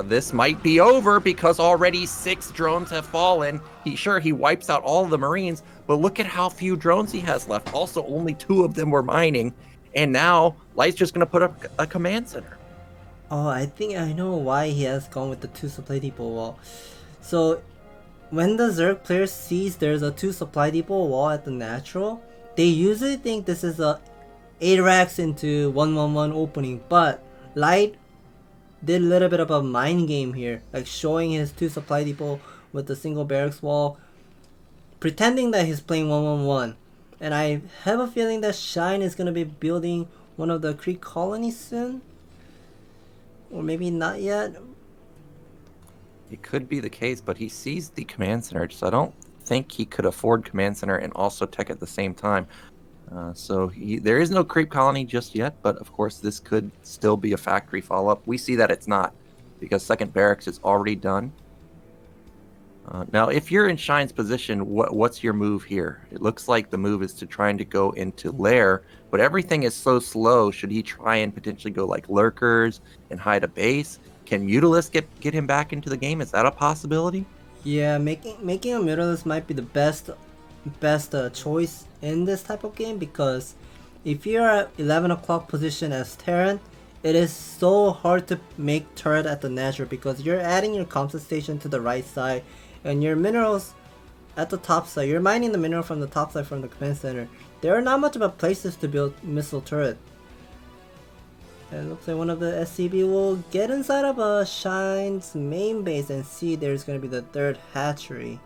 This might be over because already 6 drones have fallen. He wipes out all of the Marines, but look at how few drones he has left. Also, only 2 of them were mining, and now Light's just going to put up a command center. Oh, I think I know why he has gone with the 2 supply depot wall. So, when the Zerg player sees there's a 2 supply depot wall at the natural, they usually think this is a 8 racks into 1-1-1 opening, but Light did a little bit of a mind game here, like showing his 2 supply depot with the single barracks wall, pretending that he's playing 1-1-1. And I have a feeling that Shine is going to be building one of the Creek colonies soon, or maybe not yet. It could be the case, but he sees the command center, so I don't think he could afford command center and also tech at the same time. So there is no creep colony just yet, but of course this could still be a factory follow-up. We see that it's not, because second barracks is already done. Now, if you're in Shine's position, what's your move here? It looks like the move is to trying to go into lair, but everything is so slow. Should he try and potentially go like lurkers and hide a base? Can Mutalisk get him back into the game? Is that a possibility? Yeah, making a Mutalisk might be the best choice in this type of game, because if you're at 11 o'clock position as Terran, it is so hard to make turret at the natural because you're adding your comsat station to the right side and your minerals at the top side. You're mining the mineral from the top side from the command center. There are not much of a places to build missile turret. And it looks like one of the SCB will get inside of Shine's main base and see there's going to be the 3rd hatchery.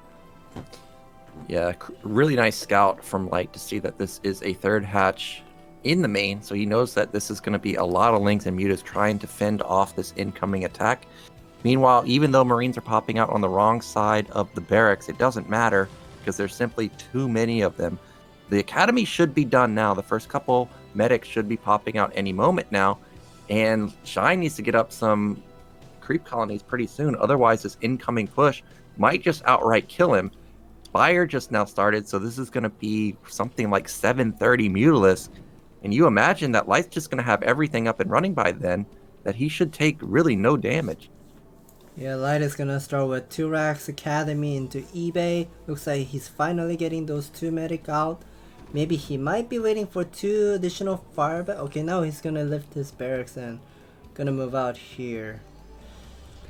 Yeah, really nice scout from Light to see that this is a 3rd hatch in the main, so he knows that this is going to be a lot of Lings and Mutas trying to fend off this incoming attack. Meanwhile, even though Marines are popping out on the wrong side of the barracks, it doesn't matter because there's simply too many of them. The academy should be done now. The first couple medics should be popping out any moment now, and Shine needs to get up some creep colonies pretty soon. Otherwise, this incoming push might just outright kill him. Spire just now started, so this is going to be something like 730 Mutalisk. And you imagine that Light's just going to have everything up and running by then, that he should take really no damage. Yeah, Light is going to start with 2 racks academy into eBay. Looks like he's finally getting those 2 medic out. Maybe he might be waiting for 2 additional fire. Okay, now he's going to lift his barracks and going to move out here.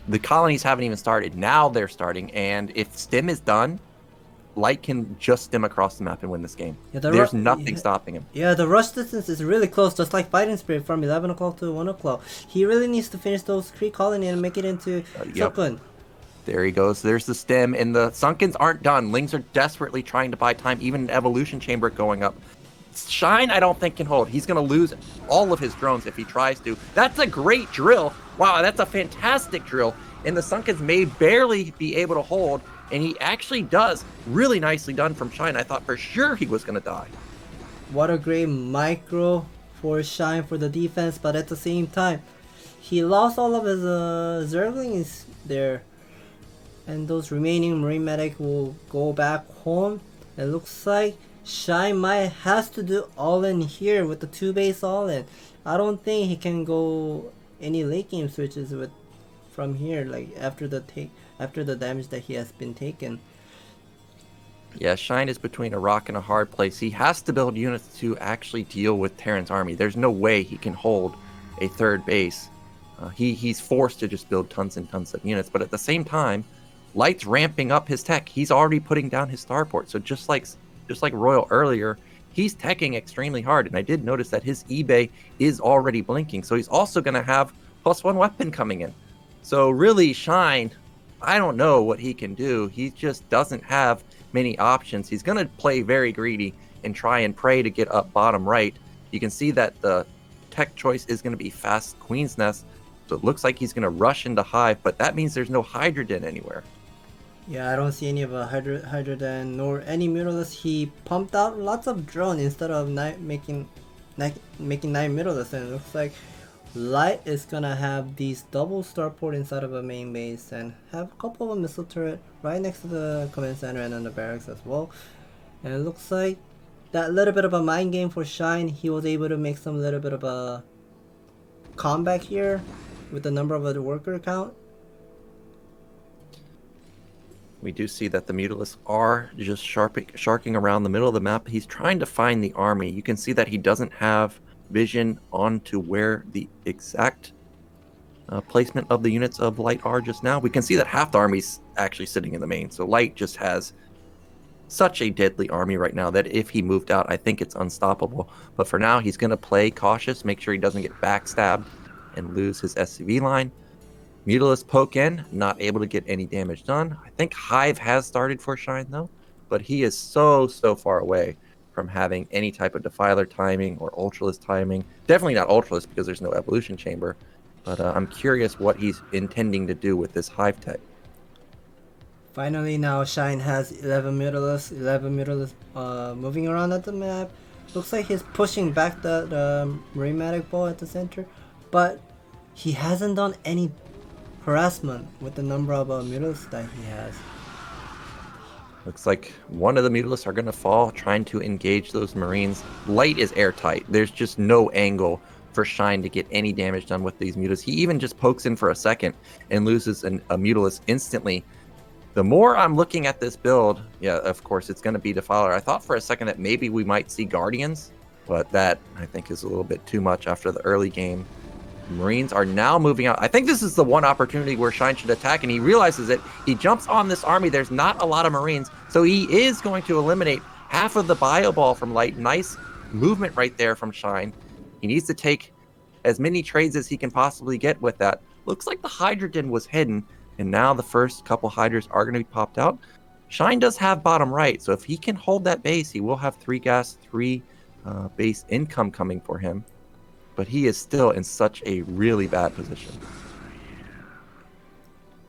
The colonies haven't even started. Now they're starting, and if stim is done, Light can just stim across the map and win this game. Yeah, there's nothing stopping him. Yeah, the rush distance is really close, just like Fighting Spirit from 11 o'clock to 1 o'clock. He really needs to finish those Kree colony and make it into Sunken. There he goes. There's the stim, and the Sunkens aren't done. Lings are desperately trying to buy time, even an Evolution Chamber going up. Shine, I don't think, can hold. He's going to lose all of his drones if he tries to. That's a great drill. Wow, that's a fantastic drill. And the Sunkens may barely be able to hold, and he actually does. Really nicely done from Shine. I thought for sure he was going to die. What a great micro for Shine for the defense, but at the same time, he lost all of his Zerglings there. And those remaining Marine Medic will go back home. It looks like Shine might has to do all in here with the 2 base all in. I don't think he can go any late game switches with from here, like after the damage that he has been taken. Yeah, Shine is between a rock and a hard place. He has to build units to actually deal with Terran's army. There's no way he can hold a 3rd base. He's forced to just build tons and tons of units. But at the same time, Light's ramping up his tech. He's already putting down his starport. So just like Royal earlier, he's teching extremely hard. And I did notice that his eBay is already blinking. So he's also going to have +1 weapon coming in. So really, Shine, I don't know what he can do. He just doesn't have many options. He's going to play very greedy and try and pray to get up bottom right. You can see that the tech choice is going to be fast Queen's Nest. So it looks like he's going to rush into Hive, but that means there's no Hydrogen anywhere. Yeah, I don't see any of a Hydrogen nor any Mutalisk. He pumped out lots of drone instead of making 9 Mutalisk, and it looks like Light is gonna have these double starport inside of a main base and have a couple of missile turret right next to the command center and on the barracks as well. And it looks like that little bit of a mind game for Shine, he was able to make some little bit of a comeback here with the number of the worker count. We do see that the Mutalisks are just sharking around the middle of the map. He's trying to find the army. You can see that he doesn't have vision onto where the exact placement of the units of Light are just now. We can see that half the army's actually sitting in the main. So Light just has such a deadly army right now that if he moved out, I think it's unstoppable. But for now, he's going to play cautious, make sure he doesn't get backstabbed and lose his SCV line. Mutalisk poke in, not able to get any damage done. I think Hive has started for Shine though, but he is so far away from having any type of Defiler timing or Ultralisk timing. Definitely not Ultralisk because there's no Evolution Chamber, but I'm curious what he's intending to do with this Hive tech. Finally now Shine has 11 Mutalisks moving around at the map. Looks like he's pushing back the Marine Medic ball at the center, but he hasn't done any harassment with the number of Mutalisks that he has. Looks like one of the Mutalisks are going to fall, trying to engage those Marines. Light is airtight. There's just no angle for Shine to get any damage done with these Mutalisks. He even just pokes in for a second and loses a Mutalisk instantly. The more I'm looking at this build, yeah, of course, it's going to be Defiler. I thought for a second that maybe we might see Guardians, but that, I think, is a little bit too much after the early game. Marines are now moving out. I think this is the one opportunity where Shine should attack, and he realizes it. He jumps on this army. There's not a lot of Marines, so he is going to eliminate half of the bio ball from Light. Nice movement right there from Shine. He needs to take as many trades as he can possibly get with that. Looks like the Hydrogen was hidden, and now the first couple Hydras are going to be popped out. Shine does have bottom right, so if he can hold that base, he will have 3 gas, 3 base income coming for him. But he is still in such a really bad position.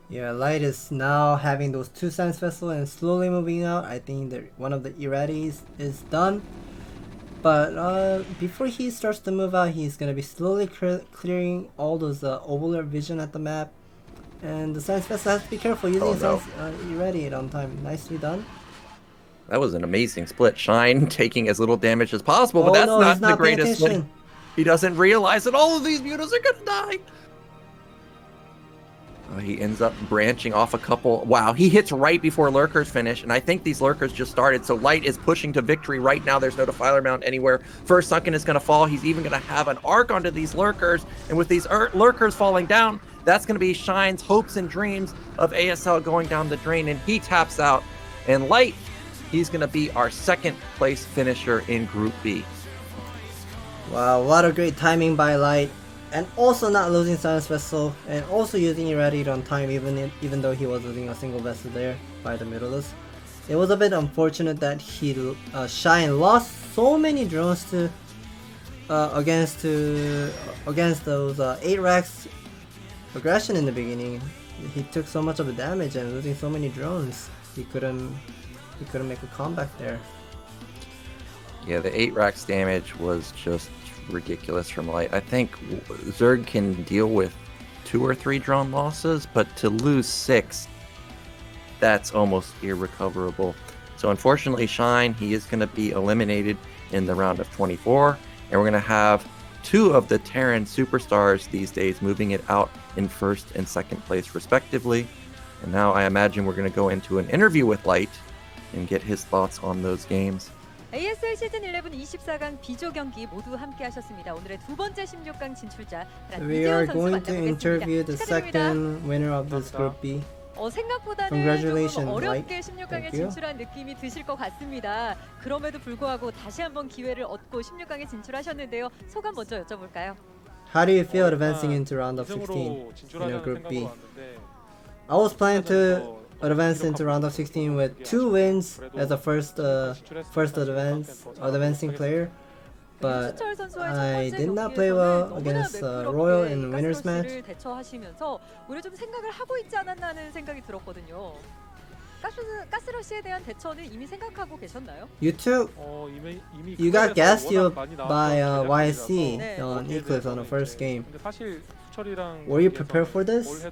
Yeah, Light is now having those 2 science vessels and slowly moving out. I think that one of the Iradies is done. But before he starts to move out, he's going to be slowly clearing all those ovular vision at the map. And the science vessel has to be careful using Irradiate on time. Nicely done. That was an amazing split. Shine taking as little damage as possible, but that's not the greatest split. He doesn't realize that all of these Mutas are gonna die. He ends up branching off a couple. Wow, he hits right before Lurkers finish, and I think these Lurkers just started, so Light is pushing to victory right now. There's no Defiler Mount anywhere. First Sunken is gonna fall. He's even gonna have an arc onto these Lurkers, and with these Lurkers falling down, that's gonna be Shine's hopes and dreams of ASL going down the drain, and he taps out. And Light, he's gonna be our 2nd place finisher in Group B. Wow, a lot of great timing by Light, and also not losing Science Vessel, and also using Irradiate on time even though he was losing a single vessel there by the Mutalisk. It was a bit unfortunate that Shine lost so many drones to against those 8 racks aggression in the beginning. He took so much of the damage and losing so many drones. He couldn't make a comeback there. Yeah, the 8 racks damage was just ridiculous from Light. I think Zerg can deal with 2 or 3 drone losses, but to lose 6, that's almost irrecoverable. So unfortunately, Shine, he is going to be eliminated in the round of 24, and we're going to have 2 of the Terran superstars these days moving it out in 1st and 2nd place respectively. And now I imagine we're going to go into an interview with Light and get his thoughts on those games. ASL 시즌 11 24강 B조 경기 모두 함께 하셨습니다. 오늘의 두 번째 16강 진출자 We are 선수 going to interview the 축하드립니다. second winner of this Group B. 생각보다는 Congratulations, 조금 어렵게 Light. 16강에 Thank you. 진출한 느낌이 드실 것 같습니다. 그럼에도 불구하고 다시 한번 기회를 얻고 16강에 진출하셨는데요. 소감 먼저 여쭤볼까요? How do you feel advancing into round of 16 in your Group B? I was planning to advance into round of 16 with 2 wins as a first advancing player, but I did not play well against Royal in winners match. 대처하시면서 오히려 좀 생각을 하고 있지 않았나 하는 생각이 들었거든요. 가스러시에 대한 대처는 이미 생각하고 계셨나요? You got gas sealed by YSC on Eclipse on the first game. Were you prepared for this?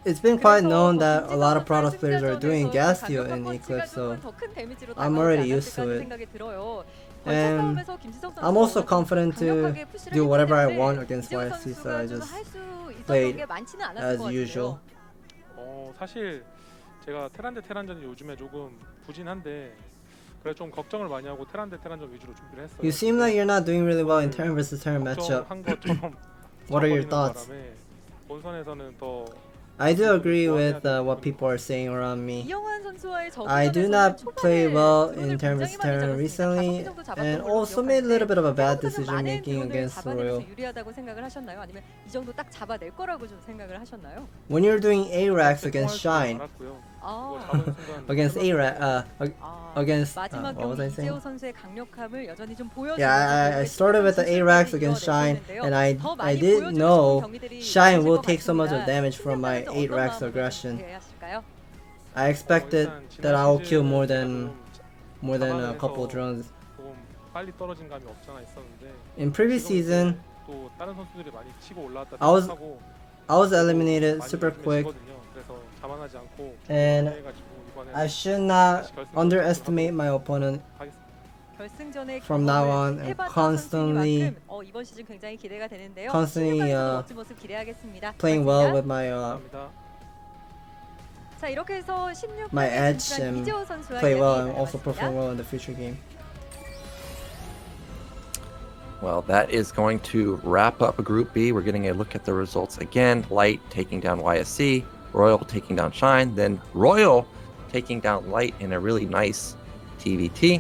It's been quite known that a lot of product players are doing gas seal in Eclipse, so I'm already used to it. And I'm also confident to do whatever I want against YSC, so I just played as usual. 사실 제가 테란 대 테란전이 요즘에 조금 부진한데 그래 좀 걱정을 많이 하고 테란 대 테란전 위주로 준비를 했어요. You seem like you're not doing really well in Terran vs Terran matchup. What are your thoughts? 본선에서는 더 I do agree with what people are saying around me. I do not play well in Terran vs Terran recently, and also made a little bit of a bad decision making against Royal. When you're doing A-Racks against Shine, against against what was I saying? Yeah, I started with the A-Racks against Shine, and I didn't know Shine will take so much of damage from my 8-Racks aggression. I expected that I will kill more than a couple drones. In previous season, I was eliminated super quick, and I should not underestimate my opponent from now on, and constantly playing well with my edge and play well and also perform well in the future game. Well, that is going to wrap up Group B. We're getting a look at the results again. Light taking down YSC, Royal taking down Shine, then Royal taking down Light in a really nice TVT.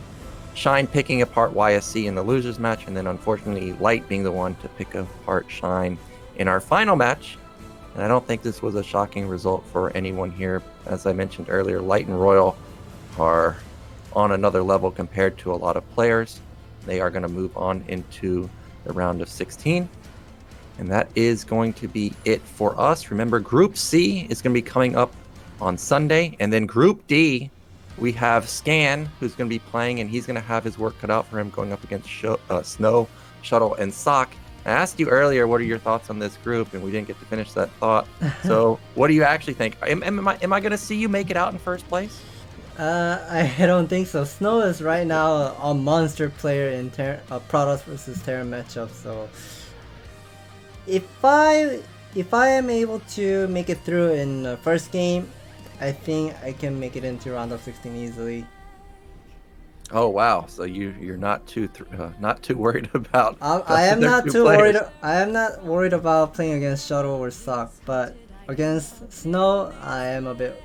Shine picking apart YSC in the losers match, and then unfortunately Light being the one to pick apart Shine in our final match. And I don't think this was a shocking result for anyone here. As I mentioned earlier, Light and Royal are on another level compared to a lot of players. They are going to move on into the round of 16. And that is going to be it for us. Remember, Group C is going to be coming up on Sunday. And then Group D, we have Scan, who's going to be playing, and he's going to have his work cut out for him going up against Snow, Shuttle, and Sock. I asked you earlier, what are your thoughts on this group? And we didn't get to finish that thought. So what do you actually think? Am I going to see you make it out in first place? I don't think so. Snow is right now a monster player in Protoss vs Terran matchup. So if I am able to make it through in the first game, I think I can make it into round of 16 easily. Oh wow! So you're not too worried about. I am not too worried. I am not worried about playing against Shuttle or Sock, but against Snow, I am a bit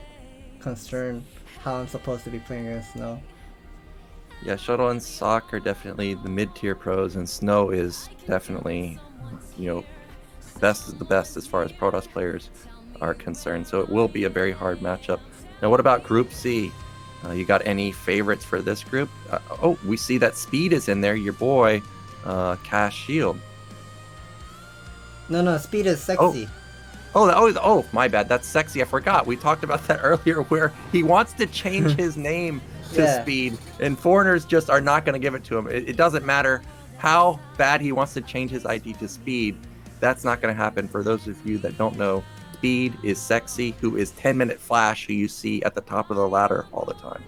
concerned how I'm supposed to be playing against Snow. Yeah, Shuttle and Sock are definitely the mid-tier pros, and Snow is definitely, best of the best as far as Protoss players are concerned. So it will be a very hard matchup. Now, what about Group C? You got any favorites for this group? We see that Speed is in there. Your boy, Cash Shield. No, Speed is sexy. Oh, my bad. That's sexy. I forgot. We talked about that earlier, where he wants to change his name to Speed, and foreigners just are not going to give it to him. It doesn't matter how bad he wants to change his ID to Speed. That's not going to happen. For those of you that don't know, Speed is sexy, who is 10-minute Flash, who you see at the top of the ladder all the time.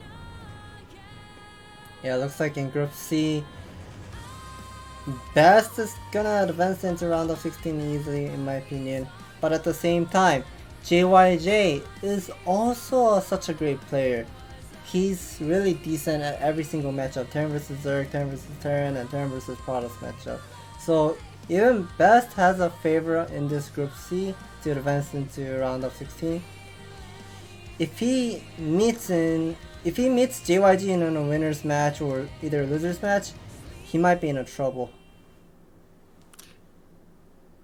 Yeah, looks like in Group C, Best is gonna advance into round of 16 easily, in my opinion. But at the same time, JYJ is also such a great player. he's really decent at every single matchup. Turn versus Zerg, turn versus turn, and turn versus Protoss matchup. So even Best has a favor in this Group C to advance into round of 16. If he meets JYG in a winner's match or either a loser's match, he might be in a trouble.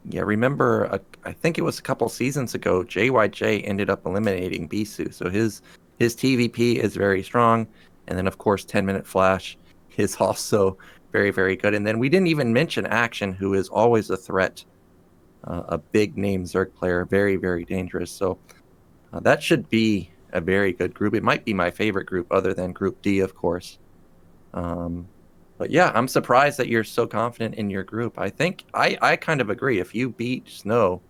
Yeah, remember, I think it was a couple seasons ago, JYJ ended up eliminating Bisu, so his TVP is very strong, and then of course 10-minute flash is also very, very good. And then we didn't even mention Action, who is always a threat, a big name Zerg player, very, very dangerous. So that should be a very good group. It might be my favorite group other than Group D, of course. But yeah, I'm surprised that you're so confident in your group. I think I kind of agree. If you beat Snow,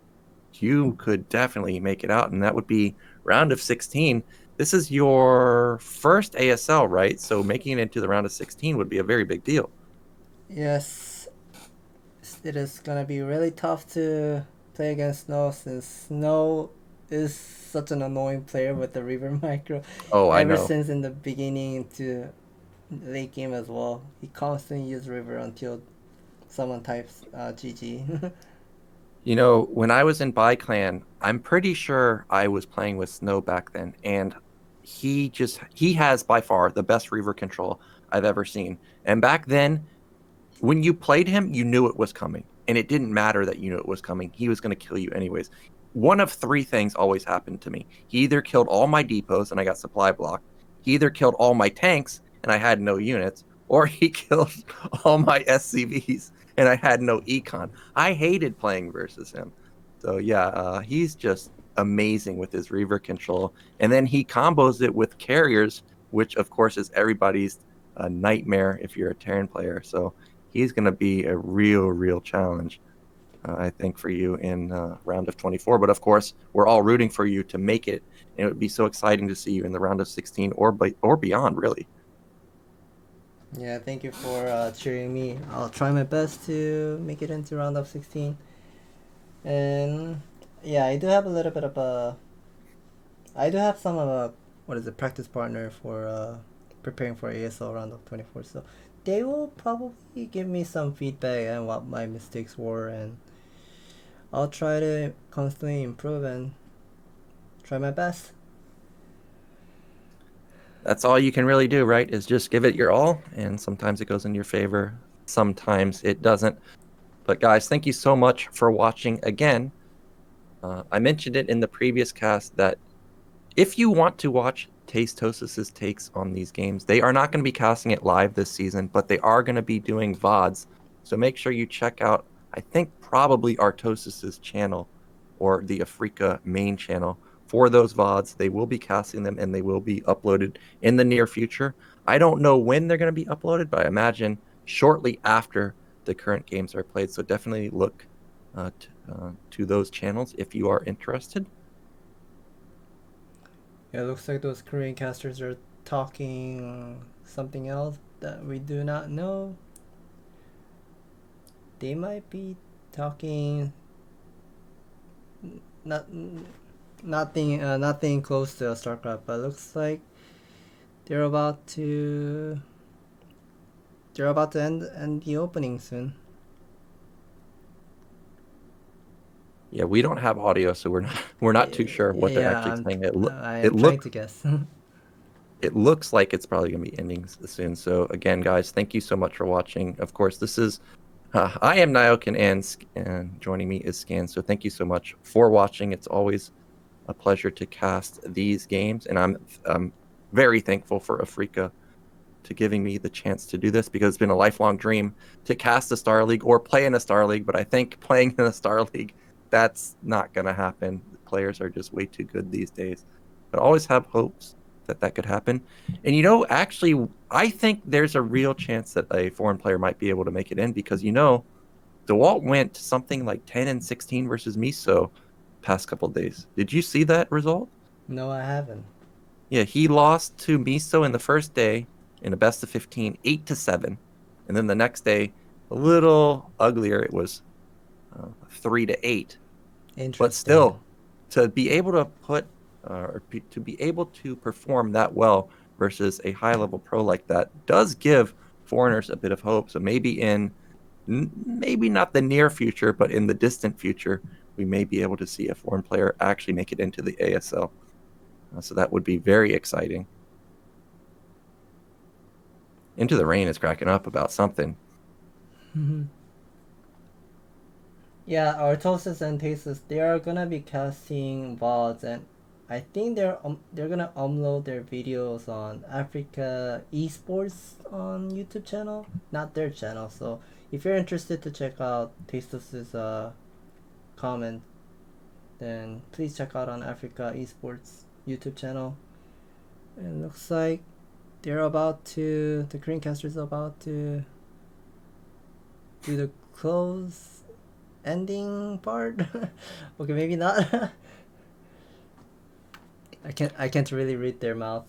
you could definitely make it out, and that would be round of 16. This is your first ASL, right? So making it into the round of 16 would be a very big deal. Yes, it is gonna be really tough to play against Snow, since Snow is such an annoying player with the Reaver micro. Oh, I know. Ever since in the beginning to late game as well, he constantly uses River until someone types GG. You know, when I was in ByClan, I'm pretty sure I was playing with Snow back then, and he has by far the best Reaver control I've ever seen. And back then, when you played him, you knew it was coming, and it didn't matter that you knew it was coming. He was going to kill you anyways. One of three things always happened to me. He either killed all my depots and I got supply blocked, he either killed all my tanks and I had no units, or he killed all my SCVs and I had no econ. I hated playing versus him. So yeah, he's just amazing with his Reaver control. And then he combos it with carriers, which of course is everybody's nightmare if you're a Terran player. So he's going to be a real challenge, I think, for you in round of 24. But of course, we're all rooting for you to make it. And it would be so exciting to see you in the round of 16 or beyond, really. Yeah, thank you for cheering me. I'll try my best to make it into round of 16. And yeah, I do have a little bit of a... I do have some of a... What is it? Practice partner for preparing for ASL round of 24. So they will probably give me some feedback on what my mistakes were, and I'll try to constantly improve and try my best. That's all you can really do, right? Is just give it your all, and sometimes it goes in your favor, sometimes it doesn't. But guys, thank you so much for watching again. I mentioned it in the previous cast that if you want to watch Tastosis' takes on these games, they are not going to be casting it live this season, but they are going to be doing VODs. So make sure you check out, I think, probably Artosis' channel or the Africa main channel for those VODs. They will be casting them and they will be uploaded in the near future. I don't know when they're going to be uploaded, but I imagine shortly after the current games are played. So definitely look to those channels if you are interested. Yeah, it looks like those Korean casters are talking something else that we do not know. They might be talking nothing close to StarCraft, but it looks like they're about to end the opening soon. Yeah, we don't have audio, so we're not too sure what they're actually saying. I'm trying to guess. It looks like it's probably going to be ending soon. So again, guys, thank you so much for watching. Of course, this is I am Nyoken, and joining me is Scan. So thank you so much for watching. It's always a pleasure to cast these games, and I'm very thankful for Africa to giving me the chance to do this, because it's been a lifelong dream to cast a Star League or play in a Star League. But I think playing in a Star League, that's not going to happen. The players are just way too good these days. But I always have hopes that could happen. And you know, actually, I think there's a real chance that a foreign player might be able to make it in, because you know, DeWalt went something like 10-16 versus Miso past couple of days. Did you see that result? No, I haven't. Yeah, he lost to Miso in the first day in a best of 15, 8-7, and then the next day, a little uglier. It was 3-8. But still, to be able to put to be able to perform that well versus a high-level pro like that does give foreigners a bit of hope. So maybe maybe not the near future, but in the distant future, we may be able to see a foreign player actually make it into the ASL. So that would be very exciting. Into the Rain is cracking up about something. Yeah, Artosis and Tasus, they are gonna be casting VODs, and I think they're gonna upload their videos on Africa Esports on YouTube channel, not their channel. So if you're interested to check out Tasus's comment, then please check out on Africa Esports YouTube channel. And it looks like the Koreancasters are about to do the close ending part. Okay, maybe not. I can't really read their mouth,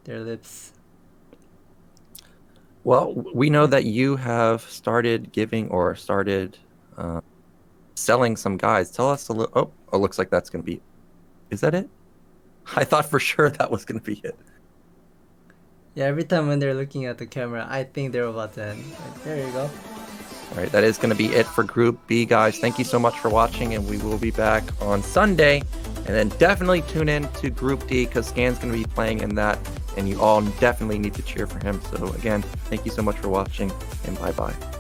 their lips. Well, we know that you have started selling some guys. Tell us a little. Oh, looks like that's going to be. Is that it? I thought for sure that was going to be it. Yeah, every time when they're looking at the camera, I think they're about to end. There you go. All right, that is going to be it for Group B, guys. Thank you so much for watching, and we will be back on Sunday. And then definitely tune in to Group D because Scan's going to be playing in that, and you all definitely need to cheer for him. So again, thank you so much for watching, and bye-bye.